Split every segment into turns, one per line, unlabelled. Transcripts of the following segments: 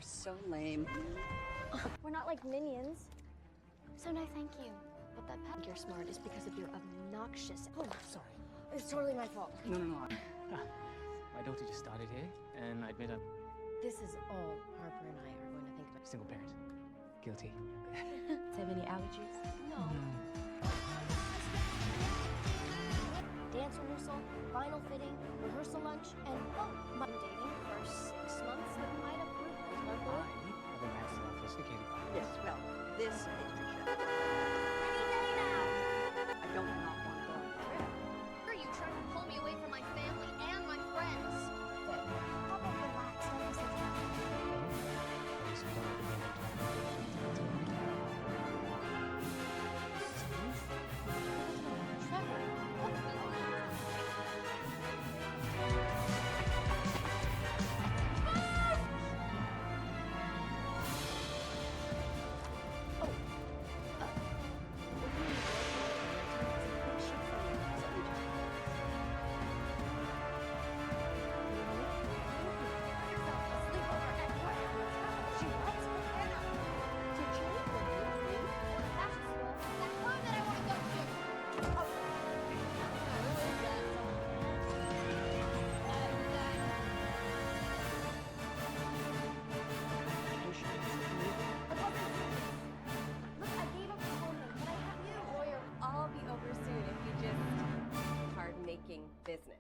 so lame.
We're not like minions. So no, thank you. But that pet you're smart is because of your obnoxious. Oh, sorry. It's totally my fault.
No.
My daughter just started here, and I admit I'm
This is all Harper and I are going to think about.
single parent. Guilty.
Have any allergies? No. Dance rehearsal, vinyl fitting, rehearsal lunch, and I'm dating for 6 months that might approve my Harper.
I've been past sophisticated.
Yes, well, this is Trisha.
Any day now.
I don't not want to go on a trip.
Are you trying to pull me away from my family and my friends? How about relax? Don't say Trevor, what the Look, I gave up Coleman. Can I have you? Lawyer, I'll be over soon if you just start making business.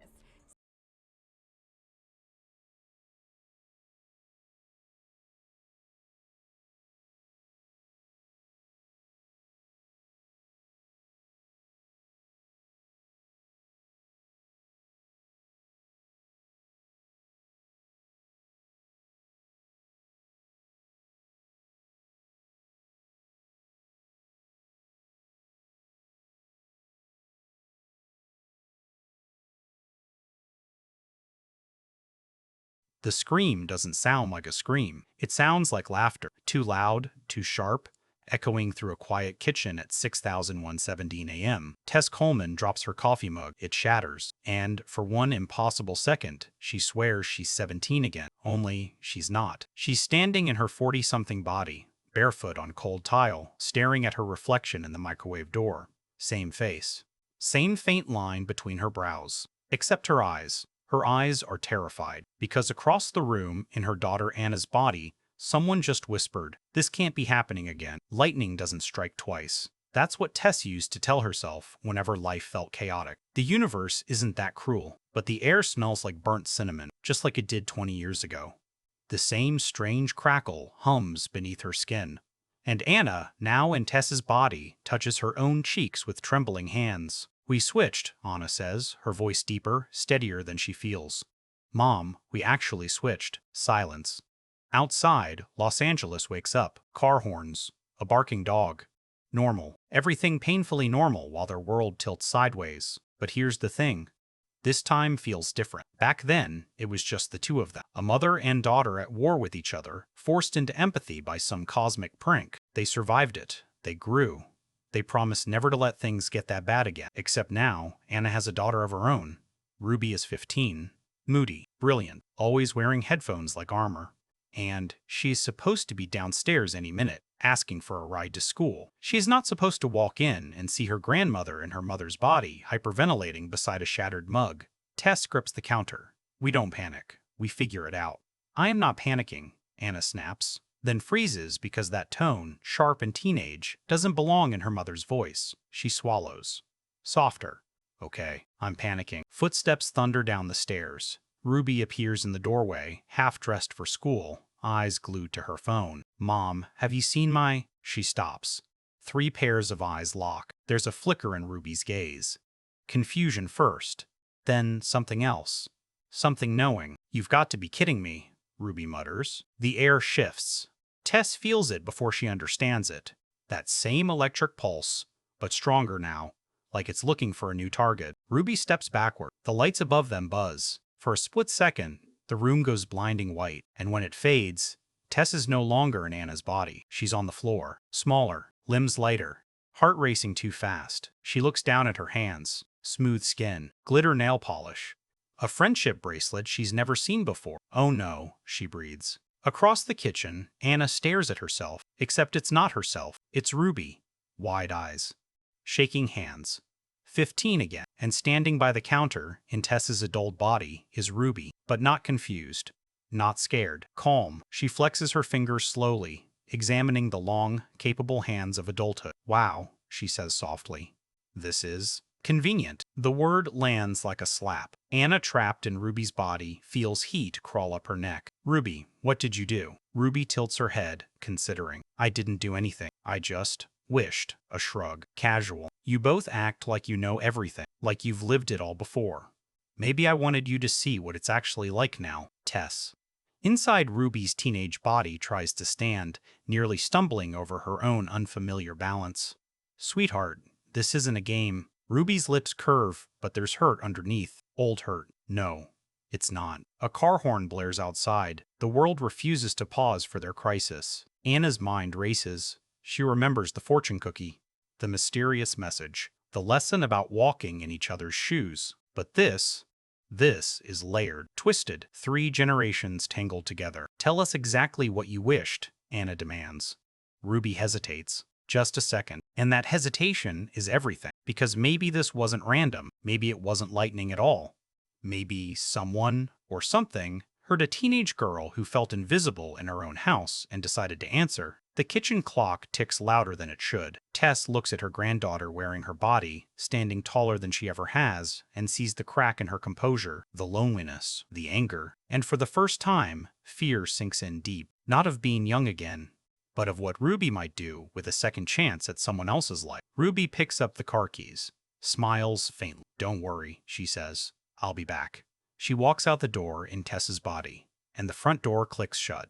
The scream doesn't sound like a scream. It sounds like laughter. Too loud, too sharp, echoing through a quiet kitchen at 6,117 a.m. Tess Coleman drops her coffee mug. It shatters. And, for one impossible second, she swears she's 17 again. Only, she's not. She's standing in her 40-something body, barefoot on cold tile, staring at her reflection in the microwave door. Same face. Same faint line between her brows. Except her eyes. Her eyes are terrified, because across the room, in her daughter Anna's body, someone just whispered, "This can't be happening again. Lightning doesn't strike twice." That's what Tess used to tell herself whenever life felt chaotic. The universe isn't that cruel, but the air smells like burnt cinnamon, just like it did 20 years ago. The same strange crackle hums beneath her skin. And Anna, now in Tess's body, touches her own cheeks with trembling hands. "We switched," Anna says, her voice deeper, steadier than she feels. "Mom, we actually switched." Silence. Outside, Los Angeles wakes up. Car horns. A barking dog. Normal. Everything painfully normal while their world tilts sideways. But here's the thing. This time feels different. Back then, it was just the two of them. A mother and daughter at war with each other, forced into empathy by some cosmic prank. They survived it. They grew. They promised never to let things get that bad again. Except now, Anna has a daughter of her own. Ruby is 15. Moody. Brilliant. Always wearing headphones like armor. And she's supposed to be downstairs any minute, asking for a ride to school. She's not supposed to walk in and see her grandmother in her mother's body, hyperventilating beside a shattered mug. Tess grips the counter. We don't panic. We figure it out. I am not panicking, Anna snaps, then freezes because that tone, sharp and teenage, doesn't belong in her mother's voice. She swallows. Softer. Okay, I'm panicking. Footsteps thunder down the stairs. Ruby appears in the doorway, half dressed for school, eyes glued to her phone. "Mom, have you seen my—" She stops. 3 pairs of eyes lock. There's a flicker in Ruby's gaze. Confusion first, then something else. Something knowing. "You've got to be kidding me," Ruby mutters. The air shifts. Tess feels it before she understands it. That same electric pulse, but stronger now, like it's looking for a new target. Ruby steps backward. The lights above them buzz. For a split second, the room goes blinding white, and when it fades, Tess is no longer in Anna's body. She's on the floor, smaller, limbs lighter, heart racing too fast. She looks down at her hands, smooth skin, glitter nail polish, a friendship bracelet she's never seen before. "Oh no," she breathes. Across the kitchen, Anna stares at herself, except it's not herself, it's Ruby. Wide eyes. Shaking hands. 15 again, and standing by the counter, in Tess's adult body, is Ruby, but not confused. Not scared. Calm. She flexes her fingers slowly, examining the long, capable hands of adulthood. Wow, she says softly. This is convenient. The word lands like a slap. Anna, trapped in Ruby's body, feels heat crawl up her neck. Ruby, what did you do? Ruby tilts her head, considering. I didn't do anything. I just wished. A shrug. Casual. You both act like you know everything, like you've lived it all before. Maybe I wanted you to see what it's actually like now. Tess. Inside Ruby's teenage body tries to stand, nearly stumbling over her own unfamiliar balance. Sweetheart, this isn't a game. Ruby's lips curve, but there's hurt underneath. Old hurt. No, it's not. A car horn blares outside. The world refuses to pause for their crisis. Anna's mind races. She remembers the fortune cookie, the mysterious message, the lesson about walking in each other's shoes. But this is layered, twisted, 3 generations tangled together. Tell us exactly what you wished, Anna demands. Ruby hesitates. Just a second. And that hesitation is everything. Because maybe this wasn't random. Maybe it wasn't lightning at all. Maybe someone or something heard a teenage girl who felt invisible in her own house and decided to answer. The kitchen clock ticks louder than it should. Tess looks at her granddaughter wearing her body, standing taller than she ever has, and sees the crack in her composure, the loneliness, the anger, and for the first time, fear sinks in deep, not of being young again, but of what Ruby might do with a second chance at someone else's life. Ruby picks up the car keys, smiles faintly. Don't worry, she says. I'll be back. She walks out the door in Tess's body, and the front door clicks shut.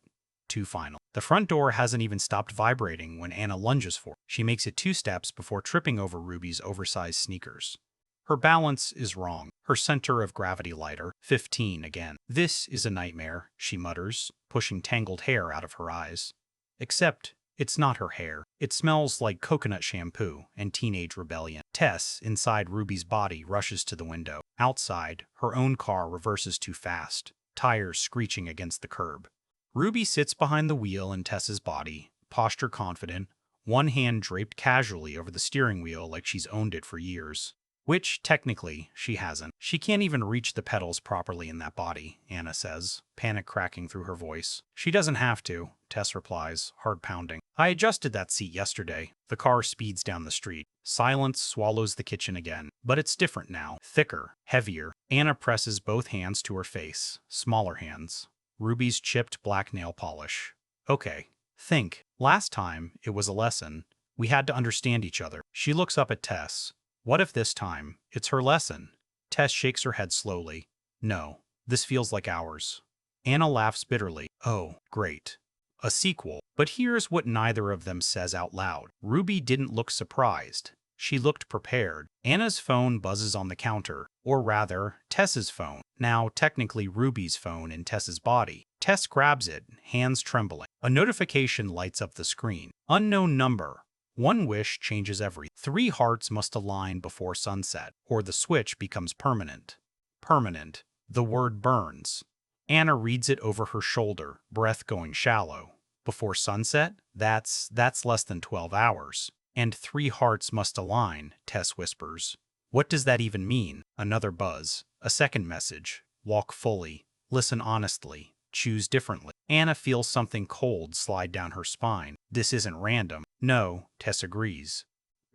2 final. The front door hasn't even stopped vibrating when Anna lunges for it. She makes it 2 steps before tripping over Ruby's oversized sneakers. Her balance is wrong. Her center of gravity lighter. 15 again. This is a nightmare, she mutters, pushing tangled hair out of her eyes. Except, it's not her hair. It smells like coconut shampoo and teenage rebellion. Tess, inside Ruby's body, rushes to the window. Outside, her own car reverses too fast, tires screeching against the curb. Ruby sits behind the wheel in Tess's body, posture confident, one hand draped casually over the steering wheel like she's owned it for years. Which, technically, she hasn't. She can't even reach the pedals properly in that body, Anna says, panic cracking through her voice. She doesn't have to, Tess replies, heart pounding. I adjusted that seat yesterday. The car speeds down the street. Silence swallows the kitchen again. But it's different now. Thicker, heavier. Anna presses both hands to her face, smaller hands. Ruby's chipped black nail polish. Okay. Think. Last time, it was a lesson. We had to understand each other. She looks up at Tess. What if this time, it's her lesson? Tess shakes her head slowly. No, this feels like ours. Anna laughs bitterly. Oh, great. A sequel. But here's what neither of them says out loud. Ruby didn't look surprised. She looked prepared. Anna's phone buzzes on the counter, or rather, Tess's phone. Now, technically Ruby's phone in Tess's body. Tess grabs it, hands trembling. A notification lights up the screen. Unknown number. One wish changes everything. 3 hearts must align before sunset, or the switch becomes permanent. Permanent. The word burns. Anna reads it over her shoulder, breath going shallow. Before sunset? That's less than 12 hours. And 3 hearts must align, Tess whispers. What does that even mean? Another buzz. A second message. Walk fully. Listen honestly. Choose differently. Anna feels something cold slide down her spine. This isn't random. No, Tess agrees.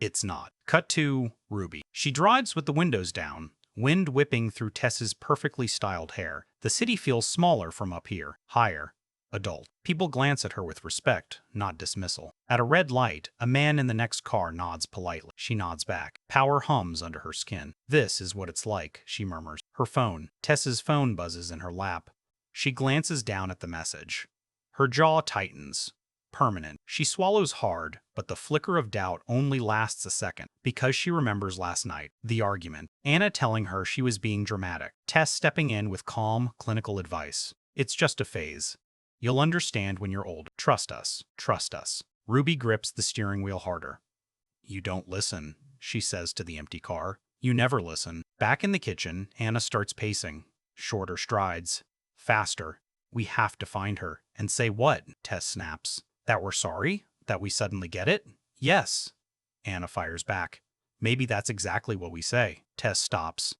It's not. Cut to Ruby. She drives with the windows down, wind whipping through Tess's perfectly styled hair. The city feels smaller from up here. Higher. Adult. People glance at her with respect, not dismissal. At a red light, a man in the next car nods politely. She nods back. Power hums under her skin. This is what it's like, she murmurs. Her phone. Tess's phone buzzes in her lap. She glances down at the message. Her jaw tightens. Permanent. She swallows hard, but the flicker of doubt only lasts a second, because she remembers last night, the argument. Anna telling her she was being dramatic. Tess stepping in with calm, clinical advice. It's just a phase. You'll understand when you're old. Trust us. Trust us. Ruby grips the steering wheel harder. You don't listen, she says to the empty car. You never listen. Back in the kitchen, Anna starts pacing. Shorter strides. Faster. We have to find her. And say what? Tess snaps. That we're sorry? That we suddenly get it? Yes. Anna fires back. Maybe that's exactly what we say. Tess stops.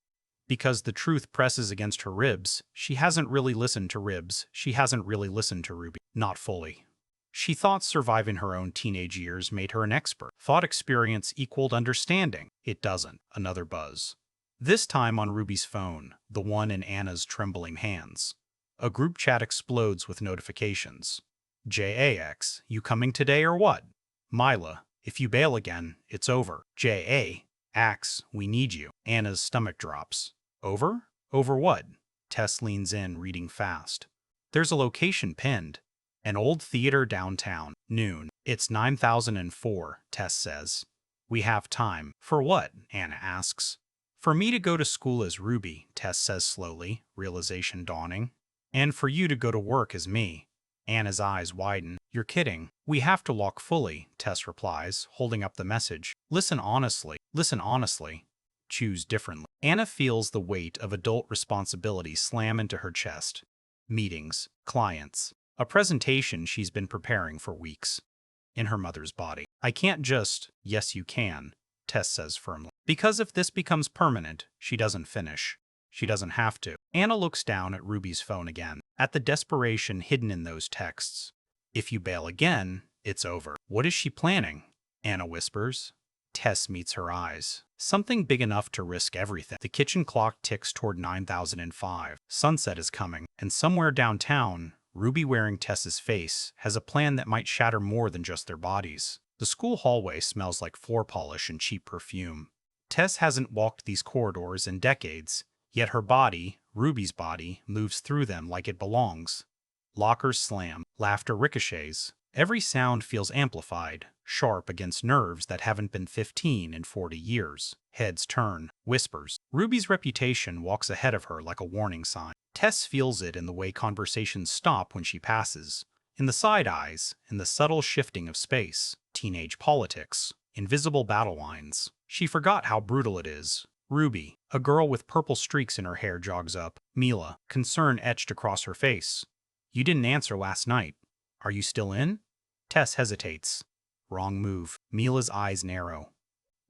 Because the truth presses against her ribs. She hasn't really listened to ribs. She hasn't really listened to Ruby. Not fully. She thought surviving her own teenage years made her an expert. Thought experience equaled understanding. It doesn't. Another buzz. This time on Ruby's phone, the one in Anna's trembling hands. A group chat explodes with notifications. JAX, you coming today or what? Mila, if you bail again, it's over. JAX, we need you. Anna's stomach drops. Over? Over what? Tess leans in, reading fast. There's a location pinned. An old theater downtown. Noon. It's 9004, Tess says. We have time. For what? Anna asks. For me to go to school as Ruby, Tess says slowly, realization dawning. And for you to go to work as me. Anna's eyes widen. You're kidding. We have to walk fully, Tess replies, holding up the message. Listen honestly. Listen honestly. Choose differently. Anna feels the weight of adult responsibility slam into her chest. Meetings. Clients. A presentation she's been preparing for weeks. In her mother's body. I can't just, yes you can, Tess says firmly. Because if this becomes permanent, she doesn't finish. She doesn't have to. Anna looks down at Ruby's phone again, at the desperation hidden in those texts. If you bail again, it's over. What is she planning? Anna whispers. Tess meets her eyes. Something big enough to risk everything. The kitchen clock ticks toward 9005. Sunset is coming, and somewhere downtown, Ruby, wearing Tess's face, has a plan that might shatter more than just their bodies. The school hallway smells like floor polish and cheap perfume. Tess hasn't walked these corridors in decades, yet her body, Ruby's body, moves through them like it belongs. Lockers slam, laughter ricochets. Every sound feels amplified, sharp against nerves that haven't been 15 in 40 years. Heads turn, whispers. Ruby's reputation walks ahead of her like a warning sign. Tess feels it in the way conversations stop when she passes, in the side eyes, in the subtle shifting of space. Teenage politics, invisible battle lines. She forgot how brutal it is. Ruby, a girl with purple streaks in her hair, jogs up. Mila, concern etched across her face. You didn't answer last night. Are you still in? Tess hesitates. Wrong move. Mila's eyes narrow.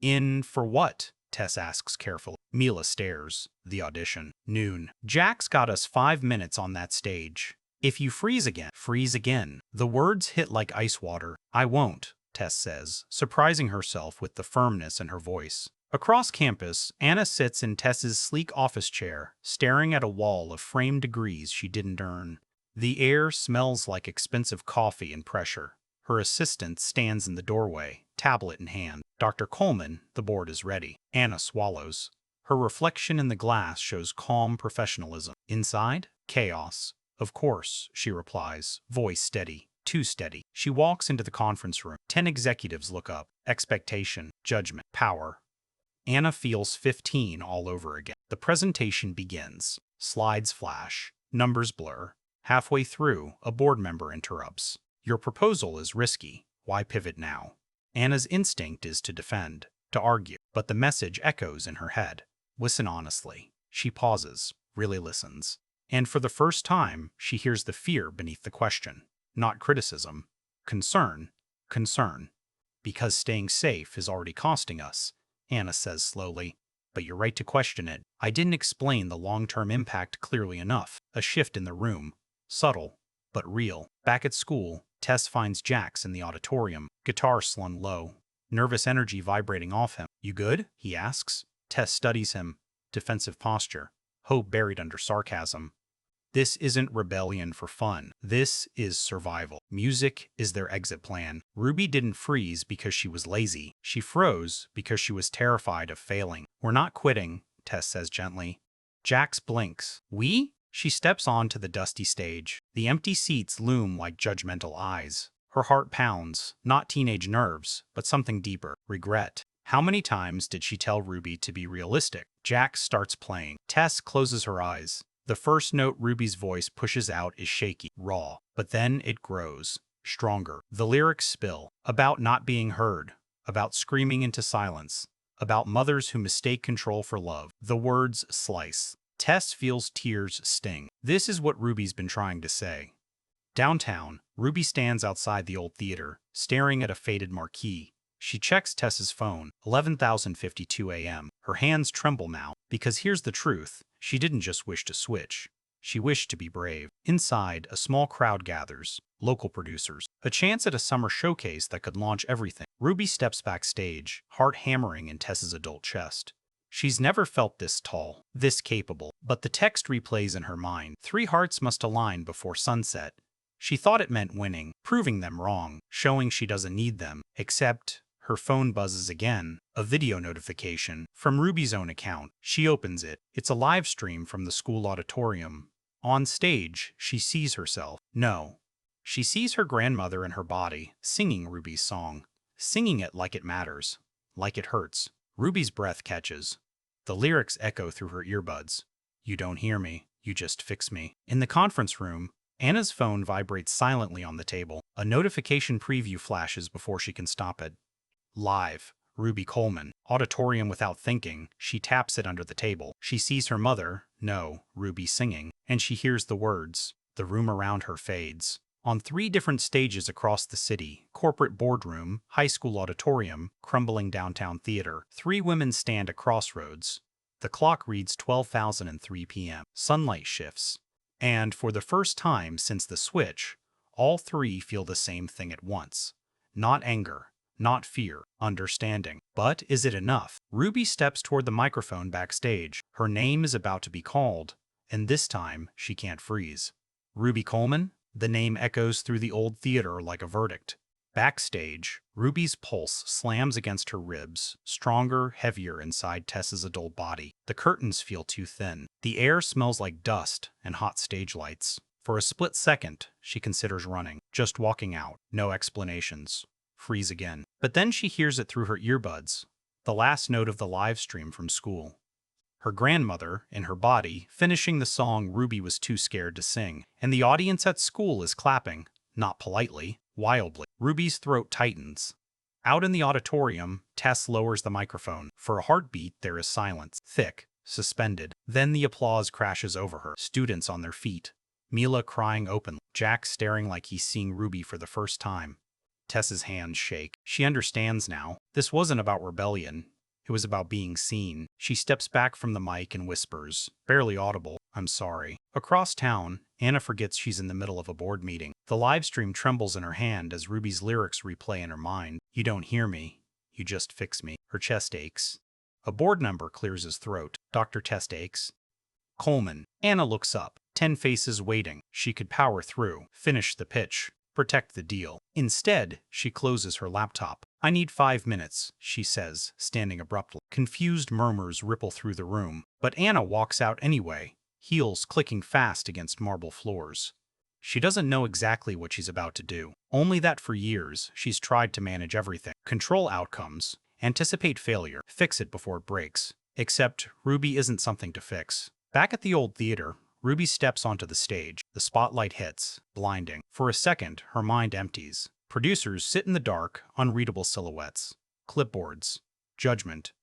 In for what? Tess asks carefully. Mila stares. The audition. Noon. Jack's got us 5 minutes on that stage. If you freeze again, freeze again. The words hit like ice water. I won't, Tess says, surprising herself with the firmness in her voice. Across campus, Anna sits in Tess's sleek office chair, staring at a wall of framed degrees she didn't earn. The air smells like expensive coffee and pressure. Her assistant stands in the doorway, tablet in hand. Dr. Coleman, the board is ready. Anna swallows. Her reflection in the glass shows calm professionalism. Inside, chaos. Of course, she replies, voice steady. Too steady. She walks into the conference room. 10 executives look up. Expectation, judgment, power. Anna feels 15 all over again. The presentation begins. Slides flash. Numbers blur. Halfway through, a board member interrupts. Your proposal is risky. Why pivot now? Anna's instinct is to defend, to argue, but the message echoes in her head. Listen honestly. She pauses, really listens. And for the first time, she hears the fear beneath the question. Not criticism. Concern. Concern. Because staying safe is already costing us, Anna says slowly. But you're right to question it. I didn't explain the long-term impact clearly enough. A shift in the room. Subtle, but real. Back at school, Tess finds Jax in the auditorium, guitar slung low, nervous energy vibrating off him. You good? He asks. Tess studies him. Defensive posture. Hope buried under sarcasm. This isn't rebellion for fun. This is survival. Music is their exit plan. Ruby didn't freeze because she was lazy. She froze because she was terrified of failing. We're not quitting, Tess says gently. Jax blinks. We? She steps onto the dusty stage. The empty seats loom like judgmental eyes. Her heart pounds, not teenage nerves, but something deeper, regret. How many times did she tell Ruby to be realistic? Jax starts playing. Tess closes her eyes. The first note Ruby's voice pushes out is shaky, raw, but then it grows, stronger. The lyrics spill, about not being heard, about screaming into silence, about mothers who mistake control for love. The words slice. Tess feels tears sting. This is what Ruby's been trying to say. Downtown, Ruby stands outside the old theater, staring at a faded marquee. She checks Tess's phone, 11:52 a.m. Her hands tremble now, because here's the truth. She didn't just wish to switch. She wished to be brave. Inside, a small crowd gathers. Local producers. A chance at a summer showcase that could launch everything. Ruby steps backstage, heart hammering in Tess's adult chest. She's never felt this tall, this capable. But the text replays in her mind. 3 hearts must align before sunset. She thought it meant winning, proving them wrong, showing she doesn't need them. Except, her phone buzzes again. A video notification from Ruby's own account. She opens it. It's a live stream from the school auditorium. On stage, she sees herself. No. She sees her grandmother in her body, singing Ruby's song. Singing it like it matters. Like it hurts. Ruby's breath catches. The lyrics echo through her earbuds. You don't hear me. You just fix me. In the conference room, Anna's phone vibrates silently on the table. A notification preview flashes before she can stop it. Live. Ruby Coleman. Auditorium without thinking. She taps it under the table. She sees her mother, no, Ruby singing, and she hears the words. The room around her fades. On 3 different stages across the city, corporate boardroom, high school auditorium, crumbling downtown theater, 3 women stand at crossroads. The clock reads 12:03 p.m. Sunlight shifts. And for the first time since the switch, all 3 feel the same thing at once. Not anger, not fear, understanding. But is it enough? Ruby steps toward the microphone backstage. Her name is about to be called, and this time she can't freeze. Ruby Coleman? The name echoes through the old theater like a verdict. Backstage, Ruby's pulse slams against her ribs, stronger, heavier inside Tess's adult body. The curtains feel too thin. The air smells like dust and hot stage lights. For a split second, she considers running, just walking out, no explanations. Freeze again. But then she hears it through her earbuds, the last note of the live stream from school. Her grandmother, in her body, finishing the song Ruby was too scared to sing, and the audience at school is clapping, not politely, wildly. Ruby's throat tightens. Out in the auditorium, Tess lowers the microphone. For a heartbeat, there is silence, thick, suspended. Then the applause crashes over her. Students on their feet. Mila crying openly. Jack staring like he's seeing Ruby for the first time. Tess's hands shake. She understands now. This wasn't about rebellion. It was about being seen. She steps back from the mic and whispers, barely audible, I'm sorry. Across town, Anna forgets she's in the middle of a board meeting. The live stream trembles in her hand as Ruby's lyrics replay in her mind. You don't hear me. You just fix me. Her chest aches. A board member clears his throat. Dr. Chest aches. Coleman. Anna looks up. 10 faces waiting. She could power through. Finish the pitch. Protect the deal. Instead, she closes her laptop. I need 5 minutes, she says, standing abruptly. Confused murmurs ripple through the room, but Anna walks out anyway, heels clicking fast against marble floors. She doesn't know exactly what she's about to do, only that for years she's tried to manage everything, control outcomes, anticipate failure, fix it before it breaks. Except Ruby isn't something to fix. Back at the old theater, Ruby steps onto the stage. The spotlight hits, blinding. For a second, her mind empties. Producers sit in the dark, unreadable silhouettes. Clipboards. Judgment.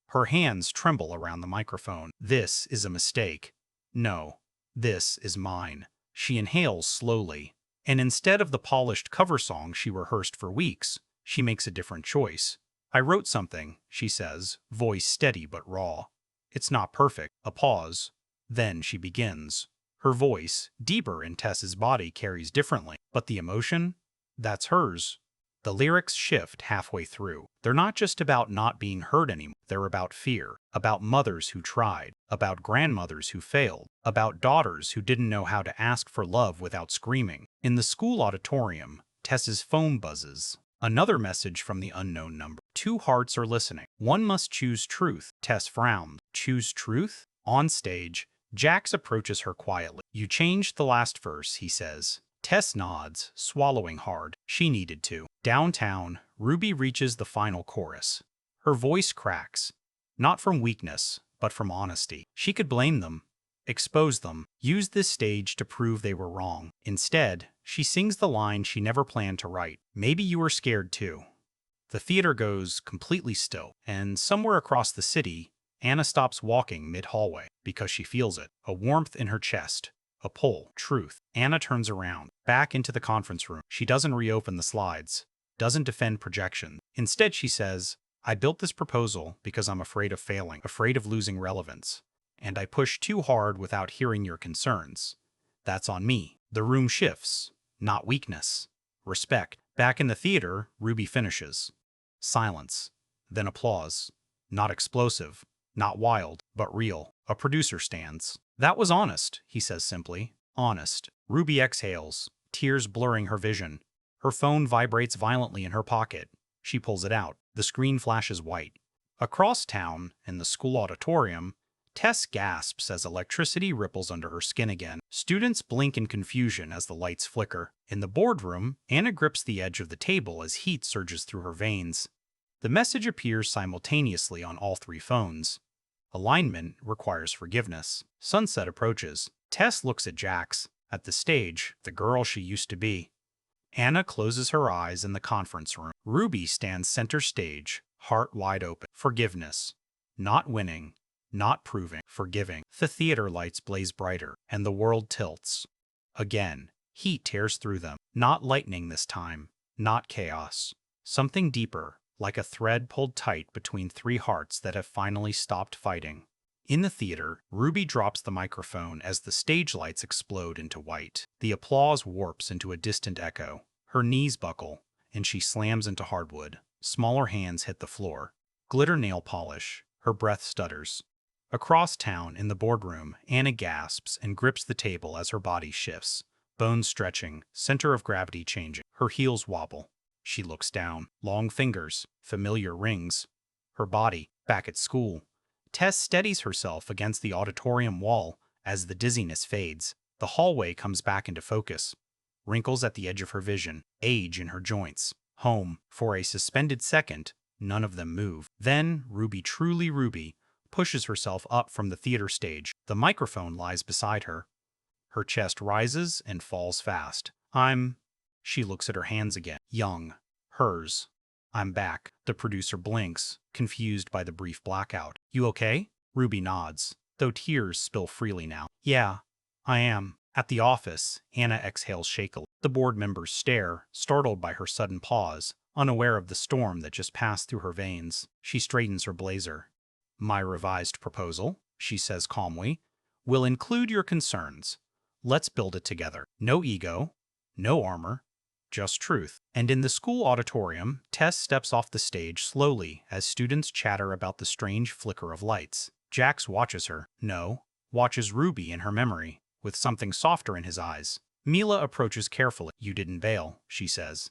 Her hands tremble around the microphone. This is a mistake. No, this is mine. She inhales slowly, and instead of the polished cover song she rehearsed for weeks, she makes a different choice. I wrote something, she says, voice steady but raw. It's not perfect. A pause. Then she begins. Her voice, deeper in Tess's body, carries differently, but the emotion? That's hers. The lyrics shift halfway through. They're not just about not being heard anymore. They're about fear, about mothers who tried, about grandmothers who failed, about daughters who didn't know how to ask for love without screaming. In the school auditorium, Tess's phone buzzes. Another message from the unknown number. 2 hearts are listening. One must choose truth. Tess frowned. Choose truth? On stage, Jax approaches her quietly. You changed the last verse, he says. Tess nods, swallowing hard. She needed to. Downtown, Ruby reaches the final chorus. Her voice cracks. Not from weakness, but from honesty. She could blame them, expose them, use this stage to prove they were wrong. Instead, she sings the line she never planned to write. Maybe you were scared too. The theater goes completely still, and somewhere across the city, Anna stops walking mid-hallway because she feels it. A warmth in her chest. A pull. Truth. Anna turns around, back into the conference room. She doesn't reopen the slides, doesn't defend projection. Instead, she says, I built this proposal because I'm afraid of failing, afraid of losing relevance. And I pushed too hard without hearing your concerns. That's on me. The room shifts. Not weakness. Respect. Back in the theater, Ruby finishes. Silence. Then applause. Not explosive. Not wild, but real. A producer stands. That was honest, he says simply. Honest. Ruby exhales, tears blurring her vision. Her phone vibrates violently in her pocket. She pulls it out. The screen flashes white. Across town, in the school auditorium, Tess gasps as electricity ripples under her skin again. Students blink in confusion as the lights flicker. In the boardroom, Anna grips the edge of the table as heat surges through her veins. The message appears simultaneously on all three phones. Alignment requires forgiveness. Sunset approaches. Tess looks at Jax, at the stage, the girl she used to be. Anna closes her eyes in the conference room. Ruby stands center stage, heart wide open. Forgiveness. Not winning. Not proving. Forgiving. The theater lights blaze brighter, and the world tilts. Again, heat tears through them. Not lightning this time. Not chaos. Something deeper, like a thread pulled tight between three hearts that have finally stopped fighting. In the theater, Ruby drops the microphone as the stage lights explode into white. The applause warps into a distant echo. Her knees buckle, and she slams into hardwood. Smaller hands hit the floor. Glitter nail polish. Her breath stutters. Across town, in the boardroom, Anna gasps and grips the table as her body shifts. Bones stretching, center of gravity changing. Her heels wobble. She looks down. Long fingers, familiar rings. Her body, back at school. Tess steadies herself against the auditorium wall as the dizziness fades. The hallway comes back into focus. Wrinkles at the edge of her vision, age in her joints. Home. For a suspended second, none of them move. Then, Ruby, truly Ruby, pushes herself up from the theater stage. The microphone lies beside her. Her chest rises and falls fast. She looks at her hands again. Young. Hers. I'm back. The producer blinks, confused by the brief blackout. You okay? Ruby nods, though tears spill freely now. Yeah, I am. At the office, Anna exhales shakily. The board members stare, startled by her sudden pause, unaware of the storm that just passed through her veins. She straightens her blazer. My revised proposal, she says calmly, will include your concerns. Let's build it together. No ego, no armor, just truth. And in the school auditorium, Tess steps off the stage slowly as students chatter about the strange flicker of lights. Jax watches her. No, watches Ruby in her memory, with something softer in his eyes. Mila approaches carefully. You didn't bail, she says.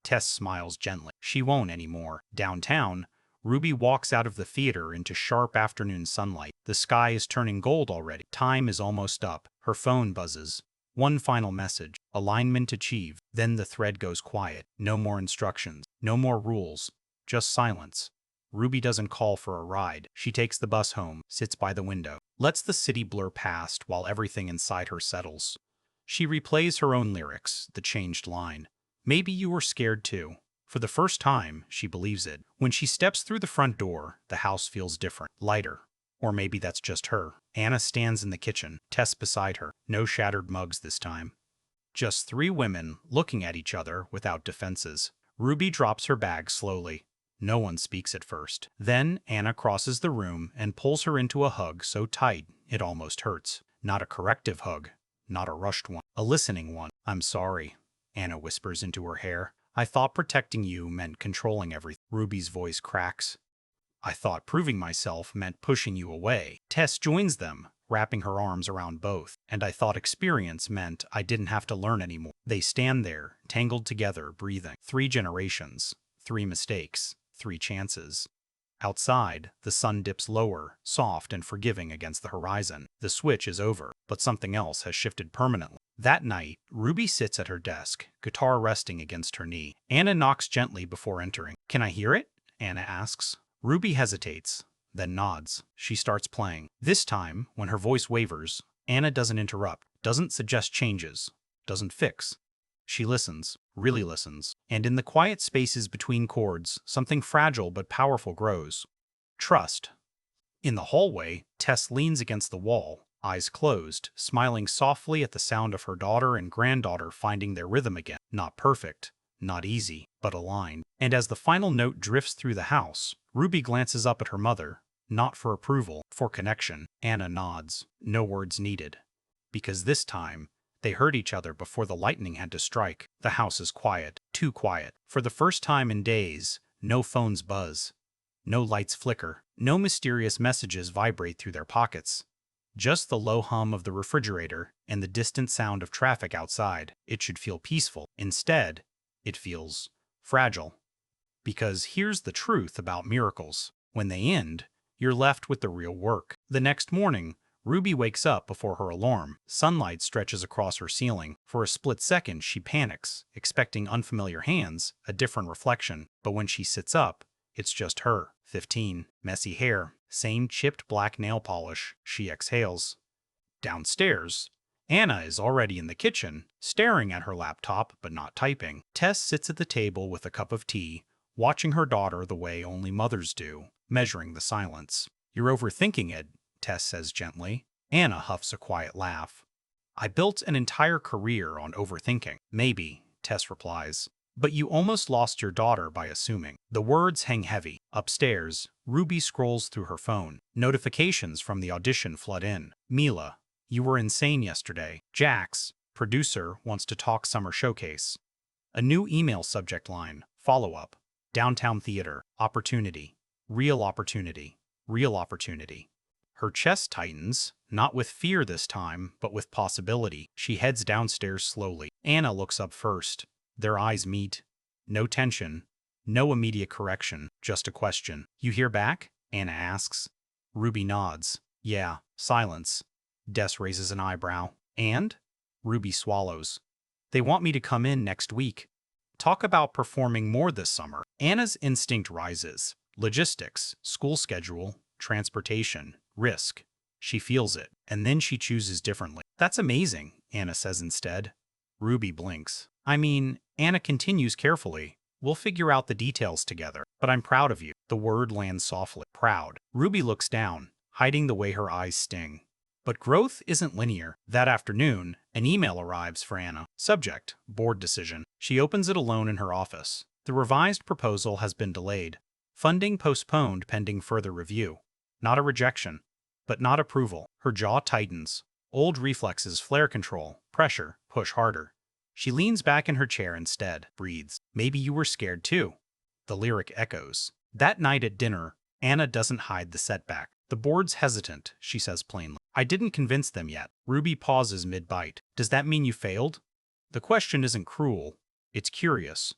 Tess smiles gently. She won't anymore. Downtown, Ruby walks out of the theater into sharp afternoon sunlight. The sky is turning gold already. Time is almost up. Her phone buzzes. One final message. Alignment achieved. Then the thread goes quiet. No more instructions. No more rules. Just silence. Ruby doesn't call for a ride. She takes the bus home, sits by the window, lets the city blur past while everything inside her settles. She replays her own lyrics, the changed line. Maybe you were scared too. For the first time, she believes it. When she steps through the front door, the house feels different, lighter. Or maybe that's just her. Anna stands in the kitchen, Tess beside her. No shattered mugs this time. Just three women looking at each other without defenses. Ruby drops her bag slowly. No one speaks at first. Then Anna crosses the room and pulls her into a hug so tight it almost hurts. Not a corrective hug, not a rushed one, a listening one. I'm sorry, Anna whispers into her hair. I thought protecting you meant controlling everything. Ruby's voice cracks. I thought proving myself meant pushing you away. Tess joins them, wrapping her arms around both. And I thought experience meant I didn't have to learn anymore. They stand there, tangled together, breathing. 3 generations, 3 mistakes, 3 chances. Outside, the sun dips lower, soft and forgiving against the horizon. The switch is over, but something else has shifted permanently. That night, Ruby sits at her desk, guitar resting against her knee. Anna knocks gently before entering. Can I hear it? Anna asks. Ruby hesitates, then nods. She starts playing. This time, when her voice wavers, Anna doesn't interrupt, doesn't suggest changes, doesn't fix. She listens, really listens, and in the quiet spaces between chords, something fragile but powerful grows. Trust. In the hallway, Tess leans against the wall, eyes closed, smiling softly at the sound of her daughter and granddaughter finding their rhythm again. Not perfect, not easy, but aligned. And as the final note drifts through the house, Ruby glances up at her mother, not for approval, for connection. Anna nods. No words needed. Because this time, they heard each other before the lightning had to strike. The house is quiet, too quiet. For the first time in days, no phones buzz. No lights flicker. No mysterious messages vibrate through their pockets. Just the low hum of the refrigerator and the distant sound of traffic outside. It should feel peaceful. Instead, it feels fragile. Because here's the truth about miracles. When they end, you're left with the real work. The next morning, Ruby wakes up before her alarm. Sunlight stretches across her ceiling. For a split second, she panics, expecting unfamiliar hands, a different reflection. But when she sits up, it's just her. 15. Messy hair. Same chipped black nail polish. She exhales. Downstairs, Anna is already in the kitchen, staring at her laptop but not typing. Tess sits at the table with a cup of tea, watching her daughter the way only mothers do, measuring the silence. You're overthinking it, Tess says gently. Anna huffs a quiet laugh. I built an entire career on overthinking. Maybe, Tess replies. But you almost lost your daughter by assuming. The words hang heavy. Upstairs, Ruby scrolls through her phone. Notifications from the audition flood in. Mila, you were insane yesterday. Jax, producer, wants to talk summer showcase. A new email subject line. Follow-up. Downtown theater. Opportunity. Real opportunity. Real opportunity. Her chest tightens, not with fear this time, but with possibility. She heads downstairs slowly. Anna looks up first. Their eyes meet. No tension. No immediate correction. Just a question. You hear back? Anna asks. Ruby nods. Yeah. Silence. Des raises an eyebrow. And? Ruby swallows. They want me to come in next week. Talk about performing more this summer. Anna's instinct rises. Logistics, school schedule, transportation, risk. She feels it, and then she chooses differently. That's amazing, Anna says instead. Ruby blinks. I mean, Anna continues carefully. We'll figure out the details together, but I'm proud of you. The word lands softly. Proud. Ruby looks down, hiding the way her eyes sting. But growth isn't linear. That afternoon, an email arrives for Anna. Subject, board decision. She opens it alone in her office. The revised proposal has been delayed. Funding postponed pending further review. Not a rejection, but not approval. Her jaw tightens. Old reflexes flare control, pressure, push harder. She leans back in her chair instead, breathes. Maybe you were scared too. The lyric echoes. That night at dinner, Anna doesn't hide the setback. The board's hesitant, she says plainly. I didn't convince them yet. Ruby pauses mid-bite. Does that mean you failed? The question isn't cruel. It's curious.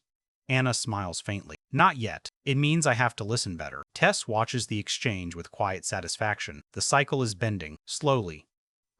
Anna smiles faintly. Not yet. It means I have to listen better. Tess watches the exchange with quiet satisfaction. The cycle is bending, slowly.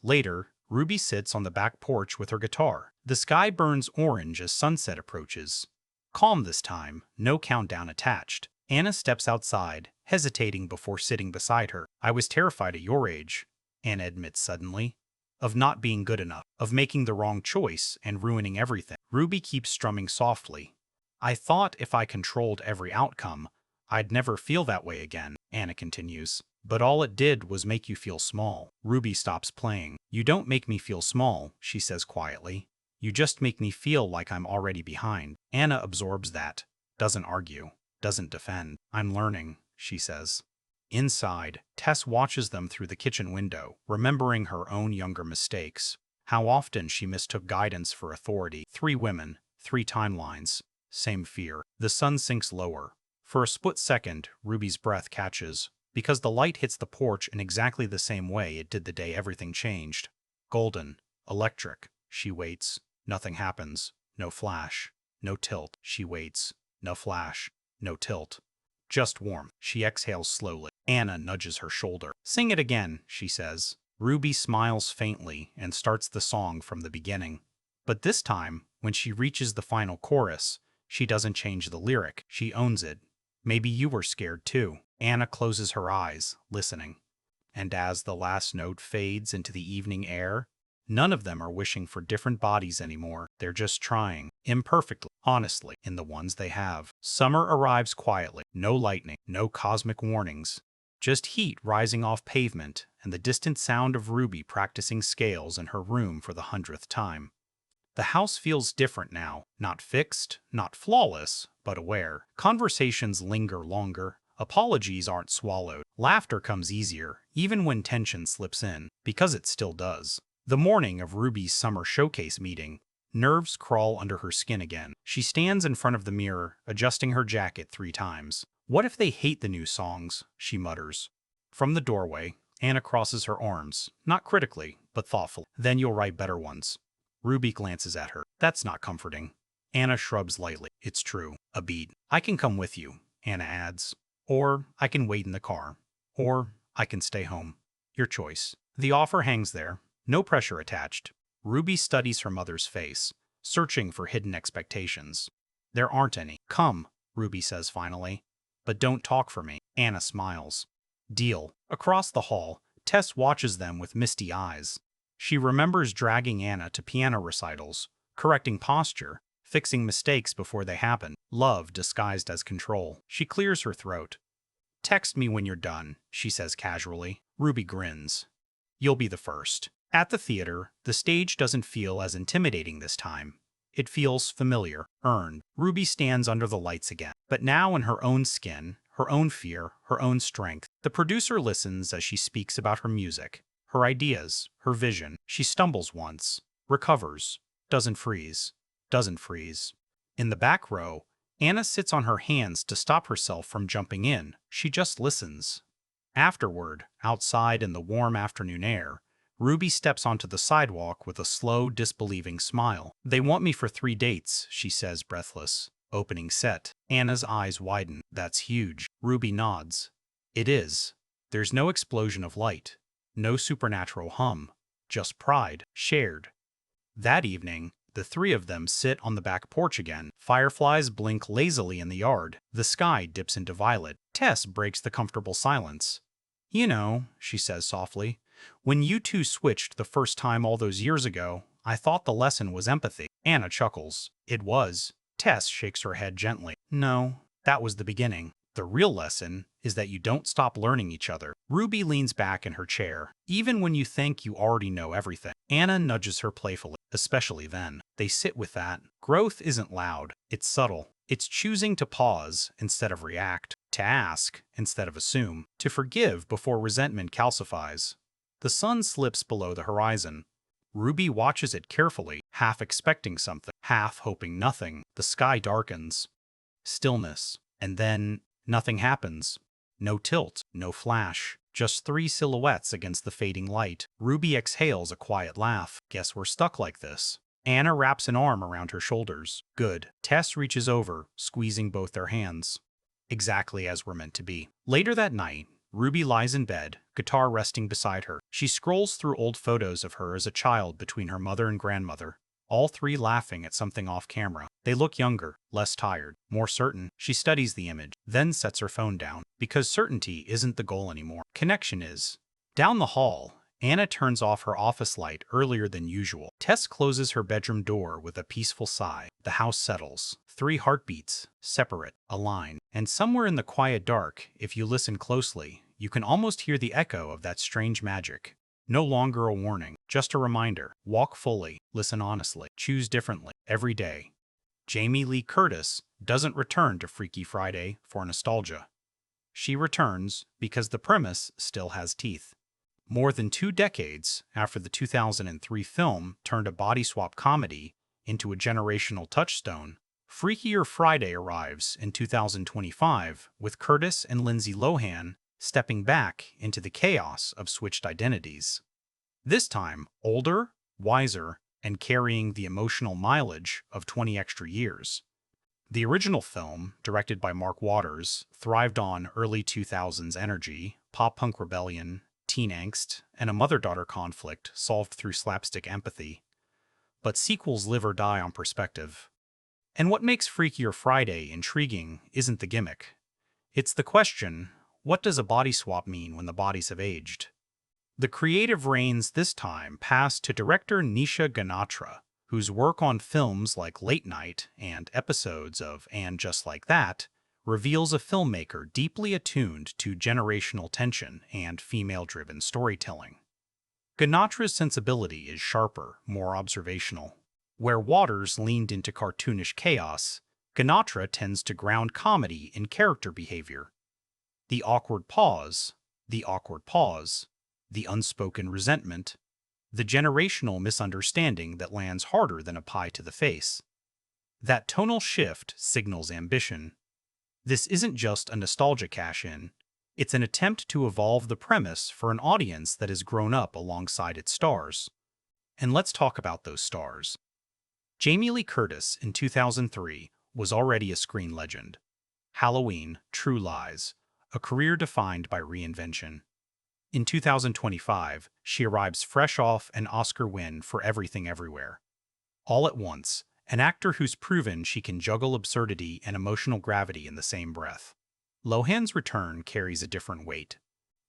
Later, Ruby sits on the back porch with her guitar. The sky burns orange as sunset approaches. Calm this time, no countdown attached. Anna steps outside, hesitating before sitting beside her. I was terrified at your age, Anna admits suddenly. Of not being good enough, of making the wrong choice and ruining everything. Ruby keeps strumming softly. I thought if I controlled every outcome, I'd never feel that way again, Anna continues. But all it did was make you feel small. Ruby stops playing. You don't make me feel small, she says quietly. You just make me feel like I'm already behind. Anna absorbs that. Doesn't argue. Doesn't defend. I'm learning, she says. Inside, Tess watches them through the kitchen window, remembering her own younger mistakes. How often she mistook guidance for authority. 3 women, 3 timelines. Same fear. The sun sinks lower. For a split second, Ruby's breath catches, because the light hits the porch in exactly the same way it did the day everything changed. Golden. Electric. She waits. Nothing happens. No flash. No tilt. She waits. No flash. No tilt. Just warmth. She exhales slowly. Anna nudges her shoulder. Sing it again, she says. Ruby smiles faintly and starts the song from the beginning. But this time, when she reaches the final chorus, she doesn't change the lyric. She owns it. Maybe you were scared too. Anna closes her eyes, listening. And as the last note fades into the evening air, none of them are wishing for different bodies anymore. They're just trying, imperfectly, honestly, in the ones they have. Summer arrives quietly. No lightning, no cosmic warnings. just heat rising off pavement and the distant sound of Ruby practicing scales in her room for the 100th time. The house feels different now, not fixed, not flawless, but aware. Conversations linger longer. Apologies aren't swallowed. Laughter comes easier, even when tension slips in, because it still does. The morning of Ruby's summer showcase meeting, nerves crawl under her skin again. She stands in front of the mirror, adjusting her jacket 3 times. What if they hate the new songs? She mutters. From the doorway, Anna crosses her arms, not critically, but thoughtfully. Then you'll write better ones. Ruby glances at her. That's not comforting. Anna shrugs lightly. It's true. A beat. I can come with you, Anna adds. Or I can wait in the car. Or I can stay home. Your choice. The offer hangs there. No pressure attached. Ruby studies her mother's face, searching for hidden expectations. There aren't any. Come, Ruby says finally. But don't talk for me. Anna smiles. Deal. Across the hall, Tess watches them with misty eyes. She remembers dragging Anna to piano recitals, correcting posture, fixing mistakes before they happen. Love disguised as control. She clears her throat. Text me when you're done, she says casually. Ruby grins. You'll be the first. At the theater, the stage doesn't feel as intimidating this time. It feels familiar, earned. Ruby stands under the lights again, but now in her own skin, her own fear, her own strength. The producer listens as she speaks about her music, her ideas, her vision. She stumbles once, recovers, doesn't freeze. In the back row, Anna sits on her hands to stop herself from jumping in. She just listens. Afterward, outside in the warm afternoon air, Ruby steps onto the sidewalk with a slow, disbelieving smile. They want me for 3 dates, she says, breathless. Opening set. Anna's eyes widen. That's huge. Ruby nods. It is. There's no explosion of light. No supernatural hum. Just pride. Shared. That evening, the 3 of them sit on the back porch again. Fireflies blink lazily in the yard. The sky dips into violet. Tess breaks the comfortable silence. You know, she says softly, when you 2 switched the first time all those years ago, I thought the lesson was empathy. Anna chuckles. It was. Tess shakes her head gently. No, that was the beginning. The real lesson is that you don't stop learning each other. Ruby leans back in her chair, even when you think you already know everything. Anna nudges her playfully, especially then. They sit with that. Growth isn't loud. It's subtle. It's choosing to pause instead of react, to ask instead of assume, to forgive before resentment calcifies. The sun slips below the horizon. Ruby watches it carefully, half expecting something, half hoping nothing. The sky darkens. Stillness. And then nothing happens. No tilt, no flash. Just 3 silhouettes against the fading light. Ruby exhales a quiet laugh. Guess we're stuck like this. Anna wraps an arm around her shoulders. Good. Tess reaches over, squeezing both their hands. Exactly as we're meant to be. Later that night, Ruby lies in bed, guitar resting beside her. She scrolls through old photos of her as a child between her mother and grandmother, all 3 laughing at something off camera. They look younger, less tired, more certain. She studies the image, then sets her phone down, because certainty isn't the goal anymore. Connection is. Down the hall, Anna turns off her office light earlier than usual. Tess closes her bedroom door with a peaceful sigh. The house settles. 3 heartbeats, separate, aligned. And somewhere in the quiet dark, if you listen closely, you can almost hear the echo of that strange magic. No longer a warning, just a reminder. Walk fully, listen honestly, choose differently, every day. Jamie Lee Curtis doesn't return to Freaky Friday for nostalgia. She returns because the premise still has teeth. More than 2 decades after the 2003 film turned a body swap comedy into a generational touchstone, Freakier Friday arrives in 2025 with Curtis and Lindsay Lohan stepping back into the chaos of switched identities. This time, older, wiser, and carrying the emotional mileage of 20 extra years. The original film, directed by Mark Waters, thrived on early 2000s energy, pop-punk rebellion, teen angst, and a mother-daughter conflict solved through slapstick empathy. But sequels live or die on perspective. And what makes Freakier Friday intriguing isn't the gimmick. It's the question, what does a body swap mean when the bodies have aged? The creative reins this time pass to director Nisha Ganatra, whose work on films like Late Night and episodes of And Just Like That reveals a filmmaker deeply attuned to generational tension and female-driven storytelling. Ganatra's sensibility is sharper, more observational. Where Waters leaned into cartoonish chaos, Ganatra tends to ground comedy in character behavior. The awkward pause, the unspoken resentment, the generational misunderstanding that lands harder than a pie to the face. That tonal shift signals ambition. This isn't just a nostalgia cash-in. It's an attempt to evolve the premise for an audience that has grown up alongside its stars. And let's talk about those stars. Jamie Lee Curtis in 2003 was already a screen legend. Halloween, True Lies, a career defined by reinvention. In 2025, she arrives fresh off an Oscar win for Everything Everywhere. All at once, an actor who's proven she can juggle absurdity and emotional gravity in the same breath. Lohan's return carries a different weight.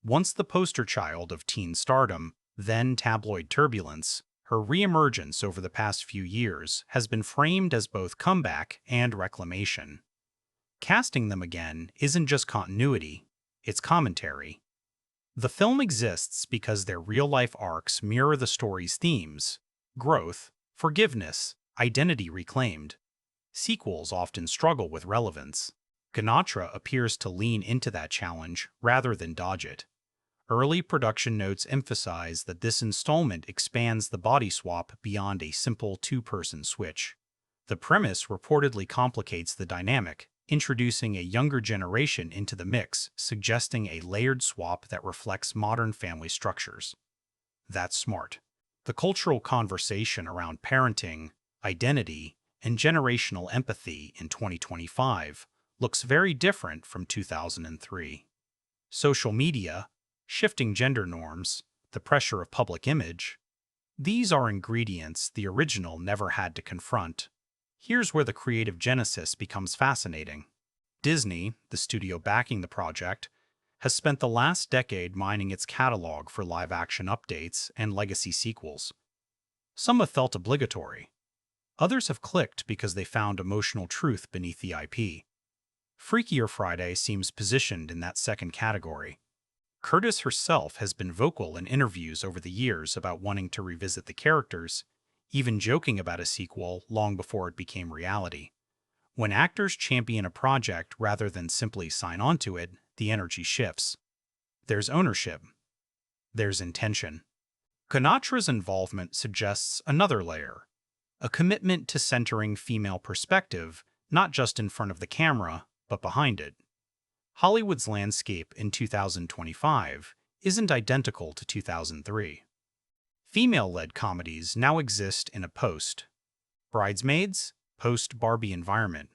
Once the poster child of teen stardom, then tabloid turbulence, her reemergence over the past few years has been framed as both comeback and reclamation. Casting them again isn't just continuity, it's commentary. The film exists because their real-life arcs mirror the story's themes: growth, forgiveness, identity reclaimed. Sequels often struggle with relevance. Ganatra appears to lean into that challenge rather than dodge it. Early production notes emphasize that this installment expands the body swap beyond a simple two-person switch. The premise reportedly complicates the dynamic, introducing a younger generation into the mix, suggesting a layered swap that reflects modern family structures. That's smart. The cultural conversation around parenting, identity, and generational empathy in 2025 looks very different from 2003. Social media, shifting gender norms, the pressure of public image, these are ingredients the original never had to confront. Here's where the creative genesis becomes fascinating. Disney, the studio backing the project, has spent the last decade mining its catalog for live-action updates and legacy sequels. Some have felt obligatory. Others have clicked because they found emotional truth beneath the IP. Freakier Friday seems positioned in that second category. Curtis herself has been vocal in interviews over the years about wanting to revisit the characters, even joking about a sequel long before it became reality. When actors champion a project rather than simply sign on to it, the energy shifts. There's ownership. There's intention. Ganatra's involvement suggests another layer, a commitment to centering female perspective, not just in front of the camera, but behind it. Hollywood's landscape in 2025 isn't identical to 2003. Female-led comedies now exist in a post-Bridesmaids, post-Barbie environment.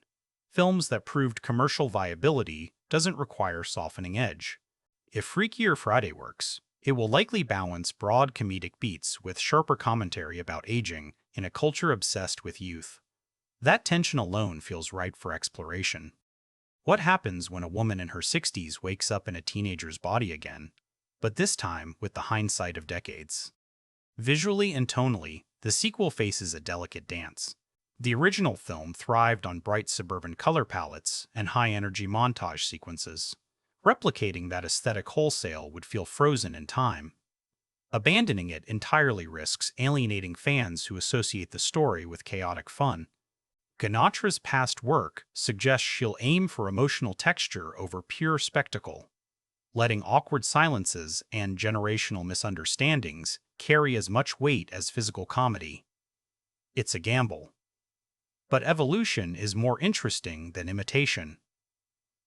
Films that proved commercial viability doesn't require softening edge. If Freakier Friday works, it will likely balance broad comedic beats with sharper commentary about aging in a culture obsessed with youth. That tension alone feels ripe for exploration. What happens when a woman in her 60s wakes up in a teenager's body again, but this time with the hindsight of decades? Visually and tonally, the sequel faces a delicate dance. The original film thrived on bright suburban color palettes and high-energy montage sequences. Replicating that aesthetic wholesale would feel frozen in time. Abandoning it entirely risks alienating fans who associate the story with chaotic fun. Ganatra's past work suggests she'll aim for emotional texture over pure spectacle, letting awkward silences and generational misunderstandings carry as much weight as physical comedy. It's a gamble. But evolution is more interesting than imitation.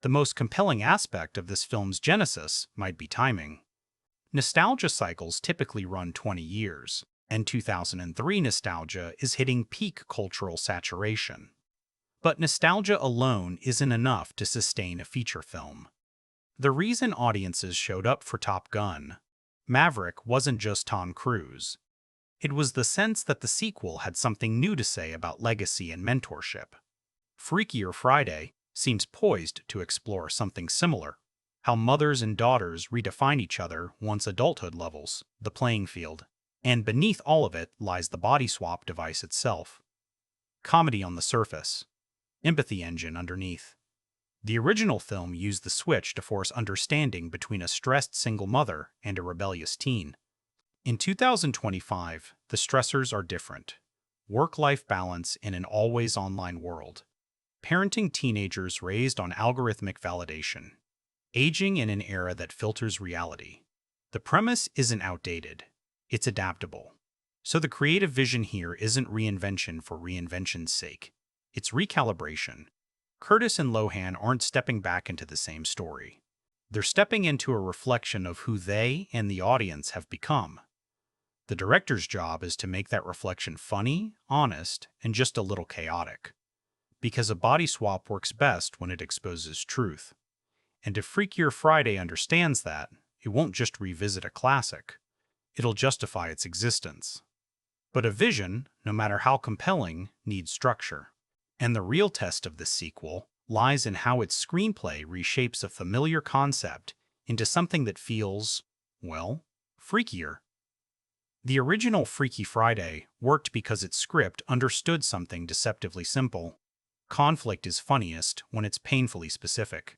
The most compelling aspect of this film's genesis might be timing. Nostalgia cycles typically run 20 years, and 2003 nostalgia is hitting peak cultural saturation. But nostalgia alone isn't enough to sustain a feature film. The reason audiences showed up for Top Gun: Maverick wasn't just Tom Cruise. It was the sense that the sequel had something new to say about legacy and mentorship. Freakier Friday seems poised to explore something similar: how mothers and daughters redefine each other once adulthood levels the playing field. And beneath all of it lies the body swap device itself. Comedy on the surface, empathy engine underneath. The original film used the switch to force understanding between a stressed single mother and a rebellious teen. In 2025, the stressors are different. Work-life balance in an always-online world. Parenting teenagers raised on algorithmic validation. Aging in an era that filters reality. The premise isn't outdated. It's adaptable. So the creative vision here isn't reinvention for reinvention's sake. It's recalibration. Curtis and Lohan aren't stepping back into the same story. They're stepping into a reflection of who they and the audience have become. The director's job is to make that reflection funny, honest, and just a little chaotic. Because a body swap works best when it exposes truth. And if Freakier Friday understands that, it won't just revisit a classic. It'll justify its existence. But a vision, no matter how compelling, needs structure. And the real test of this sequel lies in how its screenplay reshapes a familiar concept into something that feels, well, freakier. The original Freaky Friday worked because its script understood something deceptively simple. Conflict is funniest when it's painfully specific.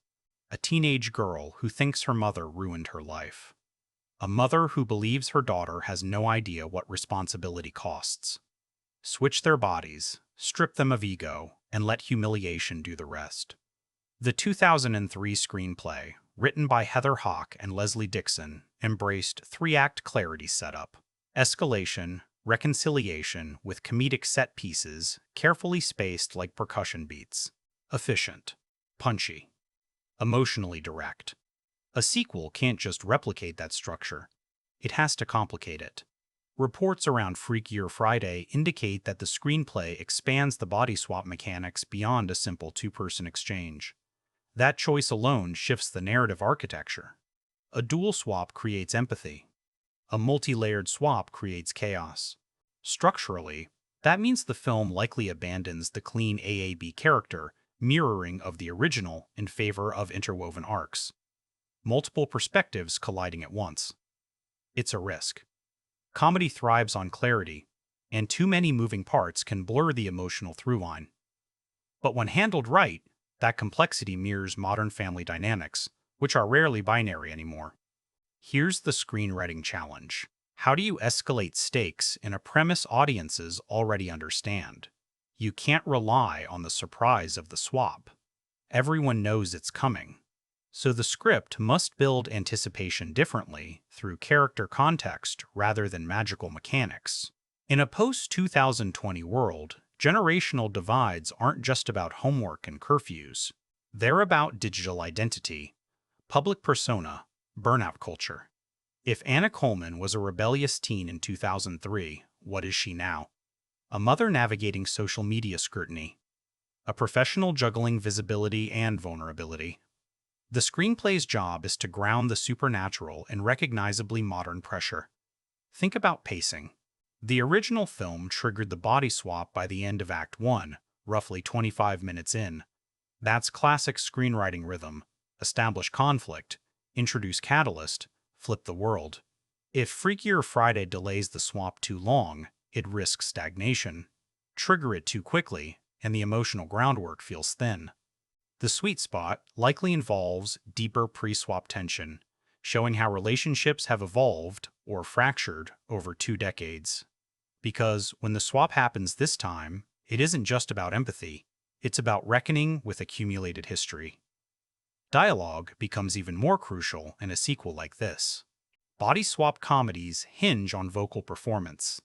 A teenage girl who thinks her mother ruined her life. A mother who believes her daughter has no idea what responsibility costs. Switch their bodies, strip them of ego, and let humiliation do the rest. The 2003 screenplay, written by Heather Hawke and Leslie Dixon, embraced three-act clarity setup. Escalation, reconciliation with comedic set pieces carefully spaced like percussion beats. Efficient. Punchy. Emotionally direct. A sequel can't just replicate that structure. It has to complicate it. Reports around Freakier Friday indicate that the screenplay expands the body swap mechanics beyond a simple two-person exchange. That choice alone shifts the narrative architecture. A dual swap creates empathy. A multi-layered swap creates chaos. Structurally, that means the film likely abandons the clean AAB character mirroring of the original in favor of interwoven arcs. Multiple perspectives colliding at once. It's a risk. Comedy thrives on clarity, and too many moving parts can blur the emotional through-line. But when handled right, that complexity mirrors modern family dynamics, which are rarely binary anymore. Here's the screenwriting challenge. How do you escalate stakes in a premise audiences already understand? You can't rely on the surprise of the swap. Everyone knows it's coming. So the script must build anticipation differently through character context rather than magical mechanics. In a post-2020 world, generational divides aren't just about homework and curfews. They're about digital identity, public persona, burnout culture. If Anna Coleman was a rebellious teen in 2003, what is she now? A mother navigating social media scrutiny. A professional juggling visibility and vulnerability. The screenplay's job is to ground the supernatural in recognizably modern pressure. Think about pacing. The original film triggered the body swap by the end of Act 1, roughly 25 minutes in. That's classic screenwriting rhythm. Establish conflict, introduce catalyst, flip the world. If Freakier Friday delays the swap too long, it risks stagnation. Trigger it too quickly, and the emotional groundwork feels thin. The sweet spot likely involves deeper pre-swap tension, showing how relationships have evolved or fractured over 2 decades. Because when the swap happens this time, it isn't just about empathy, it's about reckoning with accumulated history. Dialogue becomes even more crucial in a sequel like this. Body swap comedies hinge on vocal performance,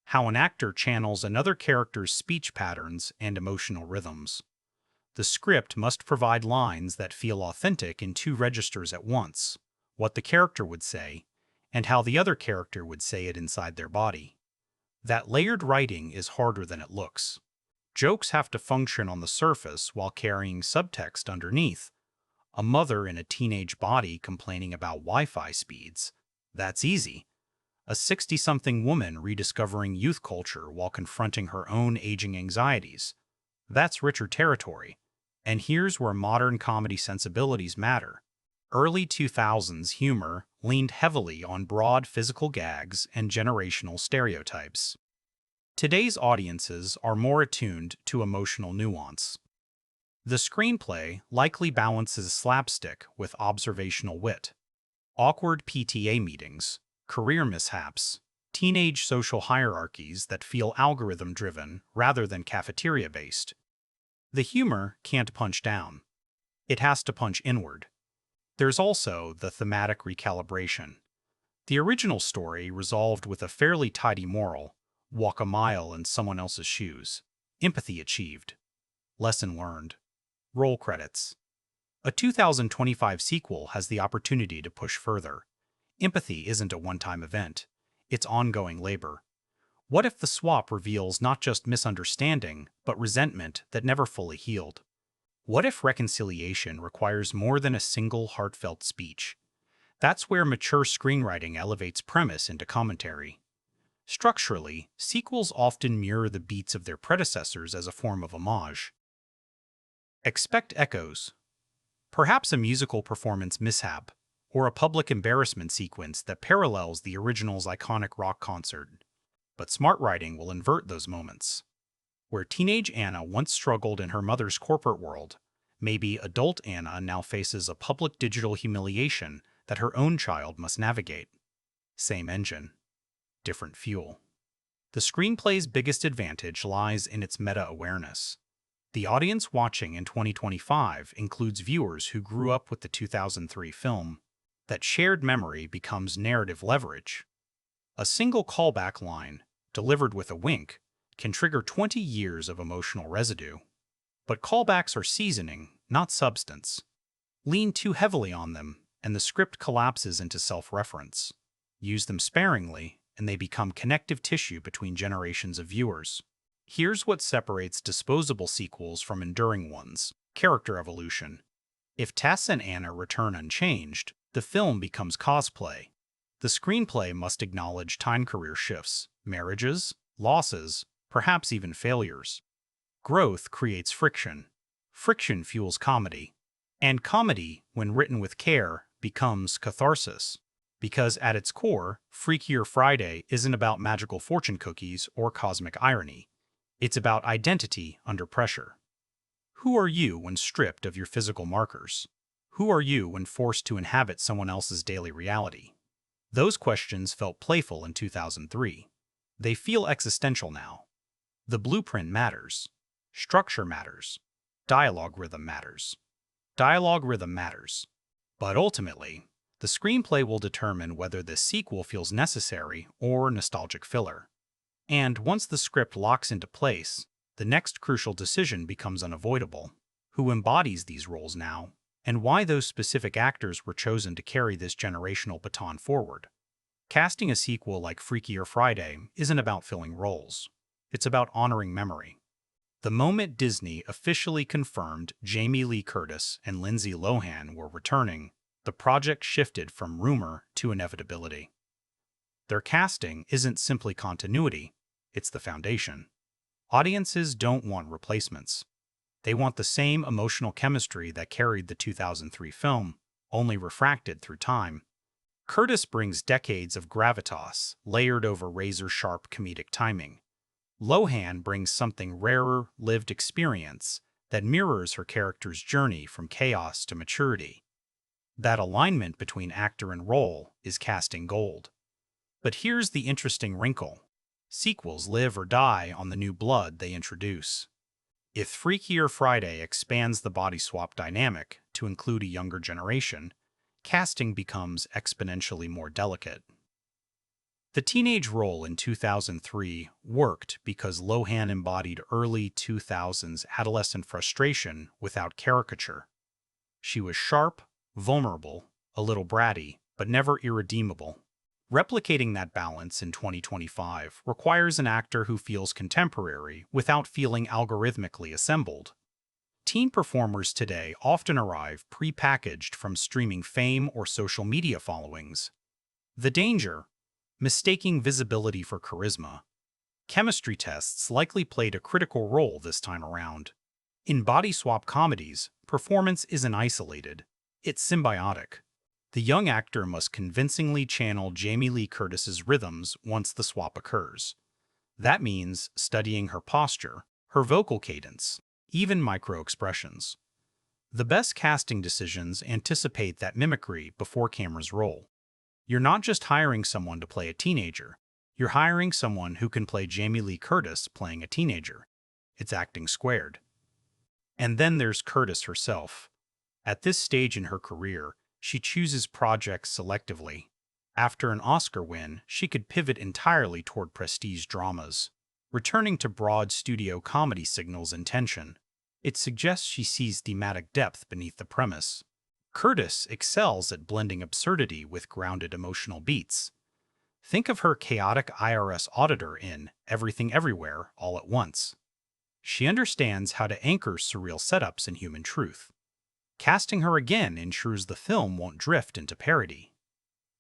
how an actor channels another character's speech patterns and emotional rhythms. The script must provide lines that feel authentic in 2 registers at once, what the character would say, and how the other character would say it inside their body. That layered writing is harder than it looks. Jokes have to function on the surface while carrying subtext underneath. A mother in a teenage body complaining about Wi-Fi speeds. That's easy. A 60-something woman rediscovering youth culture while confronting her own aging anxieties. That's richer territory. And here's where modern comedy sensibilities matter. Early 2000s humor leaned heavily on broad physical gags and generational stereotypes. Today's audiences are more attuned to emotional nuance. The screenplay likely balances slapstick with observational wit. Awkward PTA meetings, career mishaps, teenage social hierarchies that feel algorithm-driven rather than cafeteria-based. The humor can't punch down. It has to punch inward. There's also the thematic recalibration. The original story resolved with a fairly tidy moral: walk a mile in someone else's shoes. Empathy achieved. Lesson learned. Roll credits. A 2025 sequel has the opportunity to push further. Empathy isn't a one-time event. It's ongoing labor. What if the swap reveals not just misunderstanding, but resentment that never fully healed? What if reconciliation requires more than a single heartfelt speech? That's where mature screenwriting elevates premise into commentary. Structurally, sequels often mirror the beats of their predecessors as a form of homage. Expect echoes. Perhaps a musical performance mishap, or a public embarrassment sequence that parallels the original's iconic rock concert. But smart writing will invert those moments. Where teenage Anna once struggled in her mother's corporate world, maybe adult Anna now faces a public digital humiliation that her own child must navigate. Same engine, different fuel. The screenplay's biggest advantage lies in its meta-awareness. The audience watching in 2025 includes viewers who grew up with the 2003 film. That shared memory becomes narrative leverage. A single callback line, delivered with a wink, can trigger 20 years of emotional residue. But callbacks are seasoning, not substance. Lean too heavily on them, and the script collapses into self-reference. Use them sparingly, and they become connective tissue between generations of viewers. Here's what separates disposable sequels from enduring ones: character evolution. If Tess and Anna return unchanged, the film becomes cosplay. The screenplay must acknowledge time career shifts, marriages, losses, perhaps even failures. Growth creates friction. Friction fuels comedy. And comedy, when written with care, becomes catharsis. Because at its core, Freakier Friday isn't about magical fortune cookies or cosmic irony. It's about identity under pressure. Who are you when stripped of your physical markers? Who are you when forced to inhabit someone else's daily reality? Those questions felt playful in 2003. They feel existential now. The blueprint matters. Structure matters. Dialogue rhythm matters. Dialogue rhythm matters. But ultimately, the screenplay will determine whether this sequel feels necessary or nostalgic filler. And once the script locks into place, the next crucial decision becomes unavoidable. Who embodies these roles now, and why those specific actors were chosen to carry this generational baton forward? Casting a sequel like Freakier Friday isn't about filling roles. It's about honoring memory. The moment Disney officially confirmed Jamie Lee Curtis and Lindsay Lohan were returning, the project shifted from rumor to inevitability. Their casting isn't simply continuity, it's the foundation. Audiences don't want replacements. They want the same emotional chemistry that carried the 2003 film, only refracted through time. Curtis brings decades of gravitas layered over razor-sharp comedic timing. Lohan brings something rarer, lived experience that mirrors her character's journey from chaos to maturity. That alignment between actor and role is casting gold. But here's the interesting wrinkle. Sequels live or die on the new blood they introduce. If Freakier Friday expands the body swap dynamic to include a younger generation, casting becomes exponentially more delicate. The teenage role in 2003 worked because Lohan embodied early 2000s adolescent frustration without caricature. She was sharp, vulnerable, a little bratty, but never irredeemable. Replicating that balance in 2025 requires an actor who feels contemporary without feeling algorithmically assembled. Teen performers today often arrive pre-packaged from streaming fame or social media followings. The danger: mistaking visibility for charisma. Chemistry tests likely played a critical role this time around. In body swap comedies, performance isn't isolated, it's symbiotic. The young actor must convincingly channel Jamie Lee Curtis's rhythms once the swap occurs. That means studying her posture, her vocal cadence, even micro-expressions. The best casting decisions anticipate that mimicry before cameras roll. You're not just hiring someone to play a teenager. You're hiring someone who can play Jamie Lee Curtis playing a teenager. It's acting squared. And then there's Curtis herself. At this stage in her career, she chooses projects selectively. After an Oscar win, she could pivot entirely toward prestige dramas. Returning to broad studio comedy signals intention. It suggests she sees thematic depth beneath the premise. Curtis excels at blending absurdity with grounded emotional beats. Think of her chaotic IRS auditor in Everything Everywhere All at Once. She understands how to anchor surreal setups in human truth. Casting her again ensures the film won't drift into parody.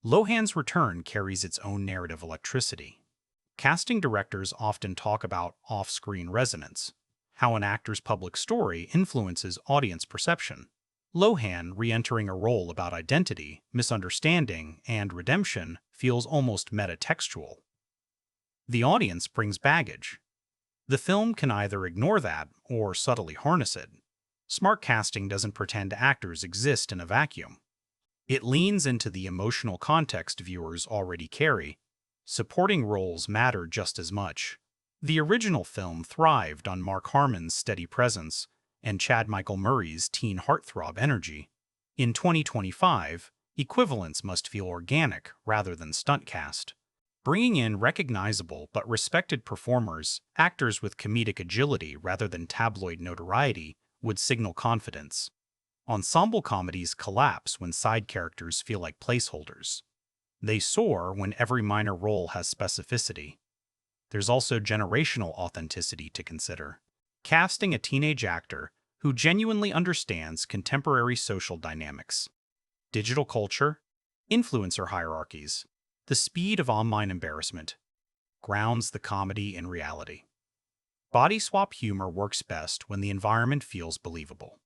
Lohan's return carries its own narrative electricity. Casting directors often talk about off-screen resonance, how an actor's public story influences audience perception. Lohan re-entering a role about identity, misunderstanding, and redemption feels almost metatextual. The audience brings baggage. The film can either ignore that or subtly harness it. Smart casting doesn't pretend actors exist in a vacuum. It leans into the emotional context viewers already carry. Supporting roles matter just as much. The original film thrived on Mark Harmon's steady presence and Chad Michael Murray's teen heartthrob energy. In 2025, equivalence must feel organic rather than stunt cast. Bringing in recognizable but respected performers, actors with comedic agility rather than tabloid notoriety, would signal confidence. Ensemble comedies collapse when side characters feel like placeholders. They soar when every minor role has specificity. There's also generational authenticity to consider. Casting a teenage actor who genuinely understands contemporary social dynamics, digital culture, influencer hierarchies, the speed of online embarrassment, grounds the comedy in reality. Body swap humor works best when the environment feels believable.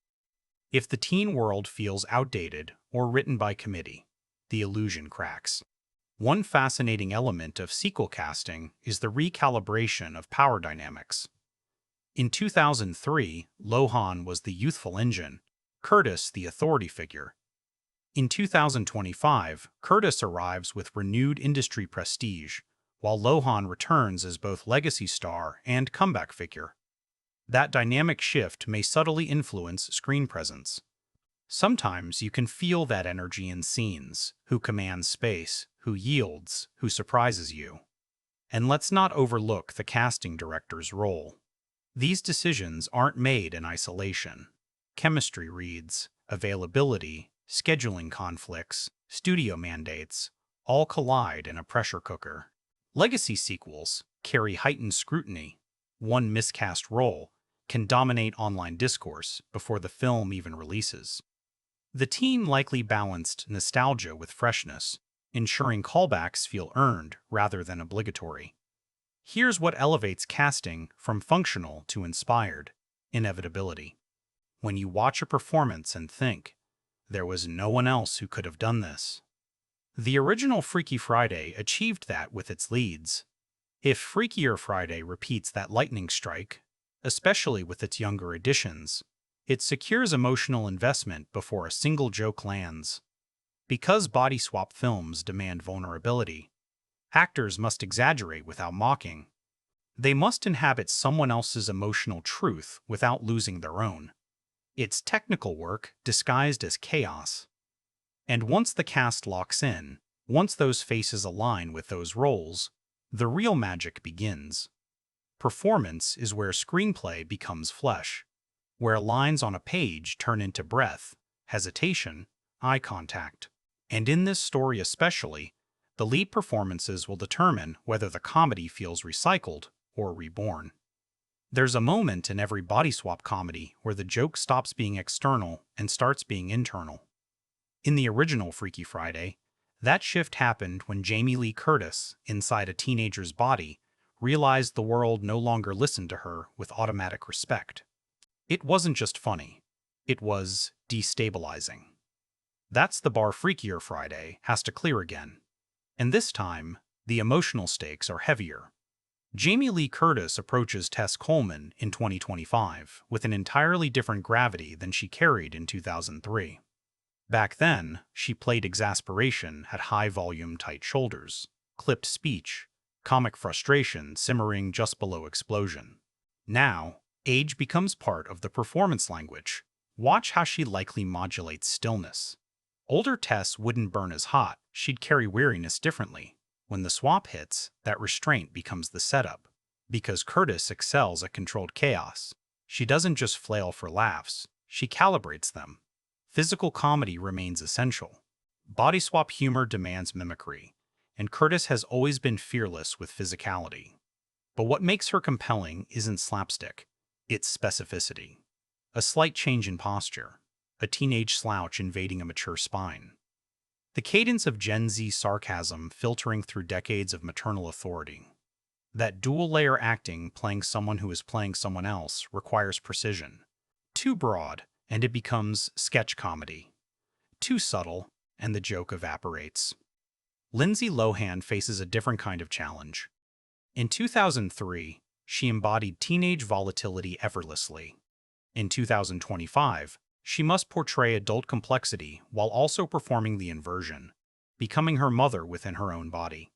If the teen world feels outdated or written by committee, the illusion cracks. One fascinating element of sequel casting is the recalibration of power dynamics. In 2003, Lohan was the youthful engine, Curtis the authority figure. In 2025, Curtis arrives with renewed industry prestige, while Lohan returns as both legacy star and comeback figure. That dynamic shift may subtly influence screen presence. Sometimes you can feel that energy in scenes, who commands space, who yields, who surprises you. And let's not overlook the casting director's role. These decisions aren't made in isolation. Chemistry reads, availability, scheduling conflicts, studio mandates, all collide in a pressure cooker. Legacy sequels carry heightened scrutiny. One miscast role can dominate online discourse before the film even releases. The team likely balanced nostalgia with freshness, ensuring callbacks feel earned rather than obligatory. Here's what elevates casting from functional to inspired: inevitability. When you watch a performance and think, there was no one else who could have done this. The original Freaky Friday achieved that with its leads. If Freakier Friday repeats that lightning strike, especially with its younger additions, it secures emotional investment before a single joke lands. Because body swap films demand vulnerability, actors must exaggerate without mocking. They must inhabit someone else's emotional truth without losing their own. It's technical work disguised as chaos. And once the cast locks in, once those faces align with those roles, the real magic begins. Performance is where screenplay becomes flesh, where lines on a page turn into breath, hesitation, eye contact. And in this story especially, the lead performances will determine whether the comedy feels recycled or reborn. There's a moment in every body swap comedy where the joke stops being external and starts being internal. In the original Freaky Friday, that shift happened when Jamie Lee Curtis, inside a teenager's body, realized the world no longer listened to her with automatic respect. It wasn't just funny, it was destabilizing. That's the bar Freakier Friday has to clear again. And this time, the emotional stakes are heavier. Jamie Lee Curtis approaches Tess Coleman in 2025 with an entirely different gravity than she carried in 2003. Back then, she played exasperation at high-volume, tight shoulders, clipped speech, comic frustration simmering just below explosion. Now, age becomes part of the performance language. Watch how she likely modulates stillness. Older Tess wouldn't burn as hot, she'd carry weariness differently. When the swap hits, that restraint becomes the setup. Because Curtis excels at controlled chaos, she doesn't just flail for laughs, she calibrates them. Physical comedy remains essential. Body swap humor demands mimicry, and Curtis has always been fearless with physicality. But what makes her compelling isn't slapstick, it's specificity. A slight change in posture, a teenage slouch invading a mature spine. The cadence of Gen Z sarcasm filtering through decades of maternal authority. That dual-layer acting playing someone who is playing someone else requires precision. Too broad, and it becomes sketch comedy. Too subtle, and the joke evaporates. Lindsay Lohan faces a different kind of challenge. In 2003, she embodied teenage volatility effortlessly. In 2025, she must portray adult complexity while also performing the inversion, becoming her mother within her own body.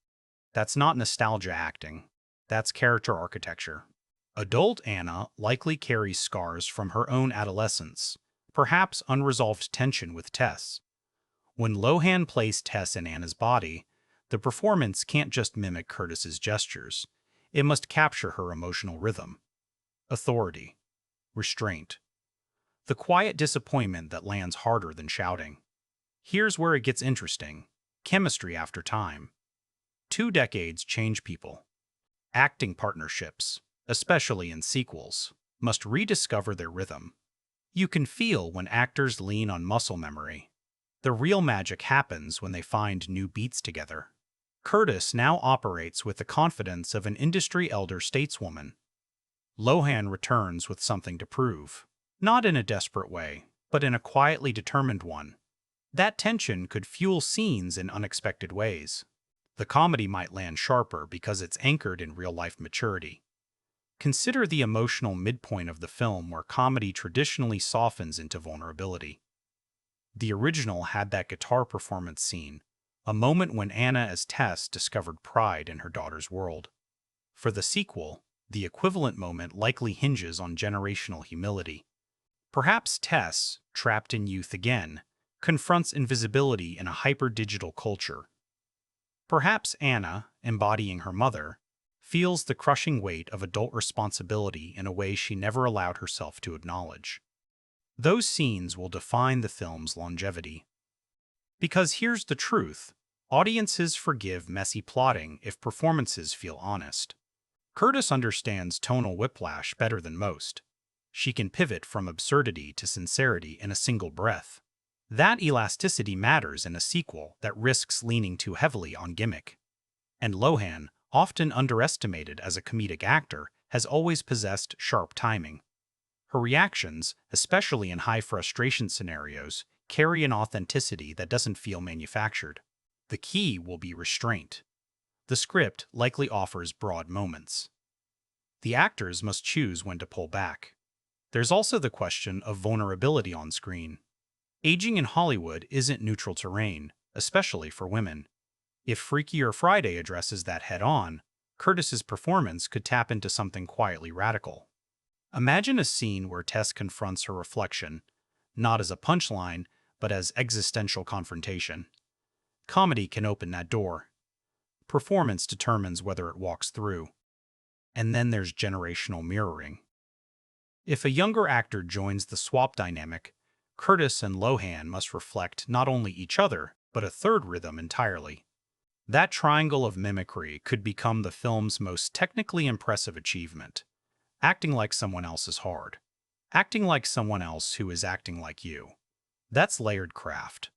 That's not nostalgia acting, that's character architecture. Adult Anna likely carries scars from her own adolescence, perhaps unresolved tension with Tess. When Lohan plays Tess in Anna's body, the performance can't just mimic Curtis's gestures, it must capture her emotional rhythm. Authority. Restraint. The quiet disappointment that lands harder than shouting. Here's where it gets interesting. Chemistry after time. 2 decades change people. Acting partnerships, especially in sequels, must rediscover their rhythm. You can feel when actors lean on muscle memory. The real magic happens when they find new beats together. Curtis now operates with the confidence of an industry elder stateswoman. Lohan returns with something to prove. Not in a desperate way, but in a quietly determined one. That tension could fuel scenes in unexpected ways. The comedy might land sharper because it's anchored in real-life maturity. Consider the emotional midpoint of the film where comedy traditionally softens into vulnerability. The original had that guitar performance scene, a moment when Anna as Tess discovered pride in her daughter's world. For the sequel, the equivalent moment likely hinges on generational humility. Perhaps Tess, trapped in youth again, confronts invisibility in a hyper-digital culture. Perhaps Anna, embodying her mother, feels the crushing weight of adult responsibility in a way she never allowed herself to acknowledge. Those scenes will define the film's longevity. Because here's the truth, audiences forgive messy plotting if performances feel honest. Curtis understands tonal whiplash better than most. She can pivot from absurdity to sincerity in a single breath. That elasticity matters in a sequel that risks leaning too heavily on gimmick. And Lohan, often underestimated as a comedic actor, has always possessed sharp timing. Her reactions, especially in high-frustration scenarios, carry an authenticity that doesn't feel manufactured. The key will be restraint. The script likely offers broad moments. The actors must choose when to pull back. There's also the question of vulnerability on screen. Aging in Hollywood isn't neutral terrain, especially for women. If Freakier Friday addresses that head-on, Curtis's performance could tap into something quietly radical. Imagine a scene where Tess confronts her reflection, not as a punchline, but as existential confrontation. Comedy can open that door. Performance determines whether it walks through. And then there's generational mirroring. If a younger actor joins the swap dynamic, Curtis and Lohan must reflect not only each other, but a third rhythm entirely. That triangle of mimicry could become the film's most technically impressive achievement. Acting like someone else is hard. Acting like someone else who is acting like you. That's layered craft.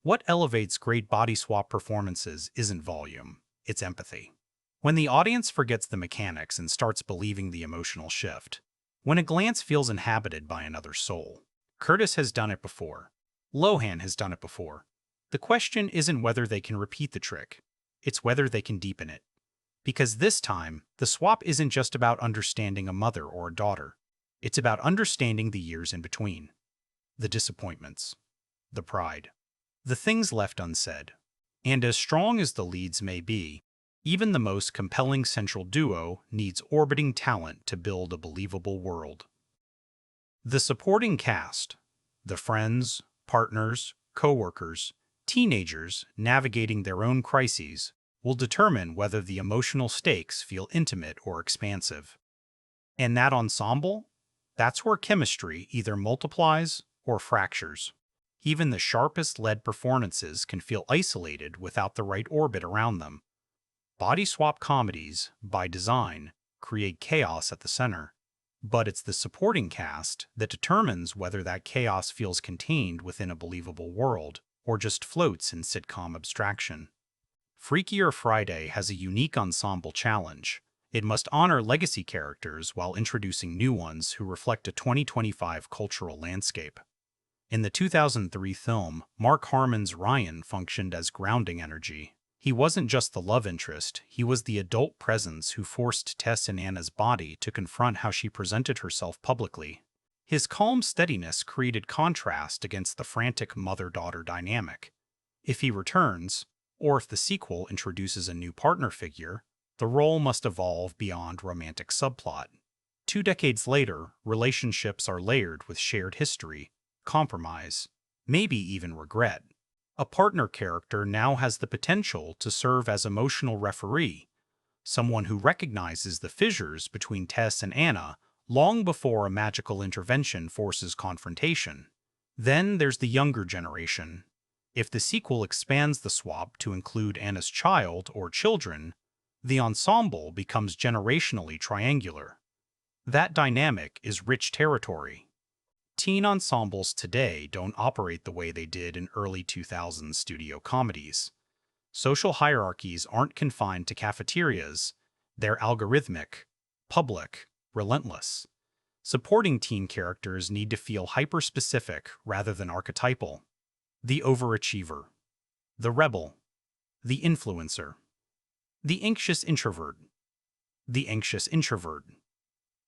What elevates great body swap performances isn't volume, it's empathy. When the audience forgets the mechanics and starts believing the emotional shift. When a glance feels inhabited by another soul. Curtis has done it before. Lohan has done it before. The question isn't whether they can repeat the trick. It's whether they can deepen it. Because this time, the swap isn't just about understanding a mother or a daughter. It's about understanding the years in between. The disappointments. The pride. The things left unsaid. And as strong as the leads may be, even the most compelling central duo needs orbiting talent to build a believable world. The supporting cast. The friends, partners, co-workers, teenagers navigating their own crises will determine whether the emotional stakes feel intimate or expansive. And that ensemble? That's where chemistry either multiplies or fractures. Even the sharpest lead performances can feel isolated without the right orbit around them. Body swap comedies, by design, create chaos at the center. But it's the supporting cast that determines whether that chaos feels contained within a believable world or just floats in sitcom abstraction. Freakier Friday has a unique ensemble challenge. It must honor legacy characters while introducing new ones who reflect a 2025 cultural landscape. In the 2003 film, Mark Harmon's Ryan functioned as grounding energy. He wasn't just the love interest, he was the adult presence who forced Tess in Anna's body to confront how she presented herself publicly. His calm steadiness created contrast against the frantic mother-daughter dynamic. If he returns, or if the sequel introduces a new partner figure, the role must evolve beyond romantic subplot. 2 decades later, relationships are layered with shared history, compromise, maybe even regret. A partner character now has the potential to serve as emotional referee, someone who recognizes the fissures between Tess and Anna long before a magical intervention forces confrontation. Then there's the younger generation. If the sequel expands the swap to include Anna's child or children, the ensemble becomes generationally triangular. That dynamic is rich territory. Teen ensembles today don't operate the way they did in early 2000s studio comedies. Social hierarchies aren't confined to cafeterias. They're algorithmic, public, relentless. Supporting teen characters need to feel hyper-specific rather than archetypal. The overachiever, the rebel, the influencer, the anxious introvert, the anxious introvert.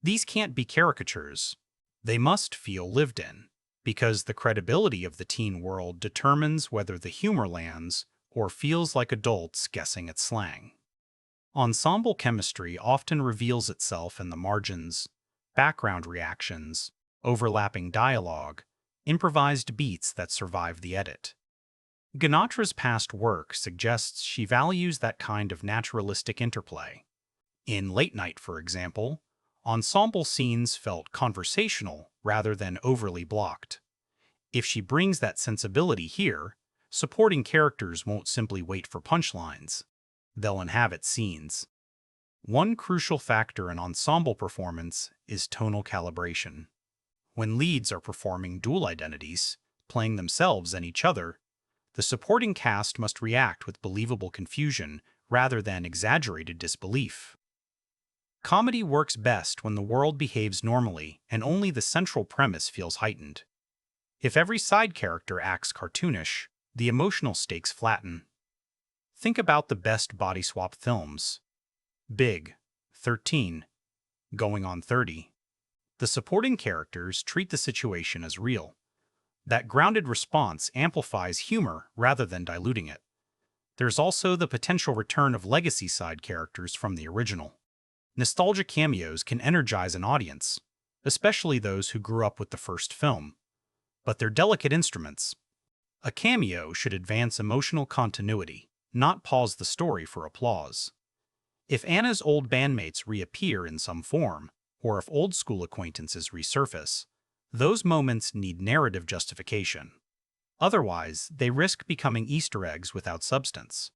These can't be caricatures. They must feel lived in, because the credibility of the teen world determines whether the humor lands or feels like adults guessing at slang. Ensemble chemistry often reveals itself in the margins, background reactions, overlapping dialogue, improvised beats that survive the edit. Ganatra's past work suggests she values that kind of naturalistic interplay. In Late Night, for example, ensemble scenes felt conversational rather than overly blocked. If she brings that sensibility here, supporting characters won't simply wait for punchlines. They'll inhabit scenes. One crucial factor in ensemble performance is tonal calibration. When leads are performing dual identities, playing themselves and each other, the supporting cast must react with believable confusion rather than exaggerated disbelief. Comedy works best when the world behaves normally and only the central premise feels heightened. If every side character acts cartoonish, the emotional stakes flatten. Think about the best body swap films. Big, 13, Going on 30. The supporting characters treat the situation as real. That grounded response amplifies humor rather than diluting it. There's also the potential return of legacy side characters from the original. Nostalgic cameos can energize an audience, especially those who grew up with the first film. But they're delicate instruments. A cameo should advance emotional continuity, not pause the story for applause. If Anna's old bandmates reappear in some form, or if old school acquaintances resurface, those moments need narrative justification. Otherwise, they risk becoming Easter eggs without substance.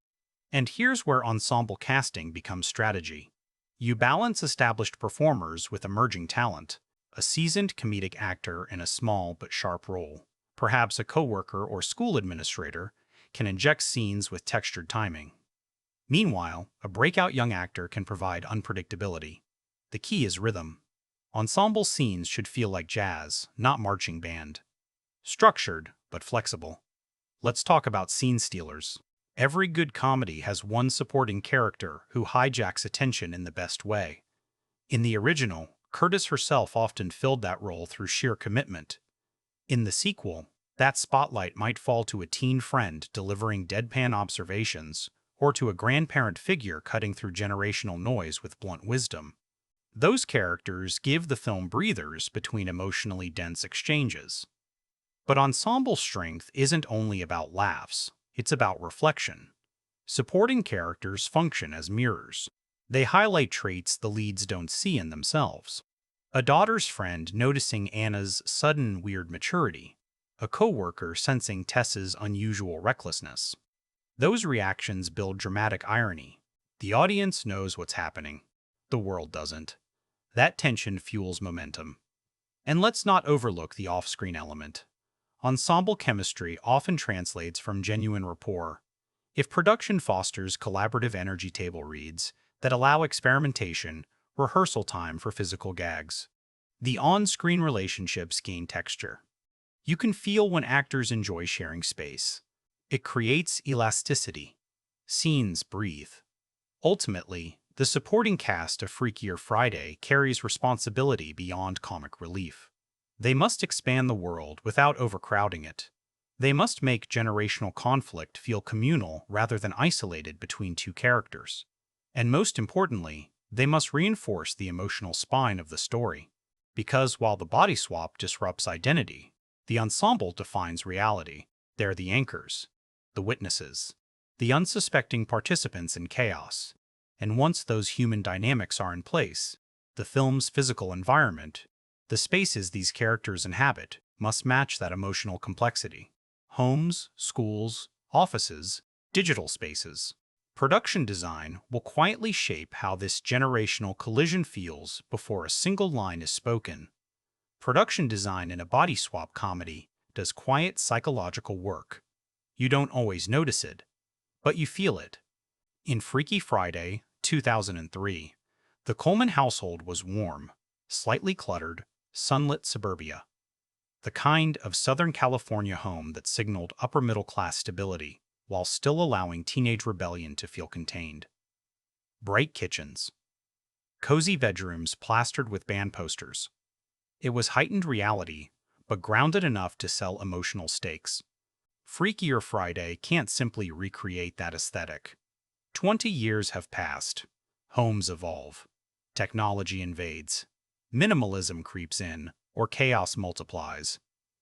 And here's where ensemble casting becomes strategy. You balance established performers with emerging talent, a seasoned comedic actor in a small but sharp role. Perhaps a coworker or school administrator can inject scenes with textured timing. Meanwhile, a breakout young actor can provide unpredictability. The key is rhythm. Ensemble scenes should feel like jazz, not marching band. Structured, but flexible. Let's talk about scene stealers. Every good comedy has one supporting character who hijacks attention in the best way. In the original, Curtis herself often filled that role through sheer commitment. In the sequel, that spotlight might fall to a teen friend delivering deadpan observations, or to a grandparent figure cutting through generational noise with blunt wisdom. Those characters give the film breathers between emotionally dense exchanges. But ensemble strength isn't only about laughs, it's about reflection. Supporting characters function as mirrors. They highlight traits the leads don't see in themselves. A daughter's friend noticing Anna's sudden weird maturity. A coworker sensing Tess's unusual recklessness. Those reactions build dramatic irony. The audience knows what's happening. The world doesn't. That tension fuels momentum. And let's not overlook the off-screen element. Ensemble chemistry often translates from genuine rapport. If production fosters collaborative energy table reads that allow experimentation, rehearsal time for physical gags, the on-screen relationships gain texture. You can feel when actors enjoy sharing space. It creates elasticity. Scenes breathe. Ultimately, the supporting cast of Freakier Friday carries responsibility beyond comic relief. They must expand the world without overcrowding it. They must make generational conflict feel communal rather than isolated between two characters. And most importantly, they must reinforce the emotional spine of the story. Because while the body swap disrupts identity, the ensemble defines reality. They're the anchors, the witnesses, the unsuspecting participants in chaos. And once those human dynamics are in place, the film's physical environment, the spaces these characters inhabit, must match that emotional complexity. Homes, schools, offices, digital spaces. Production design will quietly shape how this generational collision feels before a single line is spoken. Production design in a body swap comedy does quiet psychological work. You don't always notice it, but you feel it. In Freaky Friday, 2003, the Coleman household was warm, slightly cluttered, sunlit suburbia. The kind of Southern California home that signaled upper-middle-class stability while still allowing teenage rebellion to feel contained. Bright kitchens. Cozy bedrooms plastered with band posters. It was heightened reality, but grounded enough to sell emotional stakes. Freakier Friday can't simply recreate that aesthetic. 20 years have passed. Homes evolve. Technology invades. Minimalism creeps in, or chaos multiplies.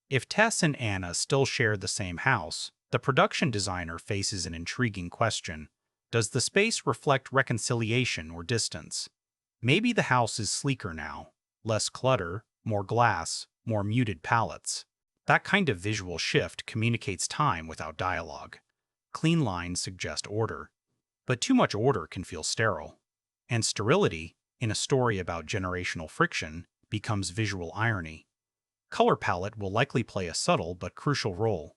If Tess and Anna still share the same house, the production designer faces an intriguing question. Does the space reflect reconciliation or distance? Maybe the house is sleeker now. Less clutter, more glass, more muted palettes. That kind of visual shift communicates time without dialogue. Clean lines suggest order, but too much order can feel sterile. And sterility, in a story about generational friction, becomes visual irony. Color palette will likely play a subtle but crucial role.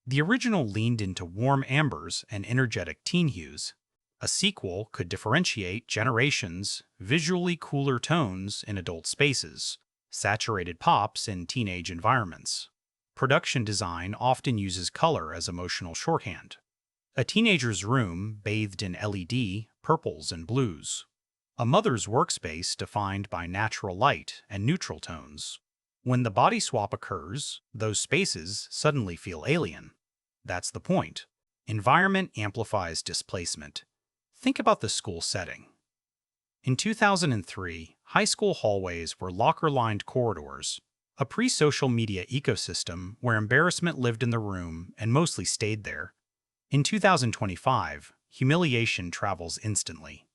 The original leaned into warm ambers and energetic teen hues. A sequel could differentiate generations, visually cooler tones in adult spaces, saturated pops in teenage environments. Production design often uses color as emotional shorthand. A teenager's room bathed in LED, purples, and blues. A mother's workspace defined by natural light and neutral tones. When the body swap occurs, those spaces suddenly feel alien. That's the point. Environment amplifies displacement. Think about the school setting. In 2003, high school hallways were locker-lined corridors, a pre-social media ecosystem where embarrassment lived in the room and mostly stayed there. In 2025, humiliation travels instantly.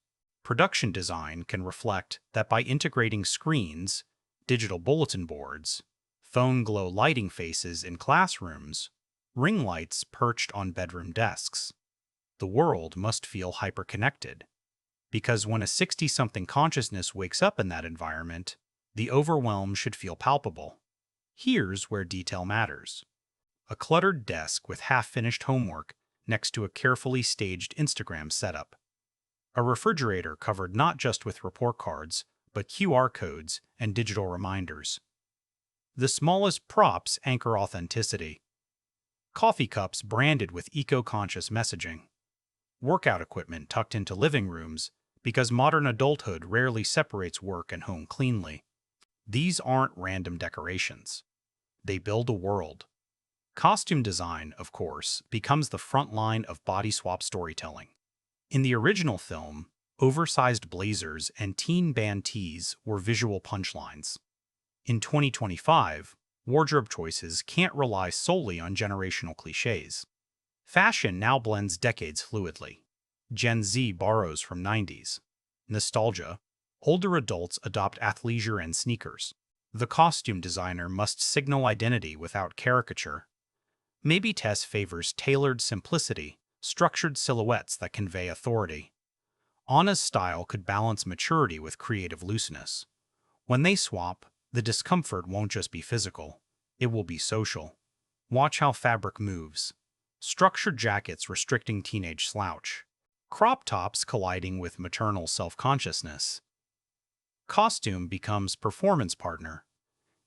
Production design can reflect that by integrating screens, digital bulletin boards, phone glow lighting faces in classrooms, ring lights perched on bedroom desks, the world must feel hyperconnected. Because when a 60-something consciousness wakes up in that environment, the overwhelm should feel palpable. Here's where detail matters. A cluttered desk with half-finished homework next to a carefully staged Instagram setup. A refrigerator covered not just with report cards, but QR codes and digital reminders. The smallest props anchor authenticity. Coffee cups branded with eco-conscious messaging. workout equipment tucked into living rooms because modern adulthood rarely separates work and home cleanly. These aren't random decorations. They build a world. Costume design, of course, becomes the front line of body swap storytelling. In the original film, oversized blazers and teen band tees were visual punchlines. In 2025, wardrobe choices can't rely solely on generational cliches. Fashion now blends decades fluidly. Gen Z borrows from 90s nostalgia. Older adults adopt athleisure and sneakers. The costume designer must signal identity without caricature. Maybe Tess favors tailored simplicity, structured silhouettes that convey authority. Anna's style could balance maturity with creative looseness. When they swap, the discomfort won't just be physical, it will be social. Watch how fabric moves. Structured jackets restricting teenage slouch. Crop tops colliding with maternal self-consciousness. Costume becomes performance partner.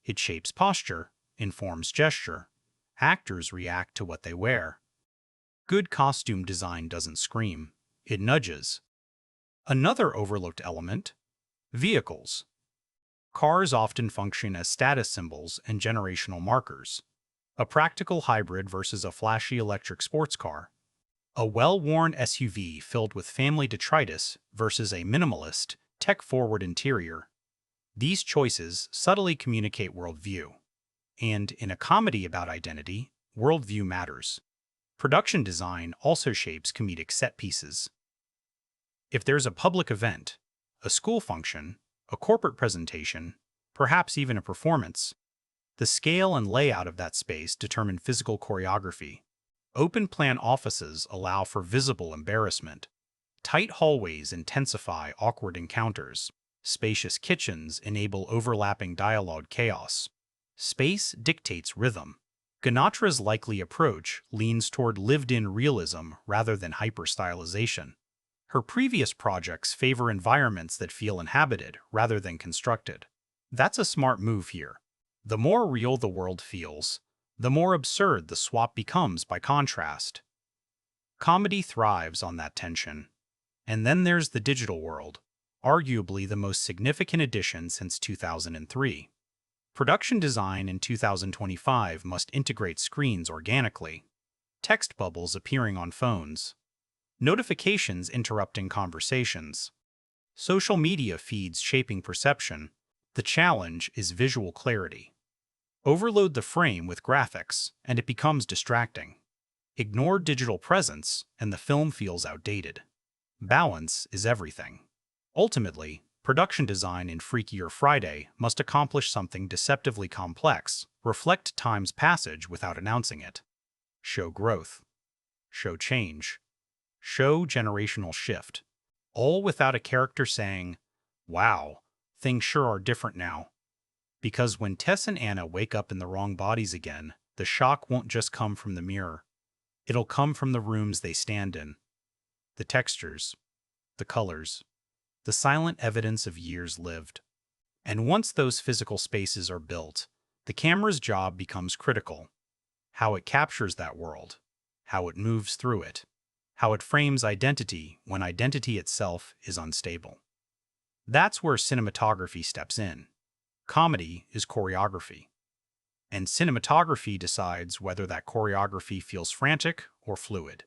It shapes posture, informs gesture. Actors react to what they wear. Good costume design doesn't scream, it nudges. Another overlooked element: vehicles. Cars often function as status symbols and generational markers. A practical hybrid versus a flashy electric sports car. A well-worn SUV filled with family detritus versus a minimalist, tech-forward interior. These choices subtly communicate worldview. And in a comedy about identity, worldview matters. Production design also shapes comedic set pieces. If there's a public event, a school function, a corporate presentation, perhaps even a performance, the scale and layout of that space determine physical choreography. Open-plan offices allow for visible embarrassment. Tight hallways intensify awkward encounters. Spacious kitchens enable overlapping dialogue chaos. Space dictates rhythm. Ganatra's likely approach leans toward lived-in realism rather than hyper-stylization. Her previous projects favor environments that feel inhabited rather than constructed. That's a smart move here. The more real the world feels, the more absurd the swap becomes by contrast. Comedy thrives on that tension. And then there's the digital world, arguably the most significant addition since 2003. Production design in 2025 must integrate screens organically. Text bubbles appearing on phones. Notifications interrupting conversations. Social media feeds shaping perception. The challenge is visual clarity. Overload the frame with graphics, and it becomes distracting. Ignore digital presence, and the film feels outdated. Balance is everything. Ultimately, production design in Freakier Friday must accomplish something deceptively complex, reflect time's passage without announcing it. Show growth. Show change. Show generational shift. All without a character saying, "Wow, things sure are different now." Because when Tess and Anna wake up in the wrong bodies again, the shock won't just come from the mirror. It'll come from the rooms they stand in. The textures, the colors, the silent evidence of years lived. And once those physical spaces are built, the camera's job becomes critical. How it captures that world, how it moves through it, how it frames identity when identity itself is unstable. That's where cinematography steps in. Comedy is choreography. And cinematography decides whether that choreography feels frantic or fluid.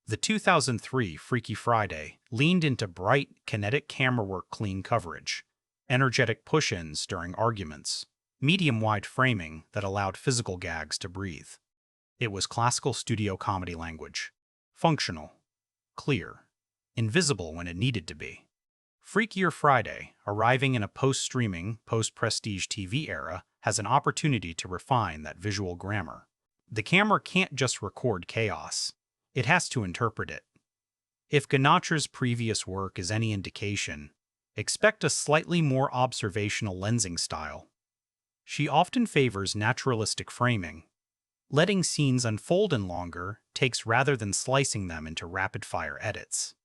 The 2003 Freaky Friday leaned into bright, kinetic camera work, clean coverage, energetic push-ins during arguments, medium-wide framing that allowed physical gags to breathe. It was classical studio comedy language. Functional, clear, invisible when it needed to be. Freakier Friday, arriving in a post-streaming, post-prestige TV era, has an opportunity to refine that visual grammar. The camera can't just record chaos. It has to interpret it. If Ganatra's previous work is any indication, expect a slightly more observational lensing style. She often favors naturalistic framing. Letting scenes unfold in longer takes rather than slicing them into rapid-fire edits.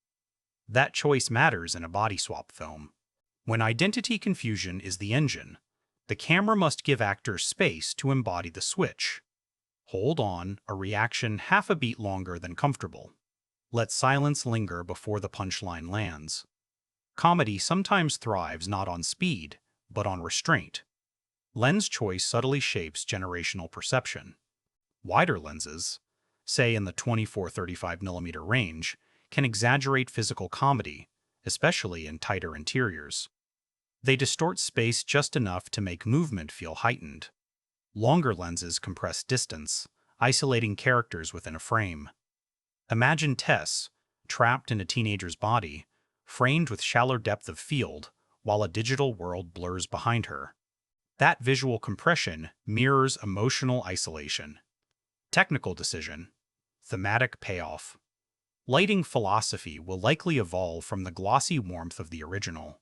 That choice matters in a body swap film. When identity confusion is the engine, the camera must give actors space to embody the switch. Hold on a reaction half a beat longer than comfortable. Let silence linger before the punchline lands. Comedy sometimes thrives not on speed, but on restraint. Lens choice subtly shapes generational perception. Wider lenses, say in the 24-35mm range, can exaggerate physical comedy, especially in tighter interiors. They distort space just enough to make movement feel heightened. Longer lenses compress distance, isolating characters within a frame. Imagine Tess, trapped in a teenager's body, framed with shallow depth of field, while a digital world blurs behind her. That visual compression mirrors emotional isolation. Technical decision. Thematic payoff. Lighting philosophy will likely evolve from the glossy warmth of the original.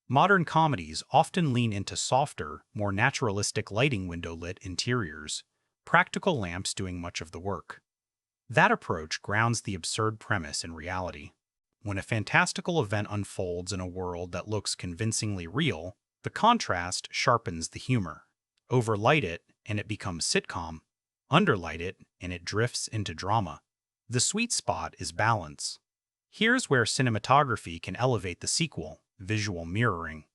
Modern comedies often lean into softer, more naturalistic lighting window-lit interiors, practical lamps doing much of the work. That approach grounds the absurd premise in reality. When a fantastical event unfolds in a world that looks convincingly real, the contrast sharpens the humor. Overlight it, and it becomes sitcom. Underlight it, and it drifts into drama. The sweet spot is balance. Here's where cinematography can elevate the sequel: visual mirroring.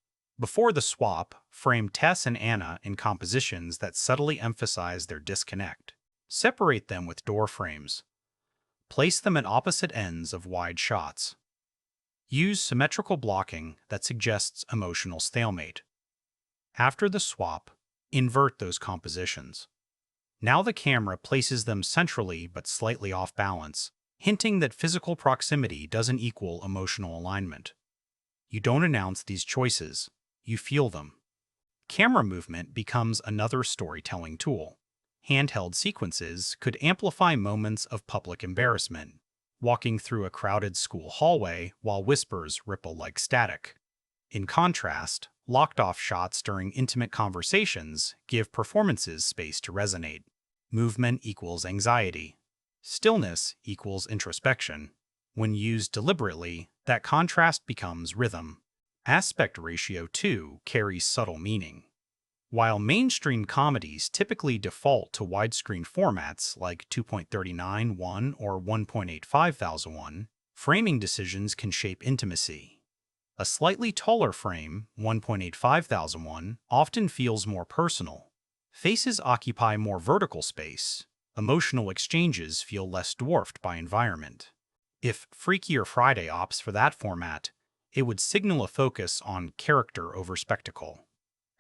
Before the swap, frame Tess and Anna in compositions that subtly emphasize their disconnect. Separate them with door frames. Place them at opposite ends of wide shots. Use symmetrical blocking that suggests emotional stalemate. After the swap, invert those compositions. Now the camera places them centrally but slightly off balance, hinting that physical proximity doesn't equal emotional alignment. You don't announce these choices, you feel them. Camera movement becomes another storytelling tool. Handheld sequences could amplify moments of public embarrassment, walking through a crowded school hallway while whispers ripple like static. In contrast, locked-off shots during intimate conversations give performances space to resonate. Movement equals anxiety. Stillness equals introspection. When used deliberately, that contrast becomes rhythm. Aspect ratio, too, carries subtle meaning. While mainstream comedies typically default to widescreen formats like 2.39:1 or 1.85:1, framing decisions can shape intimacy. A slightly taller frame, 1.85:1, often feels more personal. Faces occupy more vertical space. Emotional exchanges feel less dwarfed by environment. If Freakier Friday opts for that format, it would signal a focus on character over spectacle.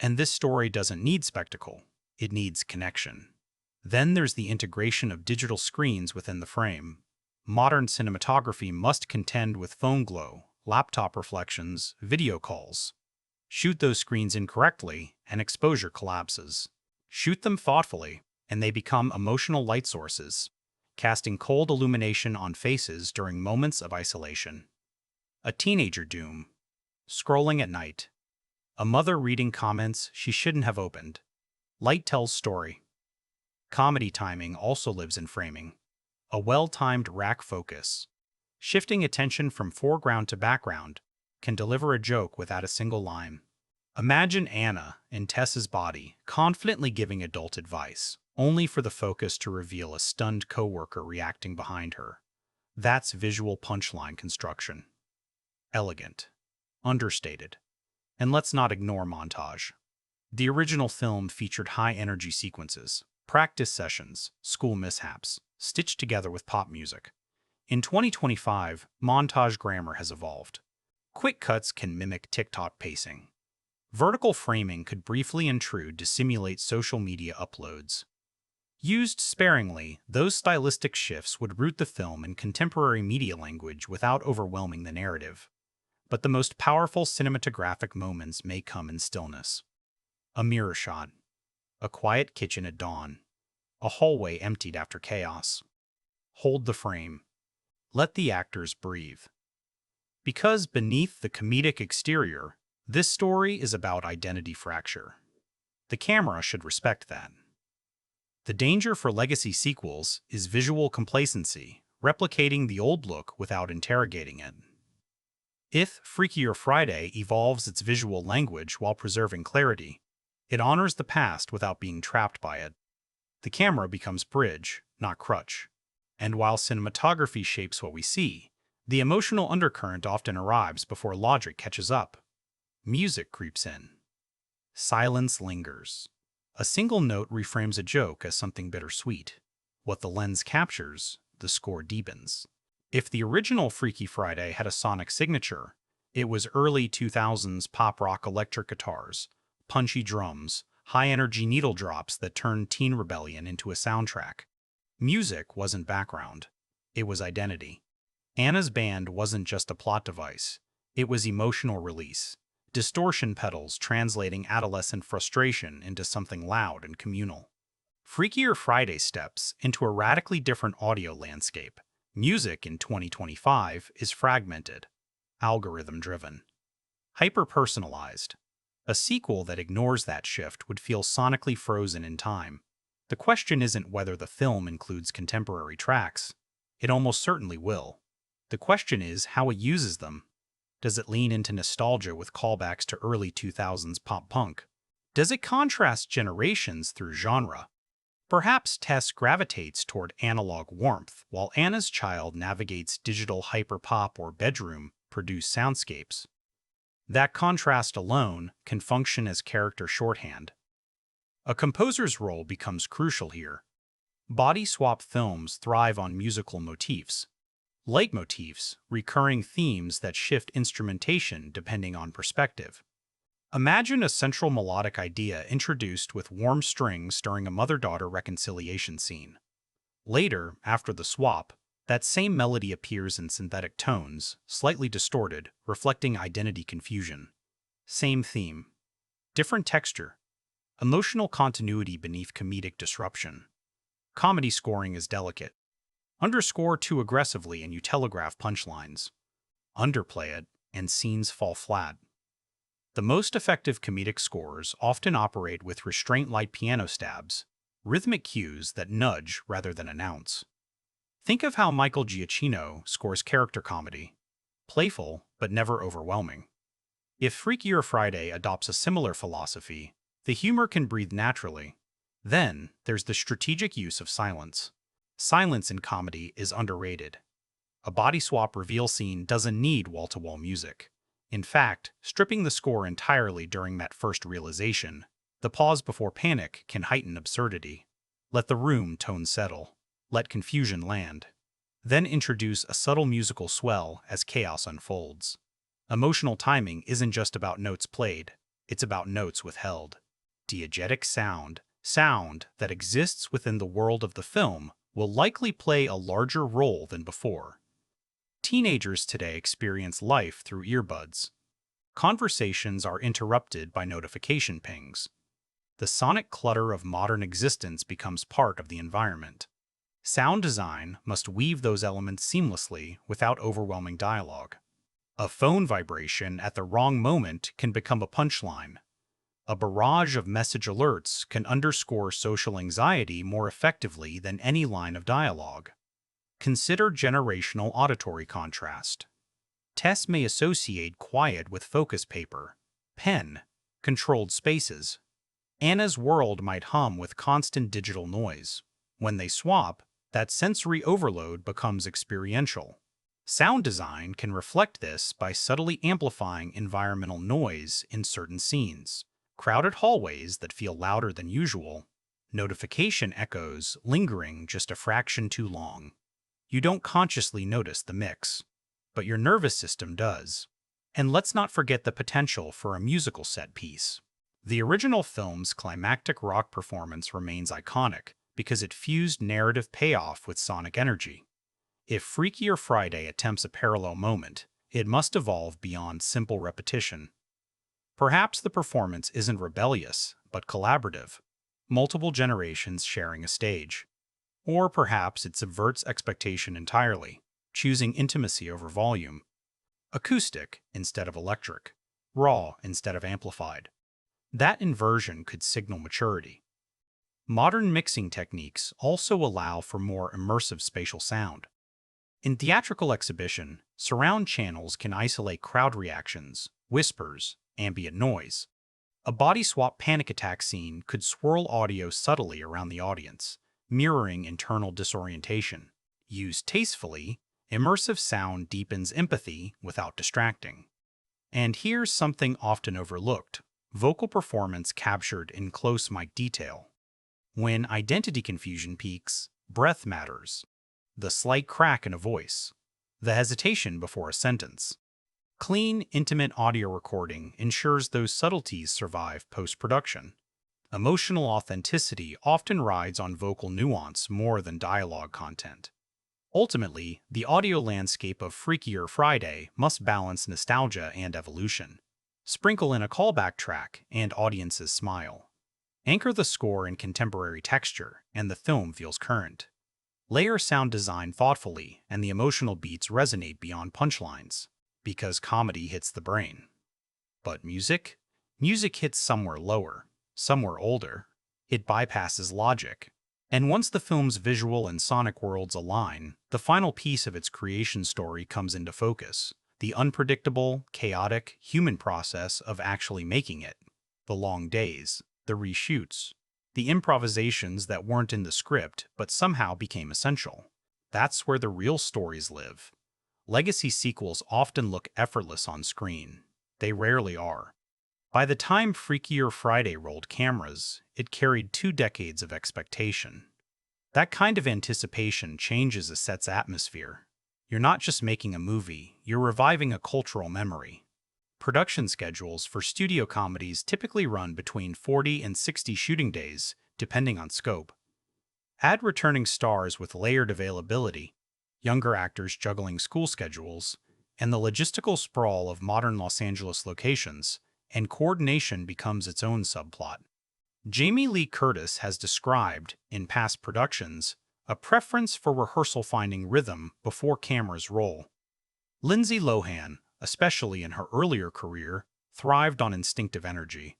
And this story doesn't need spectacle, it needs connection. Then there's the integration of digital screens within the frame. Modern cinematography must contend with phone glow, laptop reflections, video calls. Shoot those screens incorrectly, and exposure collapses. Shoot them thoughtfully, and they become emotional light sources, casting cold illumination on faces during moments of isolation. A teenager doom. Scrolling at night. A mother reading comments she shouldn't have opened. Light tells story. Comedy timing also lives in framing. A well-timed rack focus, shifting attention from foreground to background, can deliver a joke without a single line. Imagine Anna in Tess's body confidently giving adult advice, only for the focus to reveal a stunned coworker reacting behind her. That's visual punchline construction. Elegant. Understated. And let's not ignore montage. The original film featured high-energy sequences, practice sessions, school mishaps, stitched together with pop music. In 2025, montage grammar has evolved. Quick cuts can mimic TikTok pacing. Vertical framing could briefly intrude to simulate social media uploads. Used sparingly, those stylistic shifts would root the film in contemporary media language without overwhelming the narrative. But the most powerful cinematographic moments may come in stillness. A mirror shot. A quiet kitchen at dawn. A hallway emptied after chaos. Hold the frame. Let the actors breathe. Because beneath the comedic exterior, this story is about identity fracture. The camera should respect that. The danger for legacy sequels is visual complacency, replicating the old look without interrogating it. If Freakier Friday evolves its visual language while preserving clarity, it honors the past without being trapped by it. The camera becomes bridge, not crutch. And while cinematography shapes what we see, the emotional undercurrent often arrives before logic catches up. Music creeps in. Silence lingers. A single note reframes a joke as something bittersweet. What the lens captures, the score deepens. If the original Freaky Friday had a sonic signature, it was early 2000s pop rock electric guitars, punchy drums, high-energy needle drops that turned teen rebellion into a soundtrack. Music wasn't background. It was identity. Anna's band wasn't just a plot device. It was emotional release. Distortion pedals translating adolescent frustration into something loud and communal. Freakier Friday steps into a radically different audio landscape. Music in 2025 is fragmented, algorithm-driven, hyper-personalized. A sequel that ignores that shift would feel sonically frozen in time. The question isn't whether the film includes contemporary tracks. It almost certainly will. The question is how it uses them. Does it lean into nostalgia with callbacks to early 2000s pop-punk? Does it contrast generations through genre? Perhaps Tess gravitates toward analog warmth, while Anna's child navigates digital hyperpop or bedroom-produced soundscapes. That contrast alone can function as character shorthand. A composer's role becomes crucial here. Body swap films thrive on musical motifs. Leitmotifs, recurring themes that shift instrumentation depending on perspective. Imagine a central melodic idea introduced with warm strings during a mother-daughter reconciliation scene. Later, after the swap, that same melody appears in synthetic tones, slightly distorted, reflecting identity confusion. Same theme. Different texture. Emotional continuity beneath comedic disruption. Comedy scoring is delicate. Underscore too aggressively and you telegraph punchlines. Underplay it, and scenes fall flat. The most effective comedic scores often operate with restraint-light piano stabs, rhythmic cues that nudge rather than announce. Think of how Michael Giacchino scores character comedy. Playful, but never overwhelming. If Freakier Friday adopts a similar philosophy, the humor can breathe naturally. Then, there's the strategic use of silence. Silence in comedy is underrated. A body swap reveal scene doesn't need wall-to-wall music. In fact, stripping the score entirely during that first realization, the pause before panic can heighten absurdity. Let the room tone settle. Let confusion land. Then introduce a subtle musical swell as chaos unfolds. Emotional timing isn't just about notes played, it's about notes withheld. Diegetic sound that exists within the world of the film, will likely play a larger role than before. Teenagers today experience life through earbuds. Conversations are interrupted by notification pings. The sonic clutter of modern existence becomes part of the environment. Sound design must weave those elements seamlessly without overwhelming dialogue. A phone vibration at the wrong moment can become a punchline. A barrage of message alerts can underscore social anxiety more effectively than any line of dialogue. Consider generational auditory contrast. Tess may associate quiet with focus paper, pen, controlled spaces. Anna's world might hum with constant digital noise. When they swap, that sensory overload becomes experiential. Sound design can reflect this by subtly amplifying environmental noise in certain scenes. Crowded hallways that feel louder than usual. Notification echoes lingering just a fraction too long. You don't consciously notice the mix, but your nervous system does. And let's not forget the potential for a musical set piece. The original film's climactic rock performance remains iconic because it fused narrative payoff with sonic energy. If Freakier Friday attempts a parallel moment, it must evolve beyond simple repetition. Perhaps the performance isn't rebellious, but collaborative, multiple generations sharing a stage. Or perhaps it subverts expectation entirely, choosing intimacy over volume, acoustic instead of electric, raw instead of amplified. That inversion could signal maturity. Modern mixing techniques also allow for more immersive spatial sound. In theatrical exhibition, surround channels can isolate crowd reactions, whispers, ambient noise. A body swap panic attack scene could swirl audio subtly around the audience, mirroring internal disorientation. Used tastefully, immersive sound deepens empathy without distracting. And here's something often overlooked: vocal performance captured in close mic detail. When identity confusion peaks, breath matters. The slight crack in a voice, the hesitation before a sentence. Clean, intimate audio recording ensures those subtleties survive post-production. Emotional authenticity often rides on vocal nuance more than dialogue content. Ultimately, the audio landscape of Freakier Friday must balance nostalgia and evolution. Sprinkle in a callback track, and audiences smile. Anchor the score in contemporary texture, and the film feels current. Layer sound design thoughtfully, and the emotional beats resonate beyond punchlines, because comedy hits the brain. But music? Music hits somewhere lower, somewhere older. It bypasses logic. And once the film's visual and sonic worlds align, the final piece of its creation story comes into focus: the unpredictable, chaotic, human process of actually making it. The long days, the reshoots, the improvisations that weren't in the script but somehow became essential. That's where the real stories live. Legacy sequels often look effortless on screen. They rarely are. By the time Freakier Friday rolled cameras, it carried 2 decades of expectation. That kind of anticipation changes a set's atmosphere. You're not just making a movie, you're reviving a cultural memory. Production schedules for studio comedies typically run between 40 and 60 shooting days, depending on scope. Add returning stars with layered availability, younger actors juggling school schedules, and the logistical sprawl of modern Los Angeles locations, and coordination becomes its own subplot. Jamie Lee Curtis has described, in past productions, a preference for rehearsal finding rhythm before cameras roll. Lindsay Lohan, especially in her earlier career, thrived on instinctive energy.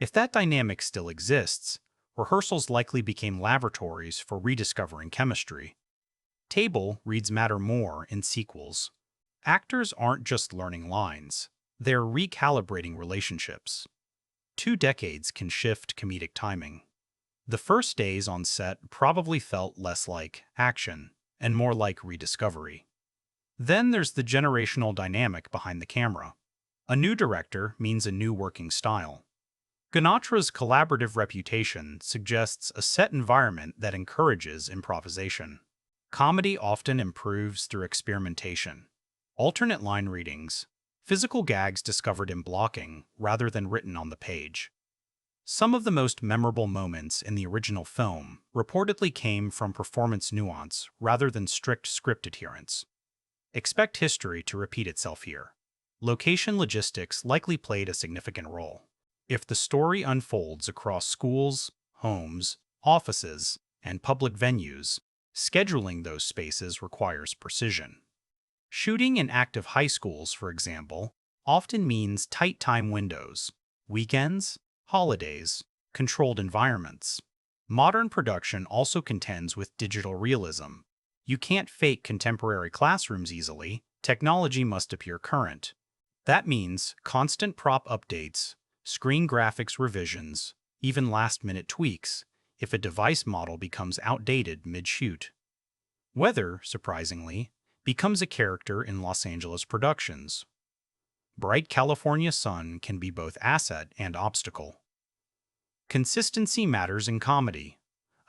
If that dynamic still exists, rehearsals likely became laboratories for rediscovering chemistry. Table reads matter more in sequels. Actors aren't just learning lines, they're recalibrating relationships. 2 decades can shift comedic timing. The first days on set probably felt less like action and more like rediscovery. Then there's the generational dynamic behind the camera. A new director means a new working style. Ganatra's collaborative reputation suggests a set environment that encourages improvisation. Comedy often improves through experimentation. Alternate line readings, physical gags discovered in blocking rather than written on the page. Some of the most memorable moments in the original film reportedly came from performance nuance rather than strict script adherence. Expect history to repeat itself here. Location logistics likely played a significant role. If the story unfolds across schools, homes, offices, and public venues, scheduling those spaces requires precision. Shooting in active high schools, for example, often means tight time windows, weekends, holidays, controlled environments. Modern production also contends with digital realism. You can't fake contemporary classrooms easily. Technology must appear current. That means constant prop updates, screen graphics revisions, even last-minute tweaks if a device model becomes outdated mid-shoot. Weather, surprisingly, becomes a character in Los Angeles productions. Bright California sun can be both asset and obstacle. Consistency matters in comedy.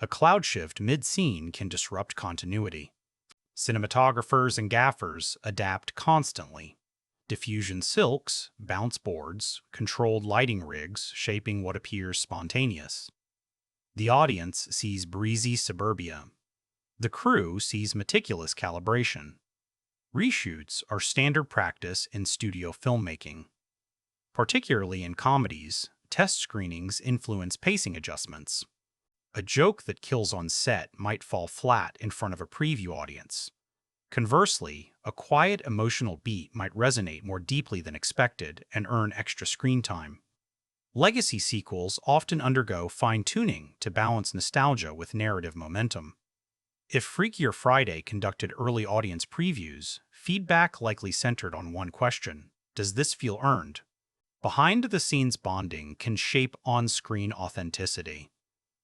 A cloud shift mid-scene can disrupt continuity. Cinematographers and gaffers adapt constantly. Diffusion silks, bounce boards, controlled lighting rigs shaping what appears spontaneous. The audience sees breezy suburbia. The crew sees meticulous calibration. Reshoots are standard practice in studio filmmaking. Particularly in comedies, test screenings influence pacing adjustments. A joke that kills on set might fall flat in front of a preview audience. Conversely, a quiet emotional beat might resonate more deeply than expected and earn extra screen time. Legacy sequels often undergo fine-tuning to balance nostalgia with narrative momentum. If Freakier Friday conducted early audience previews, feedback likely centered on one question: does this feel earned? Behind-the-scenes bonding can shape on-screen authenticity.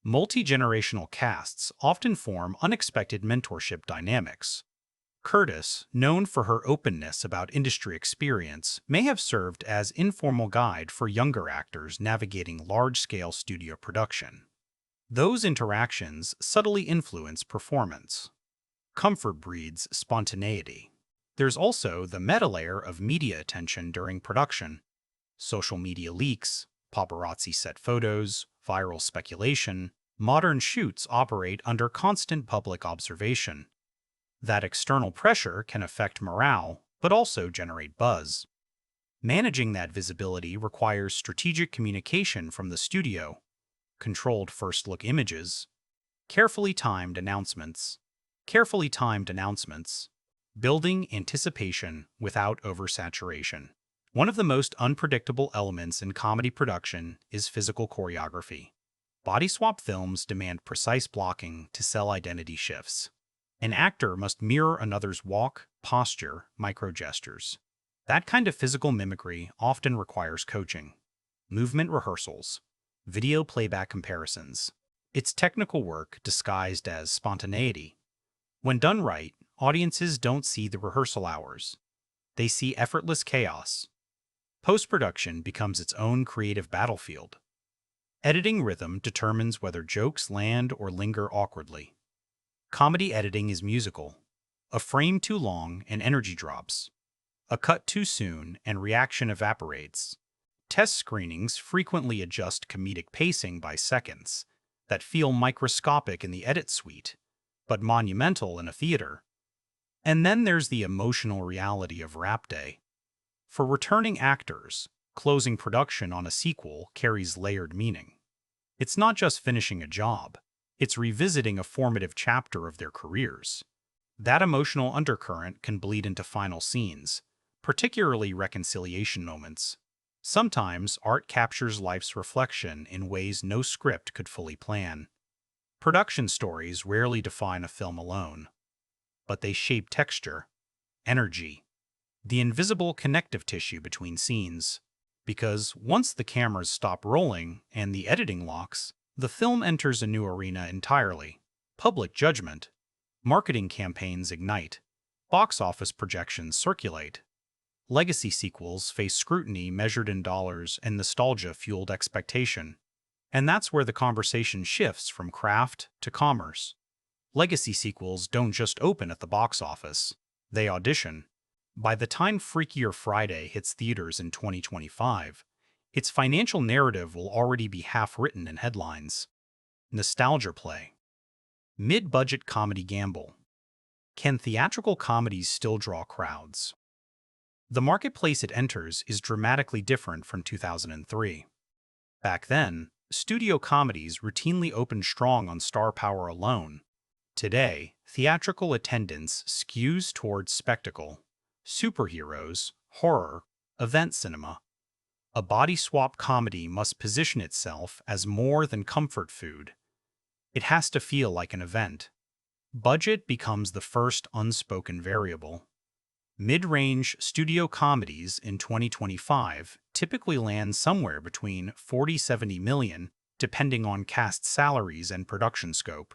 Multi-generational casts often form unexpected mentorship dynamics. Curtis, known for her openness about industry experience, may have served as informal guide for younger actors navigating large-scale studio production. Those interactions subtly influence performance. Comfort breeds spontaneity. There's also the meta layer of media attention during production. Social media leaks, paparazzi set photos, viral speculation. Modern shoots operate under constant public observation. That external pressure can affect morale, but also generate buzz. Managing that visibility requires strategic communication from the studio, controlled first-look images, carefully timed announcements, building anticipation without oversaturation. One of the most unpredictable elements in comedy production is physical choreography. Body swap films demand precise blocking to sell identity shifts. An actor must mirror another's walk, posture, microgestures. That kind of physical mimicry often requires coaching, movement rehearsals, video playback comparisons. It's technical work disguised as spontaneity. When done right, audiences don't see the rehearsal hours. They see effortless chaos. Post-production becomes its own creative battlefield. Editing rhythm determines whether jokes land or linger awkwardly. Comedy editing is musical. A frame too long and energy drops. A cut too soon and reaction evaporates. Test screenings frequently adjust comedic pacing by seconds that feel microscopic in the edit suite, but monumental in a theater. And then there's the emotional reality of wrap day. For returning actors, closing production on a sequel carries layered meaning. It's not just finishing a job, it's revisiting a formative chapter of their careers. That emotional undercurrent can bleed into final scenes, particularly reconciliation moments. Sometimes art captures life's reflection in ways no script could fully plan. Production stories rarely define a film alone, but they shape texture, energy, the invisible connective tissue between scenes. Because once the cameras stop rolling and the editing locks, the film enters a new arena entirely. Public judgment, marketing campaigns ignite, box office projections circulate. Legacy sequels face scrutiny measured in dollars and nostalgia-fueled expectation. And that's where the conversation shifts from craft to commerce. Legacy sequels don't just open at the box office, they audition. By the time Freakier Friday hits theaters in 2025, its financial narrative will already be half-written in headlines. Nostalgia play. Mid-budget comedy gamble. Can theatrical comedies still draw crowds? The marketplace it enters is dramatically different from 2003. Back then, studio comedies routinely opened strong on star power alone. Today, theatrical attendance skews towards spectacle, superheroes, horror, event cinema. A body swap comedy must position itself as more than comfort food. It has to feel like an event. Budget becomes the first unspoken variable. Mid-range studio comedies in 2025 typically land somewhere between 40–70 million, depending on cast salaries and production scope.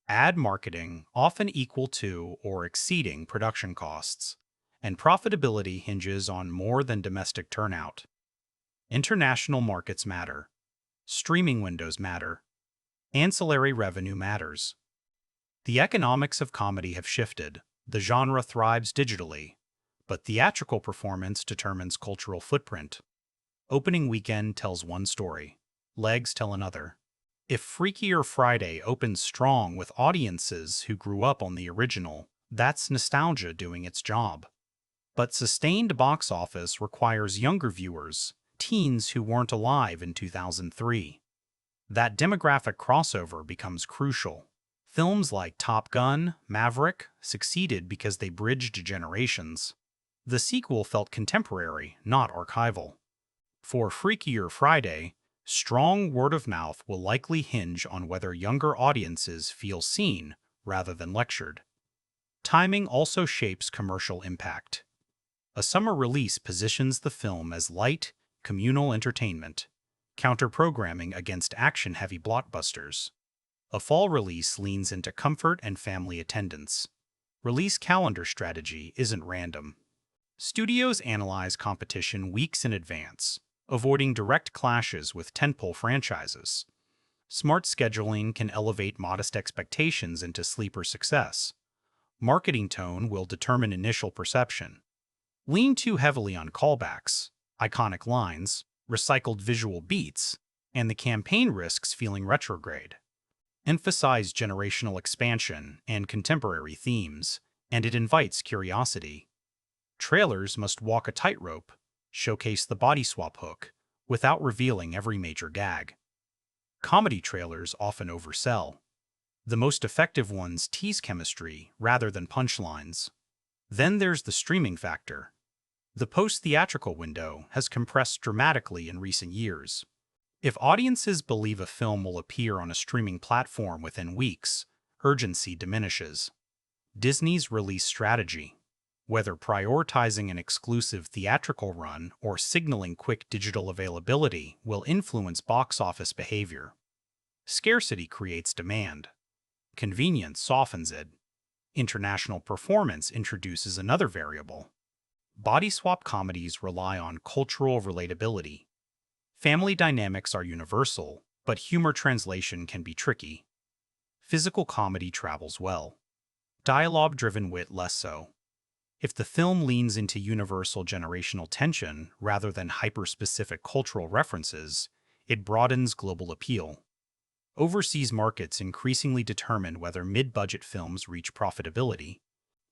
Ad marketing often equal to or exceeding production costs, and profitability hinges on more than domestic turnout. International markets matter. Streaming windows matter. Ancillary revenue matters. The economics of comedy have shifted. The genre thrives digitally, but theatrical performance determines cultural footprint. Opening weekend tells one story. Legs tell another. If Freakier Friday opens strong with audiences who grew up on the original, that's nostalgia doing its job. But sustained box office requires younger viewers, teens who weren't alive in 2003. That demographic crossover becomes crucial. Films like Top Gun, Maverick succeeded because they bridged generations. The sequel felt contemporary, not archival. For Freakier Friday, strong word of mouth will likely hinge on whether younger audiences feel seen rather than lectured. Timing also shapes commercial impact. A summer release positions the film as light, communal entertainment, counter-programming against action-heavy blockbusters. A fall release leans into comfort and family attendance. Release calendar strategy isn't random. Studios analyze competition weeks in advance, avoiding direct clashes with tentpole franchises. Smart scheduling can elevate modest expectations into sleeper success. Marketing tone will determine initial perception. Lean too heavily on callbacks, iconic lines, recycled visual beats, and the campaign risks feeling retrograde. Emphasize generational expansion and contemporary themes, and it invites curiosity. Trailers must walk a tightrope, showcase the body swap hook, without revealing every major gag. Comedy trailers often oversell. The most effective ones tease chemistry rather than punchlines. Then there's the streaming factor. The post-theatrical window has compressed dramatically in recent years. If audiences believe a film will appear on a streaming platform within weeks, urgency diminishes. Disney's release strategy, whether prioritizing an exclusive theatrical run or signaling quick digital availability, will influence box office behavior. Scarcity creates demand. Convenience softens it. International performance introduces another variable. Body swap comedies rely on cultural relatability. Family dynamics are universal, but humor translation can be tricky. Physical comedy travels well. Dialogue-driven wit less so. If the film leans into universal generational tension rather than hyper-specific cultural references, it broadens global appeal. Overseas markets increasingly determine whether mid-budget films reach profitability.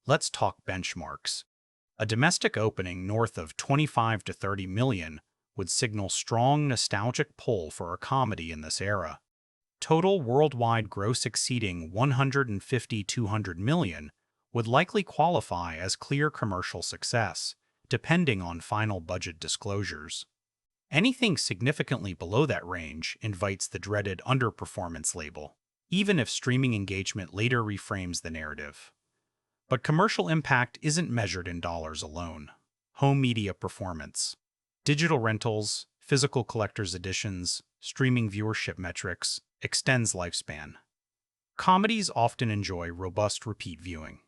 Let's talk benchmarks. A domestic opening north of 25 to 30 million would signal strong nostalgic pull for a comedy in this era. Total worldwide gross exceeding 150-200 million would likely qualify as clear commercial success, depending on final budget disclosures. Anything significantly below that range invites the dreaded underperformance label, even if streaming engagement later reframes the narrative. But commercial impact isn't measured in dollars alone. Home media performance, digital rentals, physical collector's editions, streaming viewership metrics, extends lifespan. Comedies often enjoy robust repeat viewing.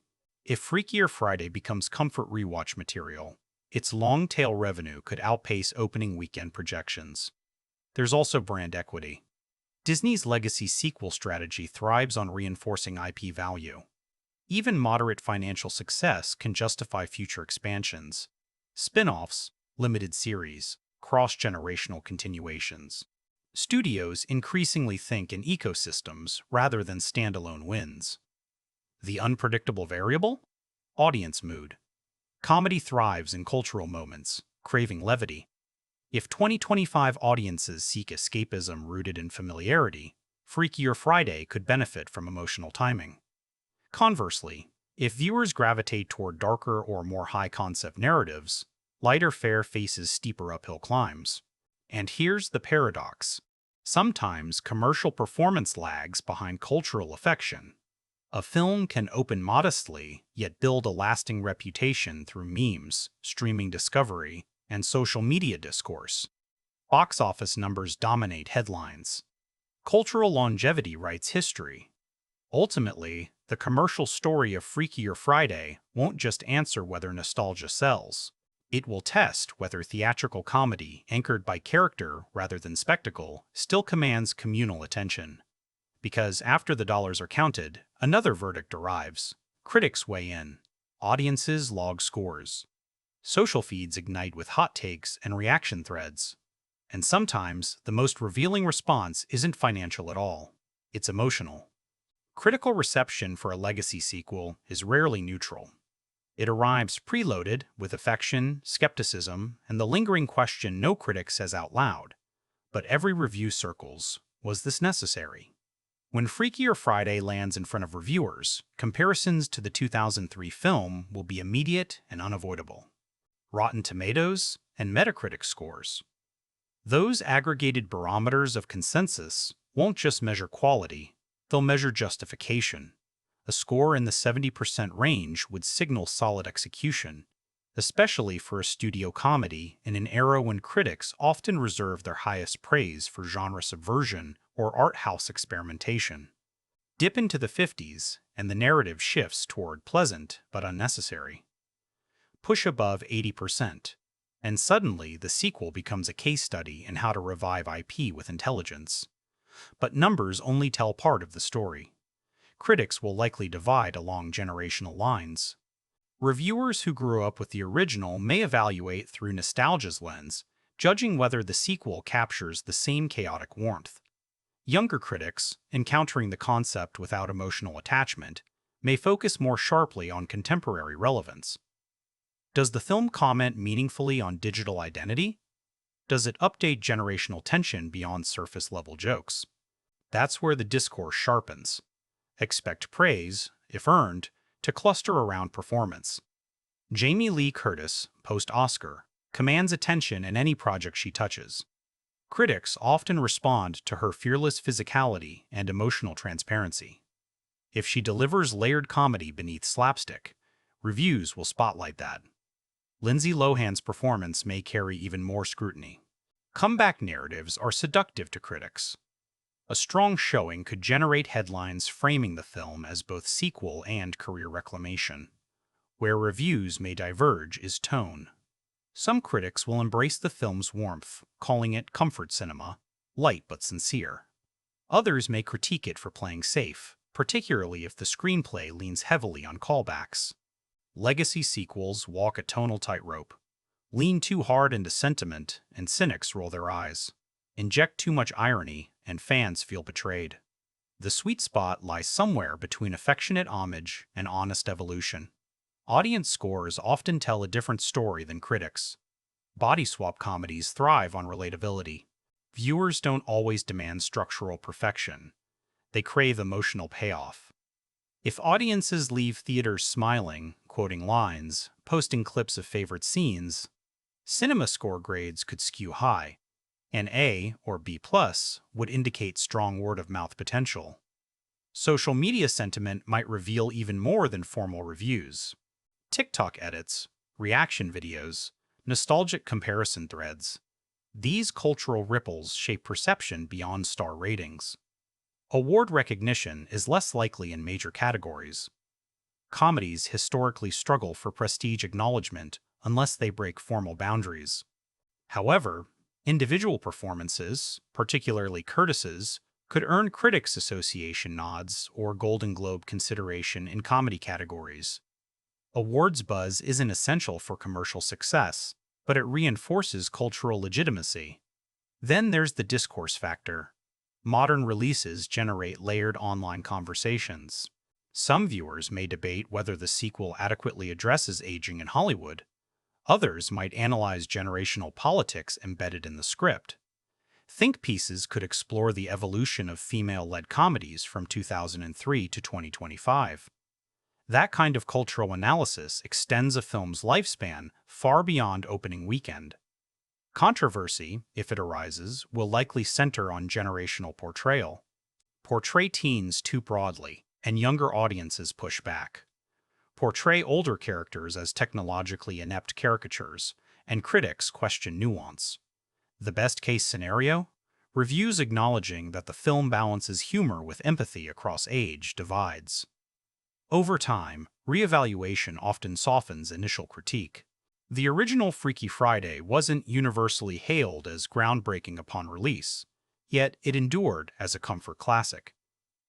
If Freakier Friday becomes comfort rewatch material, its long-tail revenue could outpace opening weekend projections. There's also brand equity. Disney's legacy sequel strategy thrives on reinforcing IP value. Even moderate financial success can justify future expansions. Spin-offs, limited series, cross-generational continuations. Studios increasingly think in ecosystems rather than standalone wins. The unpredictable variable? Audience mood. Comedy thrives in cultural moments, craving levity. If 2025 audiences seek escapism rooted in familiarity, Freakier Friday could benefit from emotional timing. Conversely, if viewers gravitate toward darker or more high-concept narratives, lighter fare faces steeper uphill climbs. And here's the paradox. Sometimes commercial performance lags behind cultural affection. A film can open modestly, yet build a lasting reputation through memes, streaming discovery, and social media discourse. Box office numbers dominate headlines. Cultural longevity writes history. Ultimately, the commercial story of Freakier Friday won't just answer whether nostalgia sells. It will test whether theatrical comedy, anchored by character rather than spectacle, still commands communal attention. Because after the dollars are counted, another verdict arrives. Critics weigh in. Audiences log scores. Social feeds ignite with hot takes and reaction threads. And sometimes, the most revealing response isn't financial at all. It's emotional. Critical reception for a legacy sequel is rarely neutral. It arrives preloaded with affection, skepticism, and the lingering question no critic says out loud. But every review circles, was this necessary? When Freakier Friday lands in front of reviewers, comparisons to the 2003 film will be immediate and unavoidable. Rotten Tomatoes and Metacritic scores. Those aggregated barometers of consensus won't just measure quality, they'll measure justification. A score in the 70% range would signal solid execution, especially for a studio comedy in an era when critics often reserve their highest praise for genre subversion or art house experimentation. Dip into the 50s, and the narrative shifts toward pleasant but unnecessary. Push above 80%, and suddenly the sequel becomes a case study in how to revive IP with intelligence. But numbers only tell part of the story. Critics will likely divide along generational lines. Reviewers who grew up with the original may evaluate through nostalgia's lens, judging whether the sequel captures the same chaotic warmth. Younger critics, encountering the concept without emotional attachment, may focus more sharply on contemporary relevance. Does the film comment meaningfully on digital identity? Does it update generational tension beyond surface-level jokes? That's where the discourse sharpens. Expect praise, if earned, to cluster around performance. Jamie Lee Curtis, post-Oscar, commands attention in any project she touches. Critics often respond to her fearless physicality and emotional transparency. If she delivers layered comedy beneath slapstick, reviews will spotlight that. Lindsay Lohan's performance may carry even more scrutiny. Comeback narratives are seductive to critics. A strong showing could generate headlines framing the film as both sequel and career reclamation. Where reviews may diverge is tone. Some critics will embrace the film's warmth, calling it comfort cinema, light but sincere. Others may critique it for playing safe, particularly if the screenplay leans heavily on callbacks. Legacy sequels walk a tonal tightrope. Lean too hard into sentiment, and cynics roll their eyes. Inject too much irony, and fans feel betrayed. The sweet spot lies somewhere between affectionate homage and honest evolution. Audience scores often tell a different story than critics. Body swap comedies thrive on relatability. Viewers don't always demand structural perfection. They crave emotional payoff. If audiences leave theaters smiling, quoting lines, posting clips of favorite scenes, cinema score grades could skew high. An A or B+ would indicate strong word-of-mouth potential. Social media sentiment might reveal even more than formal reviews. TikTok edits, reaction videos, nostalgic comparison threads. These cultural ripples shape perception beyond star ratings. Award recognition is less likely in major categories. Comedies historically struggle for prestige acknowledgement unless they break formal boundaries. However, individual performances, particularly Curtis's, could earn Critics Association nods or Golden Globe consideration in comedy categories. Awards buzz isn't essential for commercial success, but it reinforces cultural legitimacy. Then there's the discourse factor. Modern releases generate layered online conversations. Some viewers may debate whether the sequel adequately addresses aging in Hollywood. Others might analyze generational politics embedded in the script. Think pieces could explore the evolution of female-led comedies from 2003 to 2025. That kind of cultural analysis extends a film's lifespan far beyond opening weekend. Controversy, if it arises, will likely center on generational portrayal. Portray teens too broadly, and younger audiences push back. Portray older characters as technologically inept caricatures, and critics question nuance. The best-case scenario? Reviews acknowledging that the film balances humor with empathy across age divides. Over time, reevaluation often softens initial critique. The original Freaky Friday wasn't universally hailed as groundbreaking upon release, yet it endured as a comfort classic.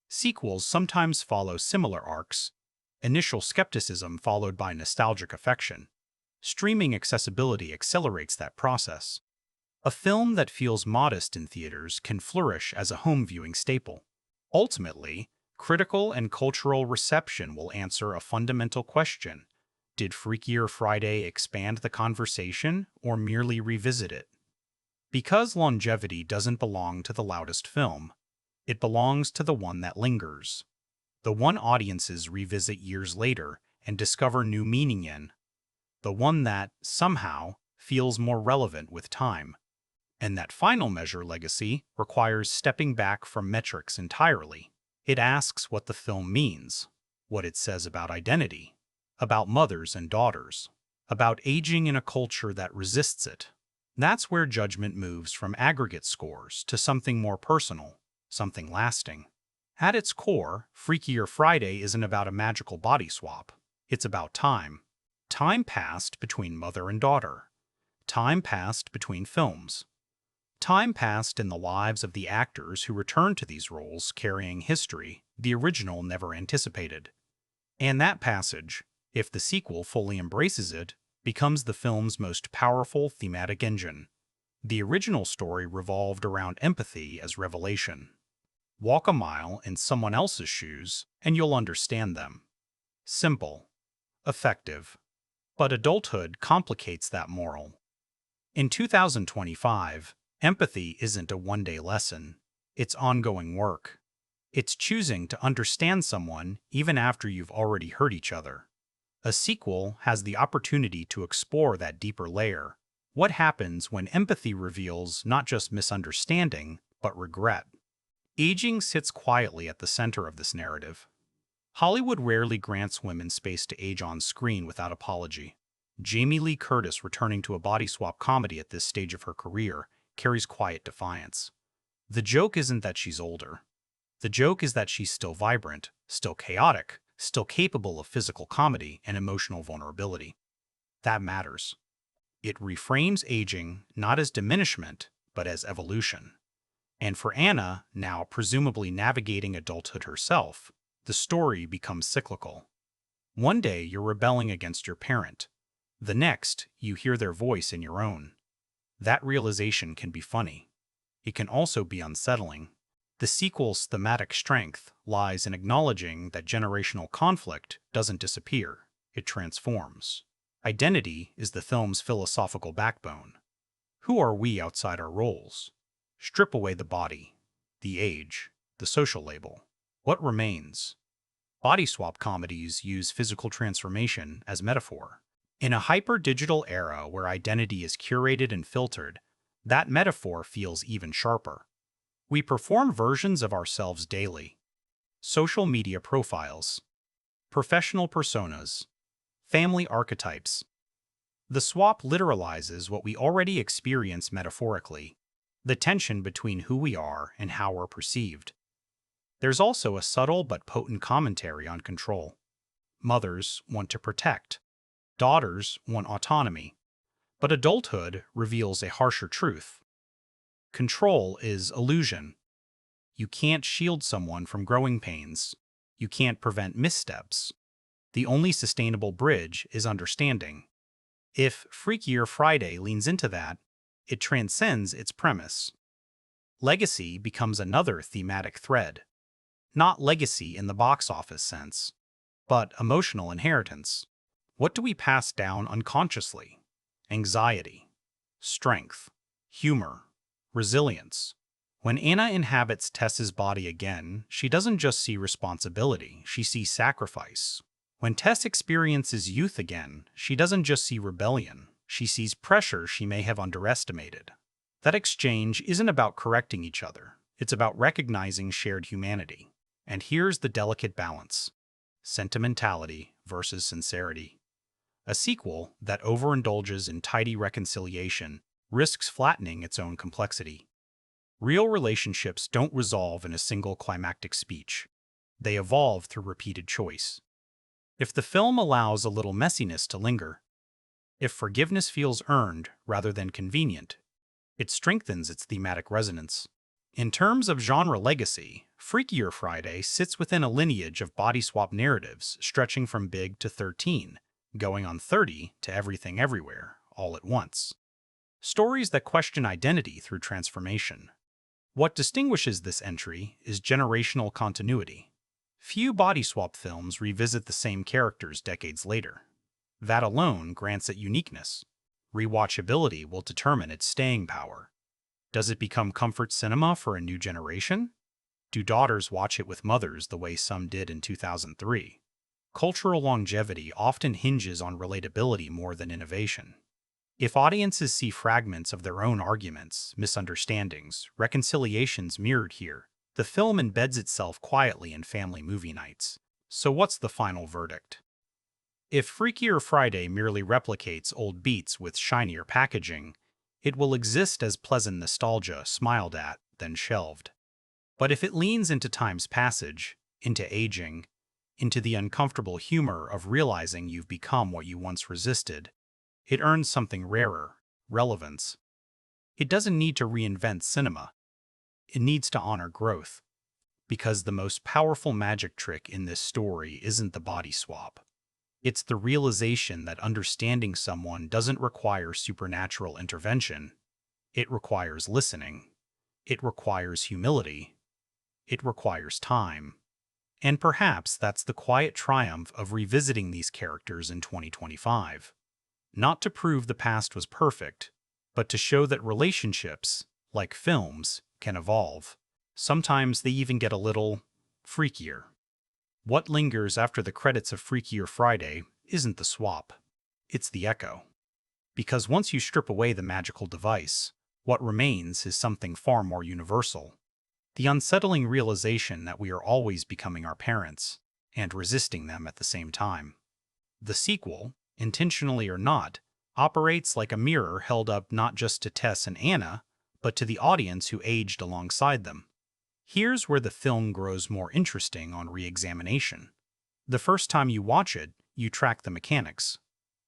Sequels sometimes follow similar arcs, initial skepticism followed by nostalgic affection. Streaming accessibility accelerates that process. A film that feels modest in theaters can flourish as a home viewing staple. Ultimately, critical and cultural reception will answer a fundamental question. Did Freakier Friday expand the conversation or merely revisit it? Because longevity doesn't belong to the loudest film, it belongs to the one that lingers. The one audiences revisit years later and discover new meaning in. The one that, somehow, feels more relevant with time. And that final measure legacy requires stepping back from metrics entirely. It asks what the film means, what it says about identity, about mothers and daughters, about aging in a culture that resists it. That's where judgment moves from aggregate scores to something more personal, something lasting. At its core, Freakier Friday isn't about a magical body swap. It's about time. Time passed between mother and daughter. Time passed between films. Time passed in the lives of the actors who returned to these roles carrying history the original never anticipated. And that passage, if the sequel fully embraces it, becomes the film's most powerful thematic engine. The original story revolved around empathy as revelation. Walk a mile in someone else's shoes, and you'll understand them. Simple. Effective. But adulthood complicates that moral. In 2025, empathy isn't a one-day lesson. It's ongoing work. It's choosing to understand someone even after you've already hurt each other. A sequel has the opportunity to explore that deeper layer. What happens when empathy reveals not just misunderstanding, but regret? Aging sits quietly at the center of this narrative. Hollywood rarely grants women space to age on screen without apology. Jamie Lee Curtis returning to a body swap comedy at this stage of her career carries quiet defiance. The joke isn't that she's older. The joke is that she's still vibrant, still chaotic, still capable of physical comedy and emotional vulnerability. That matters. It reframes aging not as diminishment, but as evolution. And for Anna, now presumably navigating adulthood herself, the story becomes cyclical. One day you're rebelling against your parent. The next, you hear their voice in your own. That realization can be funny. It can also be unsettling. The sequel's thematic strength lies in acknowledging that generational conflict doesn't disappear, it transforms. Identity is the film's philosophical backbone. Who are we outside our roles? Strip away the body, the age, the social label. What remains? Body swap comedies use physical transformation as metaphor. In a hyper-digital era where identity is curated and filtered, that metaphor feels even sharper. We perform versions of ourselves daily. Social media profiles, professional personas, family archetypes. The swap literalizes what we already experience metaphorically, the tension between who we are and how we're perceived. There's also a subtle but potent commentary on control. Mothers want to protect. Daughters want autonomy. But adulthood reveals a harsher truth. Control is illusion. You can't shield someone from growing pains. You can't prevent missteps. The only sustainable bridge is understanding. If Freakier Friday leans into that, it transcends its premise. Legacy becomes another thematic thread. Not legacy in the box office sense, but emotional inheritance. What do we pass down unconsciously? Anxiety, strength, humor, resilience. When Anna inhabits Tess's body again, she doesn't just see responsibility, she sees sacrifice. When Tess experiences youth again, she doesn't just see rebellion, she sees pressure she may have underestimated. That exchange isn't about correcting each other, it's about recognizing shared humanity. And here's the delicate balance: sentimentality versus sincerity. A sequel that overindulges in tidy reconciliation risks flattening its own complexity. Real relationships don't resolve in a single climactic speech. They evolve through repeated choice. If the film allows a little messiness to linger, if forgiveness feels earned rather than convenient, it strengthens its thematic resonance. In terms of genre legacy, Freakier Friday sits within a lineage of body swap narratives stretching from Big to 13, going on 30 to Everything Everywhere, all at once. Stories that question identity through transformation. What distinguishes this entry is generational continuity. Few body swap films revisit the same characters decades later. That alone grants it uniqueness. Rewatchability will determine its staying power. Does it become comfort cinema for a new generation? Do daughters watch it with mothers the way some did in 2003? Cultural longevity often hinges on relatability more than innovation. If audiences see fragments of their own arguments, misunderstandings, reconciliations mirrored here, the film embeds itself quietly in family movie nights. So what's the final verdict? If Freakier Friday merely replicates old beats with shinier packaging, it will exist as pleasant nostalgia smiled at, then shelved. But if it leans into time's passage, into aging, into the uncomfortable humor of realizing you've become what you once resisted, it earns something rarer, relevance. It doesn't need to reinvent cinema. It needs to honor growth. Because the most powerful magic trick in this story isn't the body swap. It's the realization that understanding someone doesn't require supernatural intervention. It requires listening. It requires humility. It requires time. And perhaps that's the quiet triumph of revisiting these characters in 2025. Not to prove the past was perfect, but to show that relationships, like films, can evolve. Sometimes they even get a little freakier. What lingers after the credits of Freakier Friday isn't the swap. It's the echo. Because once you strip away the magical device, what remains is something far more universal. The unsettling realization that we are always becoming our parents, and resisting them at the same time. The sequel, intentionally or not, operates like a mirror held up not just to Tess and Anna, but to the audience who aged alongside them. Here's where the film grows more interesting on re-examination. The first time you watch it, you track the mechanics.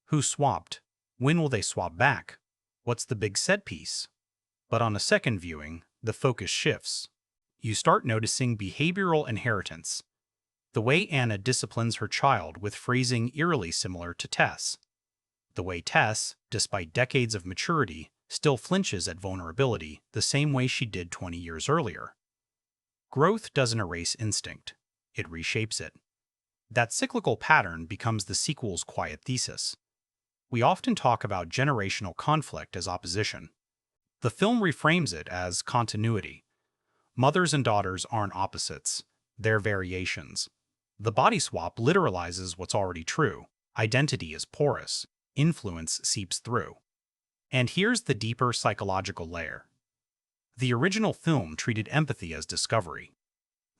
Who swapped? When will they swap back? What's the big set piece? But on a second viewing, the focus shifts. You start noticing behavioral inheritance. The way Anna disciplines her child with phrasing eerily similar to Tess. The way Tess, despite decades of maturity, still flinches at vulnerability the same way she did 20 years earlier. Growth doesn't erase instinct. It reshapes it. That cyclical pattern becomes the sequel's quiet thesis. We often talk about generational conflict as opposition. The film reframes it as continuity. Mothers and daughters aren't opposites. They're variations. The body swap literalizes what's already true. Identity is porous. Influence seeps through. And here's the deeper psychological layer. The original film treated empathy as discovery.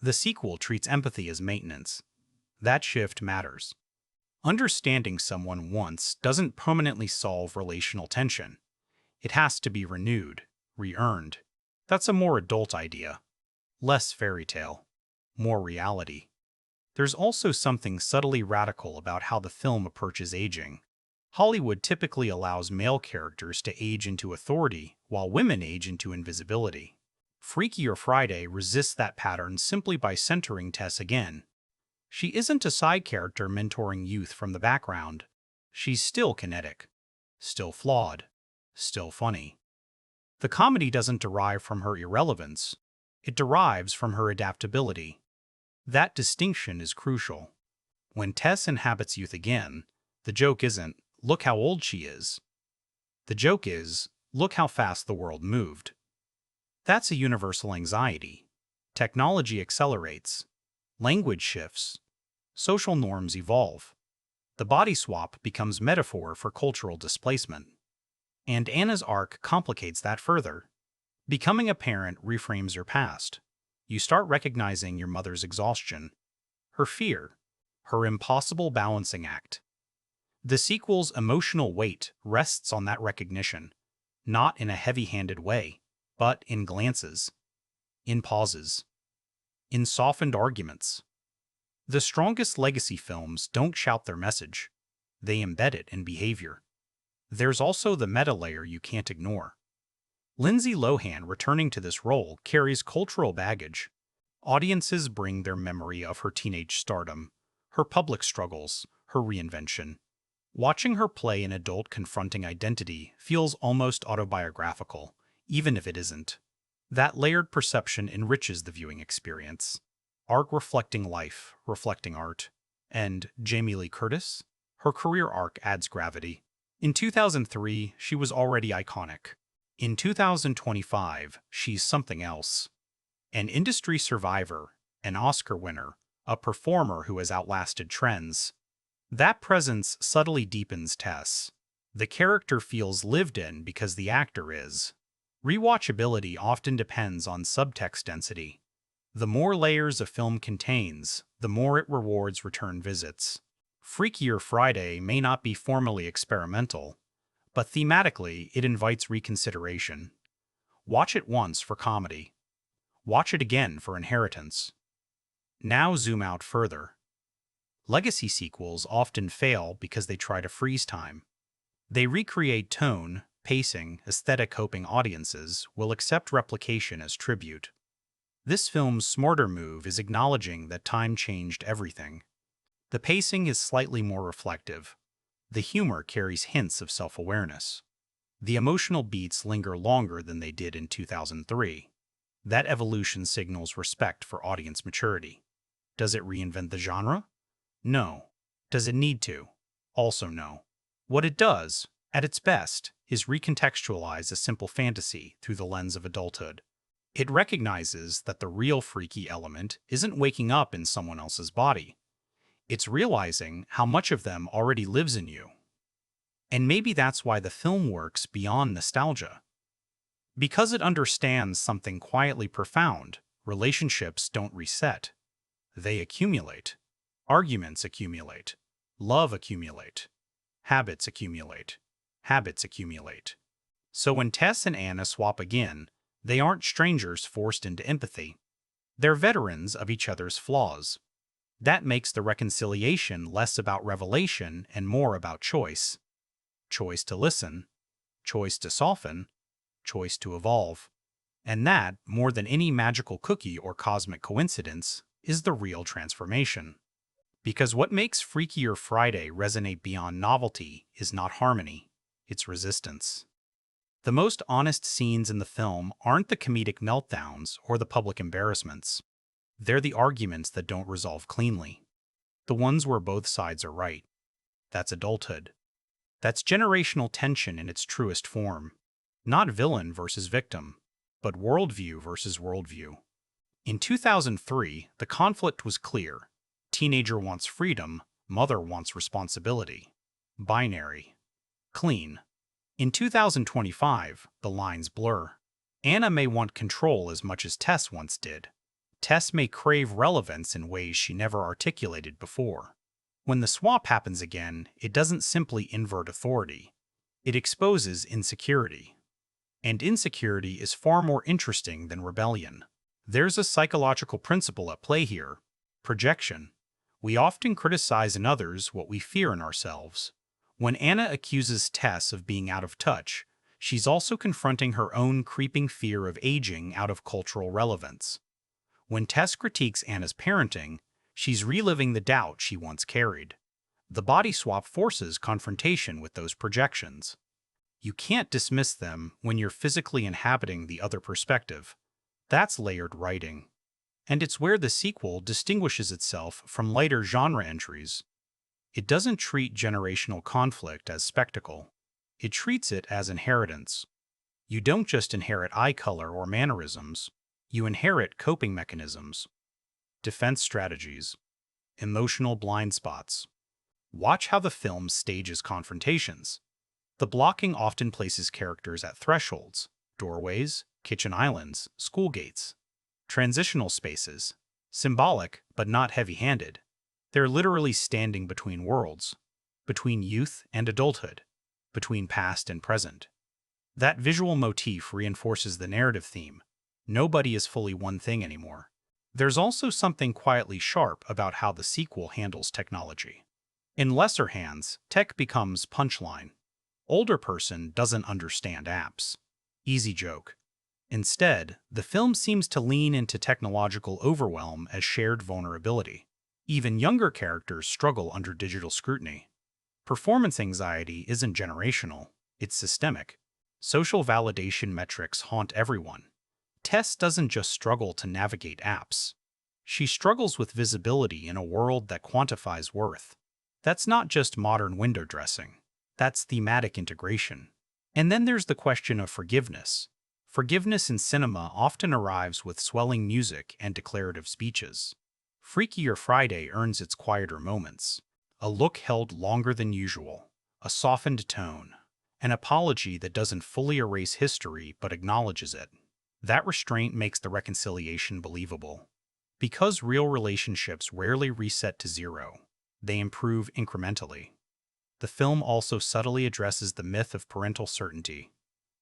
The sequel treats empathy as maintenance. That shift matters. Understanding someone once doesn't permanently solve relational tension. It has to be renewed, re-earned. That's a more adult idea. Less fairy tale. More reality. There's also something subtly radical about how the film approaches aging. Hollywood typically allows male characters to age into authority, while women age into invisibility. Freakier Friday resists that pattern simply by centering Tess again. She isn't a side character mentoring youth from the background. She's still kinetic, still flawed, still funny. The comedy doesn't derive from her irrelevance. It derives from her adaptability. That distinction is crucial. When Tess inhabits youth again, the joke isn't, look how old she is. The joke is, look how fast the world moved. That's a universal anxiety. Technology accelerates. Language shifts. Social norms evolve. The body swap becomes metaphor for cultural displacement. And Anna's arc complicates that further. Becoming a parent reframes your past. You start recognizing your mother's exhaustion, her fear, her impossible balancing act. The sequel's emotional weight rests on that recognition, not in a heavy-handed way, but in glances, in pauses, in softened arguments. The strongest legacy films don't shout their message. They embed it in behavior. There's also the meta layer you can't ignore. Lindsay Lohan returning to this role carries cultural baggage. Audiences bring their memory of her teenage stardom, her public struggles, her reinvention. Watching her play an adult confronting identity feels almost autobiographical, even if it isn't. That layered perception enriches the viewing experience. Art reflecting life, reflecting art. And Jamie Lee Curtis? Her career arc adds gravity. In 2003, she was already iconic. In 2025, she's something else. An industry survivor, an Oscar winner, a performer who has outlasted trends. That presence subtly deepens Tess. The character feels lived in because the actor is. Rewatchability often depends on subtext density. The more layers a film contains, the more it rewards return visits. Freakier Friday may not be formally experimental, but thematically it invites reconsideration. Watch it once for comedy. Watch it again for inheritance. Now zoom out further. Legacy sequels often fail because they try to freeze time. They recreate tone, pacing, aesthetic, hoping audiences will accept replication as tribute. This film's smarter move is acknowledging that time changed everything. The pacing is slightly more reflective. The humor carries hints of self-awareness. The emotional beats linger longer than they did in 2003. That evolution signals respect for audience maturity. Does it reinvent the genre? No. Does it need to? Also no. What it does, at its best, is recontextualize a simple fantasy through the lens of adulthood. It recognizes that the real freaky element isn't waking up in someone else's body. It's realizing how much of them already lives in you. And maybe that's why the film works beyond nostalgia. Because it understands something quietly profound, relationships don't reset. They accumulate. Arguments accumulate. Love accumulate. Habits accumulate. Habits accumulate. So when Tess and Anna swap again, they aren't strangers forced into empathy. They're veterans of each other's flaws. That makes the reconciliation less about revelation and more about choice. Choice to listen, choice to soften, choice to evolve. And that, more than any magical cookie or cosmic coincidence, is the real transformation. Because what makes Freakier Friday resonate beyond novelty is not harmony, it's resistance. The most honest scenes in the film aren't the comedic meltdowns or the public embarrassments. They're the arguments that don't resolve cleanly. The ones where both sides are right. That's adulthood. That's generational tension in its truest form. Not villain versus victim, but worldview versus worldview. In 2003, the conflict was clear. Teenager wants freedom, mother wants responsibility. Binary. Clean. In 2025, the lines blur. Anna may want control as much as Tess once did. Tess may crave relevance in ways she never articulated before. When the swap happens again, it doesn't simply invert authority. It exposes insecurity. And insecurity is far more interesting than rebellion. There's a psychological principle at play here: projection. We often criticize in others what we fear in ourselves. When Anna accuses Tess of being out of touch, she's also confronting her own creeping fear of aging out of cultural relevance. When Tess critiques Anna's parenting, she's reliving the doubt she once carried. The body swap forces confrontation with those projections. You can't dismiss them when you're physically inhabiting the other perspective. That's layered writing. And it's where the sequel distinguishes itself from lighter genre entries. It doesn't treat generational conflict as spectacle. It treats it as inheritance. You don't just inherit eye color or mannerisms. You inherit coping mechanisms, defense strategies, emotional blind spots. Watch how the film stages confrontations. The blocking often places characters at thresholds, doorways, kitchen islands, school gates. Transitional spaces, symbolic but not heavy-handed. They're literally standing between worlds, between youth and adulthood, between past and present. That visual motif reinforces the narrative theme. Nobody is fully one thing anymore. There's also something quietly sharp about how the sequel handles technology. In lesser hands, tech becomes punchline. Older person doesn't understand apps. Easy joke. Instead, the film seems to lean into technological overwhelm as shared vulnerability. Even younger characters struggle under digital scrutiny. Performance anxiety isn't generational, it's systemic. Social validation metrics haunt everyone. Tess doesn't just struggle to navigate apps. She struggles with visibility in a world that quantifies worth. That's not just modern window dressing. That's thematic integration. And then there's the question of forgiveness. Forgiveness in cinema often arrives with swelling music and declarative speeches. Freakier Friday earns its quieter moments. A look held longer than usual. A softened tone. An apology that doesn't fully erase history but acknowledges it. That restraint makes the reconciliation believable. Because real relationships rarely reset to zero, they improve incrementally. The film also subtly addresses the myth of parental certainty.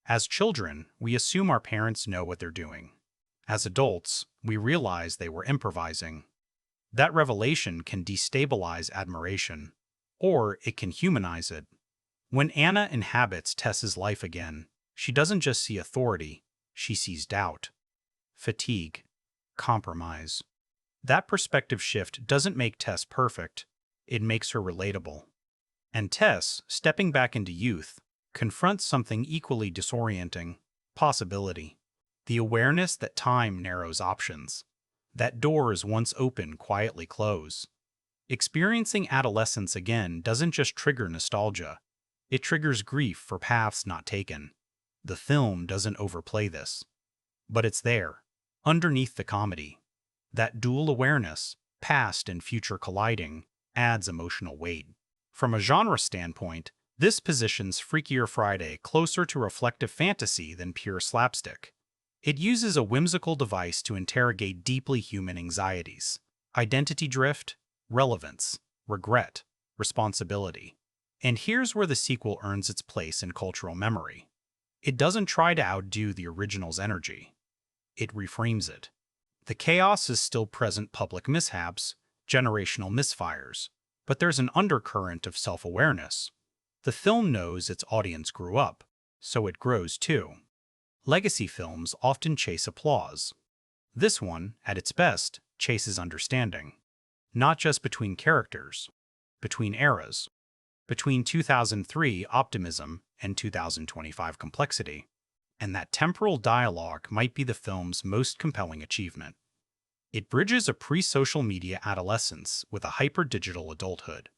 As children, we assume our parents know what they're doing. As adults, we realize they were improvising. That revelation can destabilize admiration, or it can humanize it. When Anna inhabits Tess's life again, she doesn't just see authority, she sees doubt, fatigue, compromise. That perspective shift doesn't make Tess perfect, it makes her relatable. And Tess, stepping back into youth, confronts something equally disorienting: possibility. The awareness that time narrows options, that doors once open quietly close. Experiencing adolescence again doesn't just trigger nostalgia, it triggers grief for paths not taken. The film doesn't overplay this. But it's there, underneath the comedy. That dual awareness, past and future colliding, adds emotional weight. From a genre standpoint, this positions Freakier Friday closer to reflective fantasy than pure slapstick. It uses a whimsical device to interrogate deeply human anxieties: identity drift, relevance, regret, responsibility. And here's where the sequel earns its place in cultural memory. It doesn't try to outdo the original's energy. It reframes it. The chaos is still present: public mishaps, generational misfires, but there's an undercurrent of self-awareness. The film knows its audience grew up, so it grows too. Legacy films often chase applause. This one, at its best, chases understanding. Not just between characters, between eras. Between 2003 optimism and 2025 complexity. And that temporal dialogue might be the film's most compelling achievement. It bridges a pre-social media adolescence with a hyper-digital adulthood.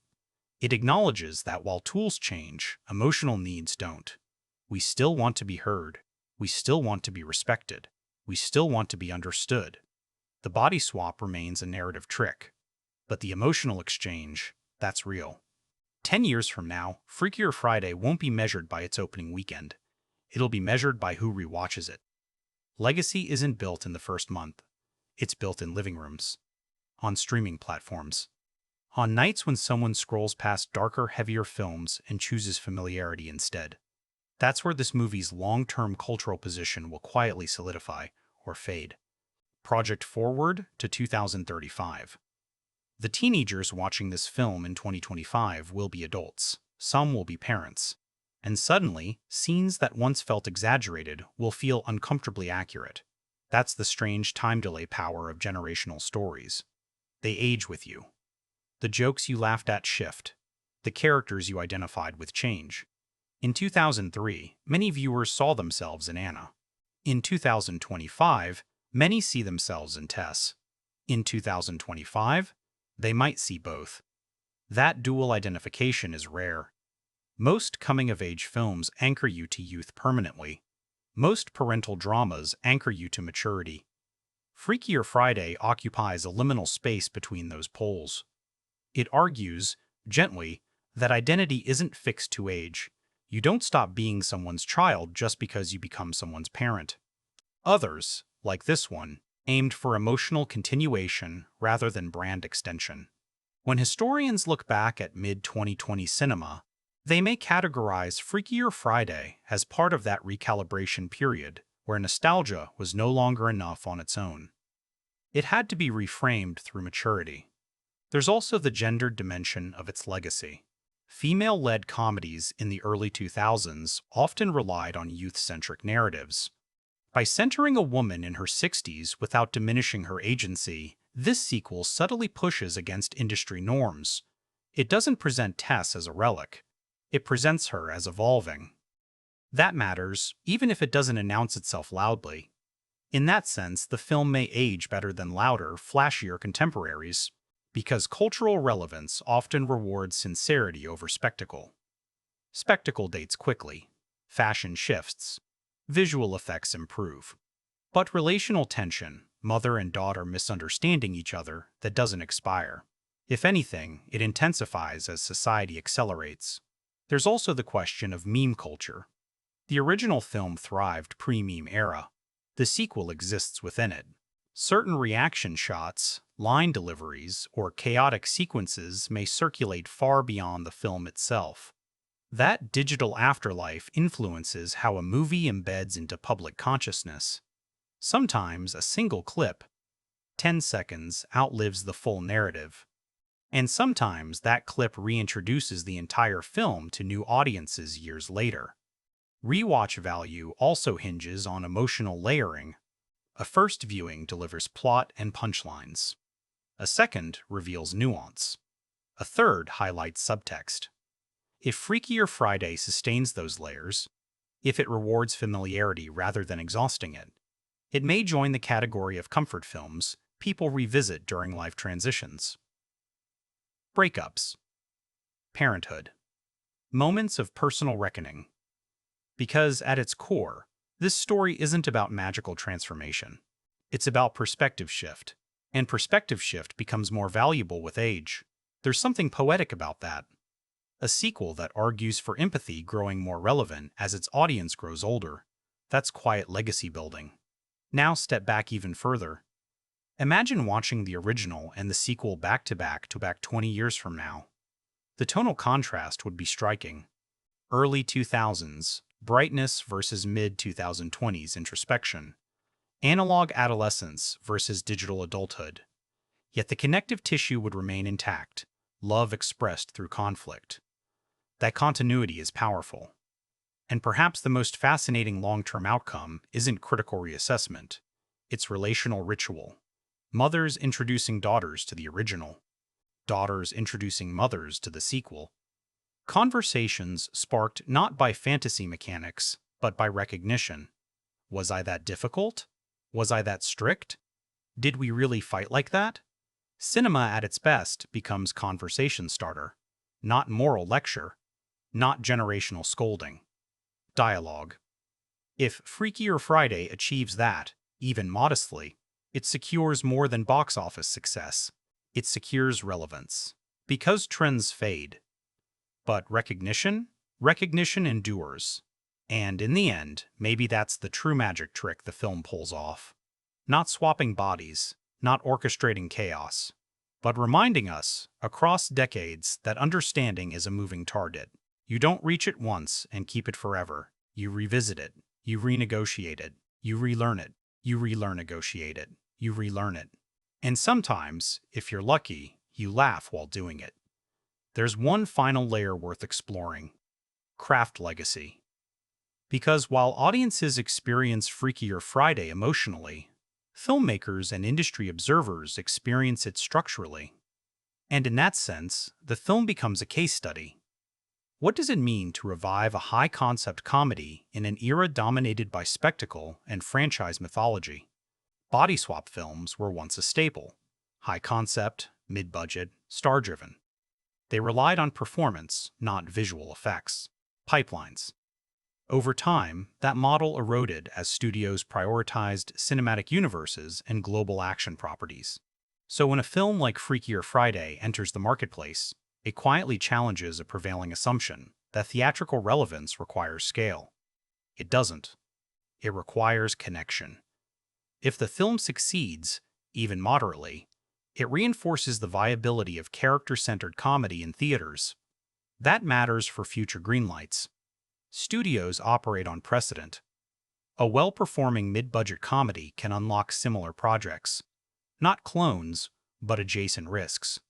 It acknowledges that while tools change, emotional needs don't. We still want to be heard. We still want to be respected. We still want to be understood. The body swap remains a narrative trick. But the emotional exchange, that's real. 10 years from now, Freakier Friday won't be measured by its opening weekend. It'll be measured by who rewatches it. Legacy isn't built in the first month. It's built in living rooms, on streaming platforms, on nights when someone scrolls past darker, heavier films and chooses familiarity instead. That's where this movie's long-term cultural position will quietly solidify or fade. Project forward to 2035. The teenagers watching this film in 2025 will be adults. Some will be parents. And suddenly, scenes that once felt exaggerated will feel uncomfortably accurate. That's the strange time delay power of generational stories. They age with you. The jokes you laughed at shift. The characters you identified with change. In 2003, many viewers saw themselves in Anna. In 2025, many see themselves in Tess. In 2025, they might see both. That dual identification is rare. Most coming-of-age films anchor you to youth permanently. Most parental dramas anchor you to maturity. Freakier Friday occupies a liminal space between those poles. It argues, gently, that identity isn't fixed to age. You don't stop being someone's child just because you become someone's parent. Others, like this one, aimed for emotional continuation rather than brand extension. When historians look back at mid-2020 cinema, they may categorize Freakier Friday as part of that recalibration period where nostalgia was no longer enough on its own. It had to be reframed through maturity. There's also the gendered dimension of its legacy. Female-led comedies in the early 2000s often relied on youth-centric narratives. By centering a woman in her 60s without diminishing her agency, this sequel subtly pushes against industry norms. It doesn't present Tess as a relic. It presents her as evolving. That matters, even if it doesn't announce itself loudly. In that sense, the film may age better than louder, flashier contemporaries, because cultural relevance often rewards sincerity over spectacle. Spectacle dates quickly. Fashion shifts. Visual effects improve. But relational tension, mother and daughter misunderstanding each other, that doesn't expire. If anything, it intensifies as society accelerates. There's also the question of meme culture. The original film thrived pre-meme era. The sequel exists within it. Certain reaction shots, line deliveries, or chaotic sequences may circulate far beyond the film itself. That digital afterlife influences how a movie embeds into public consciousness. Sometimes a single clip, 10 seconds, outlives the full narrative. And sometimes that clip reintroduces the entire film to new audiences years later. Rewatch value also hinges on emotional layering. A first viewing delivers plot and punchlines. A second reveals nuance. A third highlights subtext. If Freakier Friday sustains those layers, if it rewards familiarity rather than exhausting it, it may join the category of comfort films people revisit during life transitions. Breakups. Parenthood. Moments of personal reckoning. Because at its core, this story isn't about magical transformation. It's about perspective shift. And perspective shift becomes more valuable with age. There's something poetic about that. A sequel that argues for empathy growing more relevant as its audience grows older. That's quiet legacy building. Now step back even further. Imagine watching the original and the sequel back to back 20 years from now. The tonal contrast would be striking. Early 2000s, brightness versus mid-2020s introspection. Analog adolescence versus digital adulthood. Yet the connective tissue would remain intact, love expressed through conflict. That continuity is powerful. And perhaps the most fascinating long-term outcome isn't critical reassessment. It's relational ritual. Mothers introducing daughters to the original. Daughters introducing mothers to the sequel. Conversations sparked not by fantasy mechanics, but by recognition. Was I that difficult? Was I that strict? Did we really fight like that? Cinema at its best becomes conversation starter, not moral lecture, not generational scolding. Dialogue. If Freakier Friday achieves that, even modestly, it secures more than box office success. It secures relevance. Because trends fade. But recognition? Recognition endures. And in the end, maybe that's the true magic trick the film pulls off. Not swapping bodies, not orchestrating chaos, but reminding us, across decades, that understanding is a moving target. You don't reach it once and keep it forever. You revisit it. You renegotiate it. You relearn it. You relearn-negotiate it. You relearn it. And sometimes, if you're lucky, you laugh while doing it. There's one final layer worth exploring. Craft legacy. Because while audiences experience Freakier Friday emotionally, filmmakers and industry observers experience it structurally. And in that sense, the film becomes a case study. What does it mean to revive a high-concept comedy in an era dominated by spectacle and franchise mythology? Body swap films were once a staple. High-concept, mid-budget, star-driven. They relied on performance, not visual effects. Pipelines. Over time, that model eroded as studios prioritized cinematic universes and global action properties. So when a film like Freakier Friday enters the marketplace, it quietly challenges a prevailing assumption that theatrical relevance requires scale. It doesn't. It requires connection. If the film succeeds, even moderately, it reinforces the viability of character-centered comedy in theaters. That matters for future greenlights. Studios operate on precedent. A well-performing mid-budget comedy can unlock similar projects. Not clones, but adjacent risks.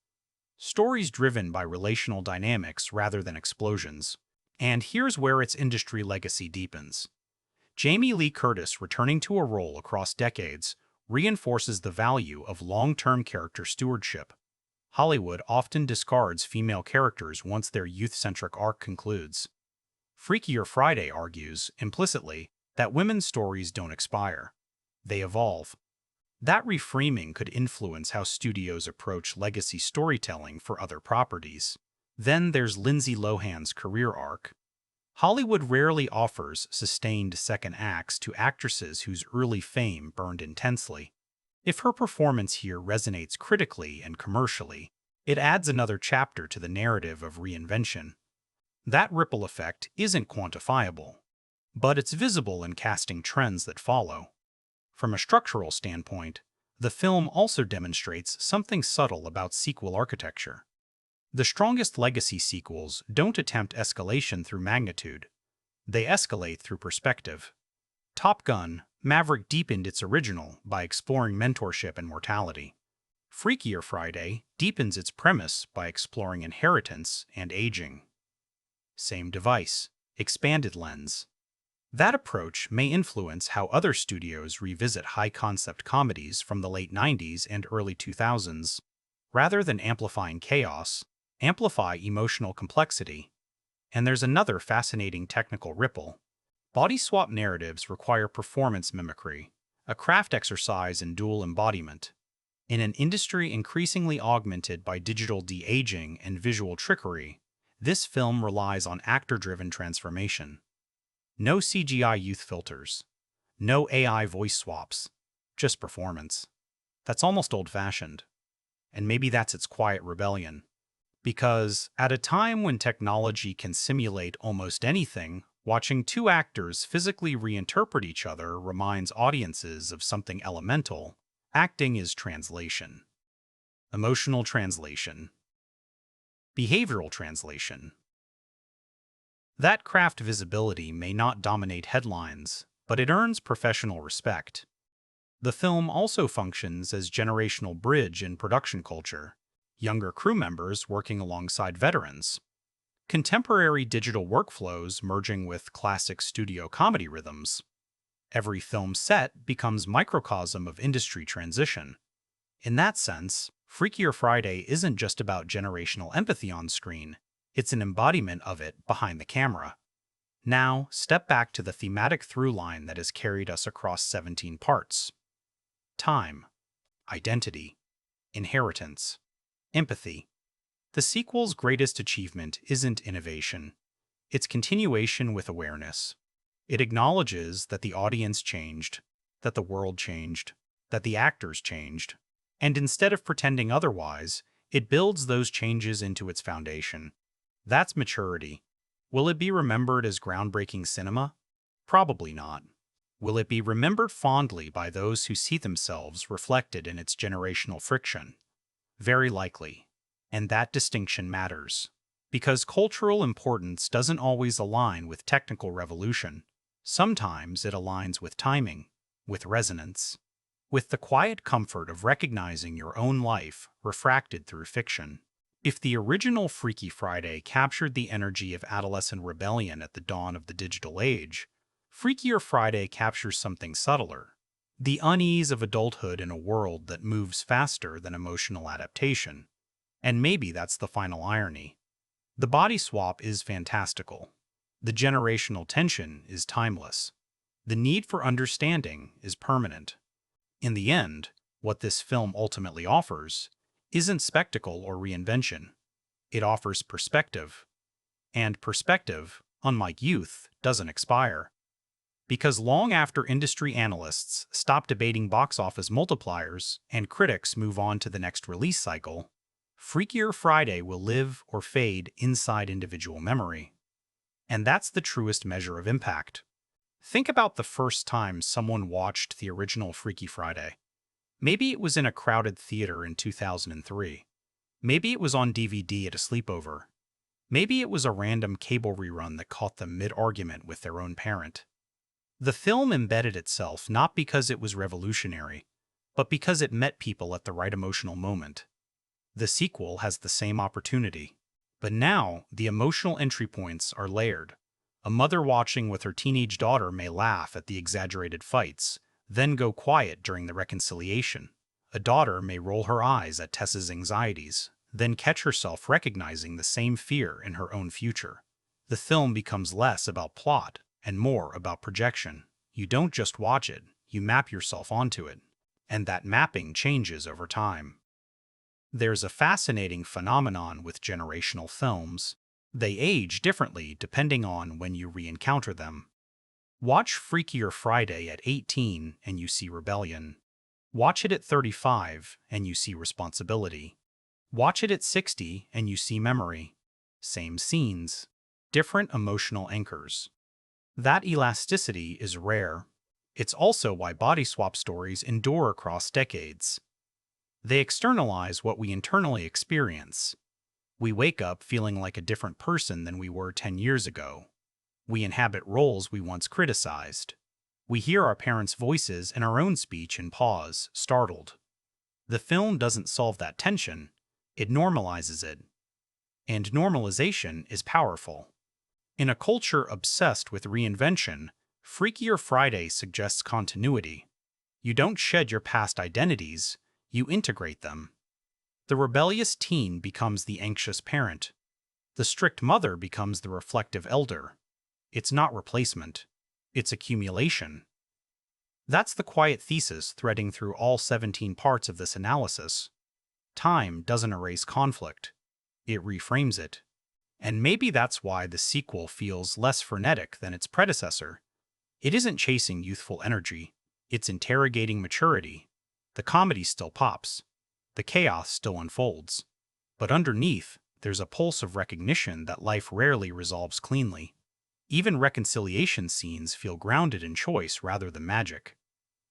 Stories driven by relational dynamics rather than explosions. And here's where its industry legacy deepens. Jamie Lee Curtis returning to a role across decades reinforces the value of long-term character stewardship. Hollywood often discards female characters once their youth-centric arc concludes. Freakier Friday argues, implicitly, that women's stories don't expire. They evolve. That reframing could influence how studios approach legacy storytelling for other properties. Then there's Lindsay Lohan's career arc. Hollywood rarely offers sustained second acts to actresses whose early fame burned intensely. If her performance here resonates critically and commercially, it adds another chapter to the narrative of reinvention. That ripple effect isn't quantifiable, but it's visible in casting trends that follow. From a structural standpoint, the film also demonstrates something subtle about sequel architecture. The strongest legacy sequels don't attempt escalation through magnitude. They escalate through perspective. Top Gun, Maverick deepened its original by exploring mentorship and mortality. Freakier Friday deepens its premise by exploring inheritance and aging. Same device, expanded lens. That approach may influence how other studios revisit high-concept comedies from the late 90s and early 2000s. Rather than amplifying chaos, amplify emotional complexity. And there's another fascinating technical ripple. Body swap narratives require performance mimicry, a craft exercise in dual embodiment. In an industry increasingly augmented by digital de-aging and visual trickery, this film relies on actor-driven transformation. No CGI youth filters. No AI voice swaps. Just performance. That's almost old-fashioned. And maybe that's its quiet rebellion. Because, at a time when technology can simulate almost anything, watching two actors physically reinterpret each other reminds audiences of something elemental. Acting is translation. Emotional translation. Behavioral translation. That craft visibility may not dominate headlines, but it earns professional respect. The film also functions as generational bridge in production culture, younger crew members working alongside veterans, contemporary digital workflows merging with classic studio comedy rhythms. Every film set becomes microcosm of industry transition. In that sense, Freakier Friday isn't just about generational empathy on screen, it's an embodiment of it behind the camera. Now, step back to the thematic through line that has carried us across 17 parts. Time, identity, inheritance, empathy. The sequel's greatest achievement isn't innovation. It's continuation with awareness. It acknowledges that the audience changed, that the world changed, that the actors changed, and instead of pretending otherwise, it builds those changes into its foundation. That's maturity. Will it be remembered as groundbreaking cinema? Probably not. Will it be remembered fondly by those who see themselves reflected in its generational friction? Very likely. And that distinction matters. Because cultural importance doesn't always align with technical revolution. Sometimes it aligns with timing, with resonance, with the quiet comfort of recognizing your own life refracted through fiction. If the original Freaky Friday captured the energy of adolescent rebellion at the dawn of the digital age, Freakier Friday captures something subtler, the unease of adulthood in a world that moves faster than emotional adaptation. And maybe that's the final irony. The body swap is fantastical. The generational tension is timeless. The need for understanding is permanent. In the end, what this film ultimately offers isn't spectacle or reinvention. It offers perspective. And perspective, unlike youth, doesn't expire. Because long after industry analysts stop debating box office multipliers and critics move on to the next release cycle, Freakier Friday will live or fade inside individual memory. And that's the truest measure of impact. Think about the first time someone watched the original Freaky Friday. Maybe it was in a crowded theater in 2003. Maybe it was on DVD at a sleepover. Maybe it was a random cable rerun that caught them mid-argument with their own parent. The film embedded itself not because it was revolutionary, but because it met people at the right emotional moment. The sequel has the same opportunity. But now, the emotional entry points are layered. A mother watching with her teenage daughter may laugh at the exaggerated fights, then go quiet during the reconciliation. A daughter may roll her eyes at Tess's anxieties, then catch herself recognizing the same fear in her own future. The film becomes less about plot and more about projection. You don't just watch it, you map yourself onto it. And that mapping changes over time. There's a fascinating phenomenon with generational films. They age differently depending on when you re-encounter them. Watch Freakier Friday at 18 and you see rebellion. Watch it at 35 and you see responsibility. Watch it at 60 and you see memory. Same scenes, different emotional anchors. That elasticity is rare. It's also why body swap stories endure across decades. They externalize what we internally experience. We wake up feeling like a different person than we were 10 years ago. We inhabit roles we once criticized. We hear our parents' voices and our own speech and pause, startled. The film doesn't solve that tension, it normalizes it. And normalization is powerful. In a culture obsessed with reinvention, Freakier Friday suggests continuity. You don't shed your past identities, you integrate them. The rebellious teen becomes the anxious parent. The strict mother becomes the reflective elder. It's not replacement. It's accumulation. That's the quiet thesis threading through all 17 parts of this analysis. Time doesn't erase conflict. It reframes it. And maybe that's why the sequel feels less frenetic than its predecessor. It isn't chasing youthful energy. It's interrogating maturity. The comedy still pops. The chaos still unfolds. But underneath, there's a pulse of recognition that life rarely resolves cleanly. Even reconciliation scenes feel grounded in choice rather than magic.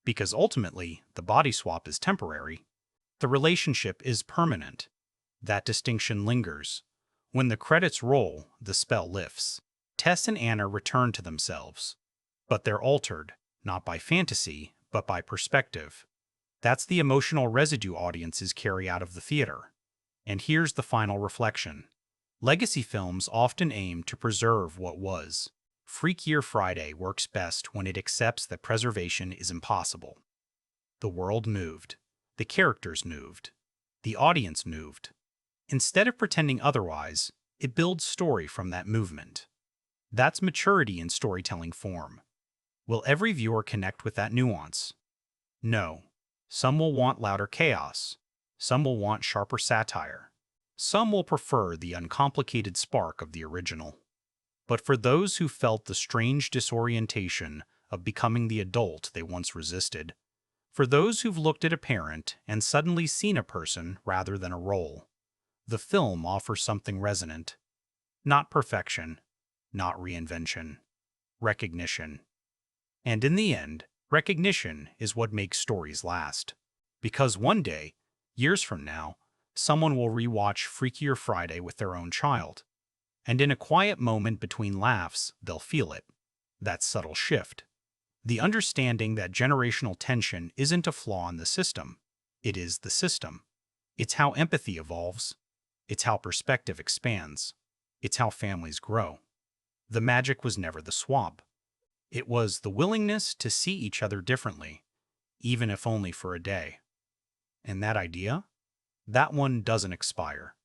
Because ultimately, the body swap is temporary. The relationship is permanent. That distinction lingers. When the credits roll, the spell lifts. Tess and Anna return to themselves. But they're altered, not by fantasy, but by perspective. That's the emotional residue audiences carry out of the theater. And here's the final reflection. Legacy films often aim to preserve what was. Freakier Friday works best when it accepts that preservation is impossible. The world moved. The characters moved. The audience moved. Instead of pretending otherwise, it builds story from that movement. That's maturity in storytelling form. Will every viewer connect with that nuance? No. Some will want louder chaos. Some will want sharper satire. Some will prefer the uncomplicated spark of the original. But for those who felt the strange disorientation of becoming the adult they once resisted, for those who've looked at a parent and suddenly seen a person rather than a role, the film offers something resonant. Not perfection, not reinvention, recognition. And in the end, recognition is what makes stories last. Because one day, years from now, someone will rewatch Freakier Friday with their own child. And in a quiet moment between laughs, they'll feel it. That subtle shift. The understanding that generational tension isn't a flaw in the system. It is the system. It's how empathy evolves. It's how perspective expands. It's how families grow. The magic was never the swap. It was the willingness to see each other differently, even if only for a day. And that idea? That one doesn't expire.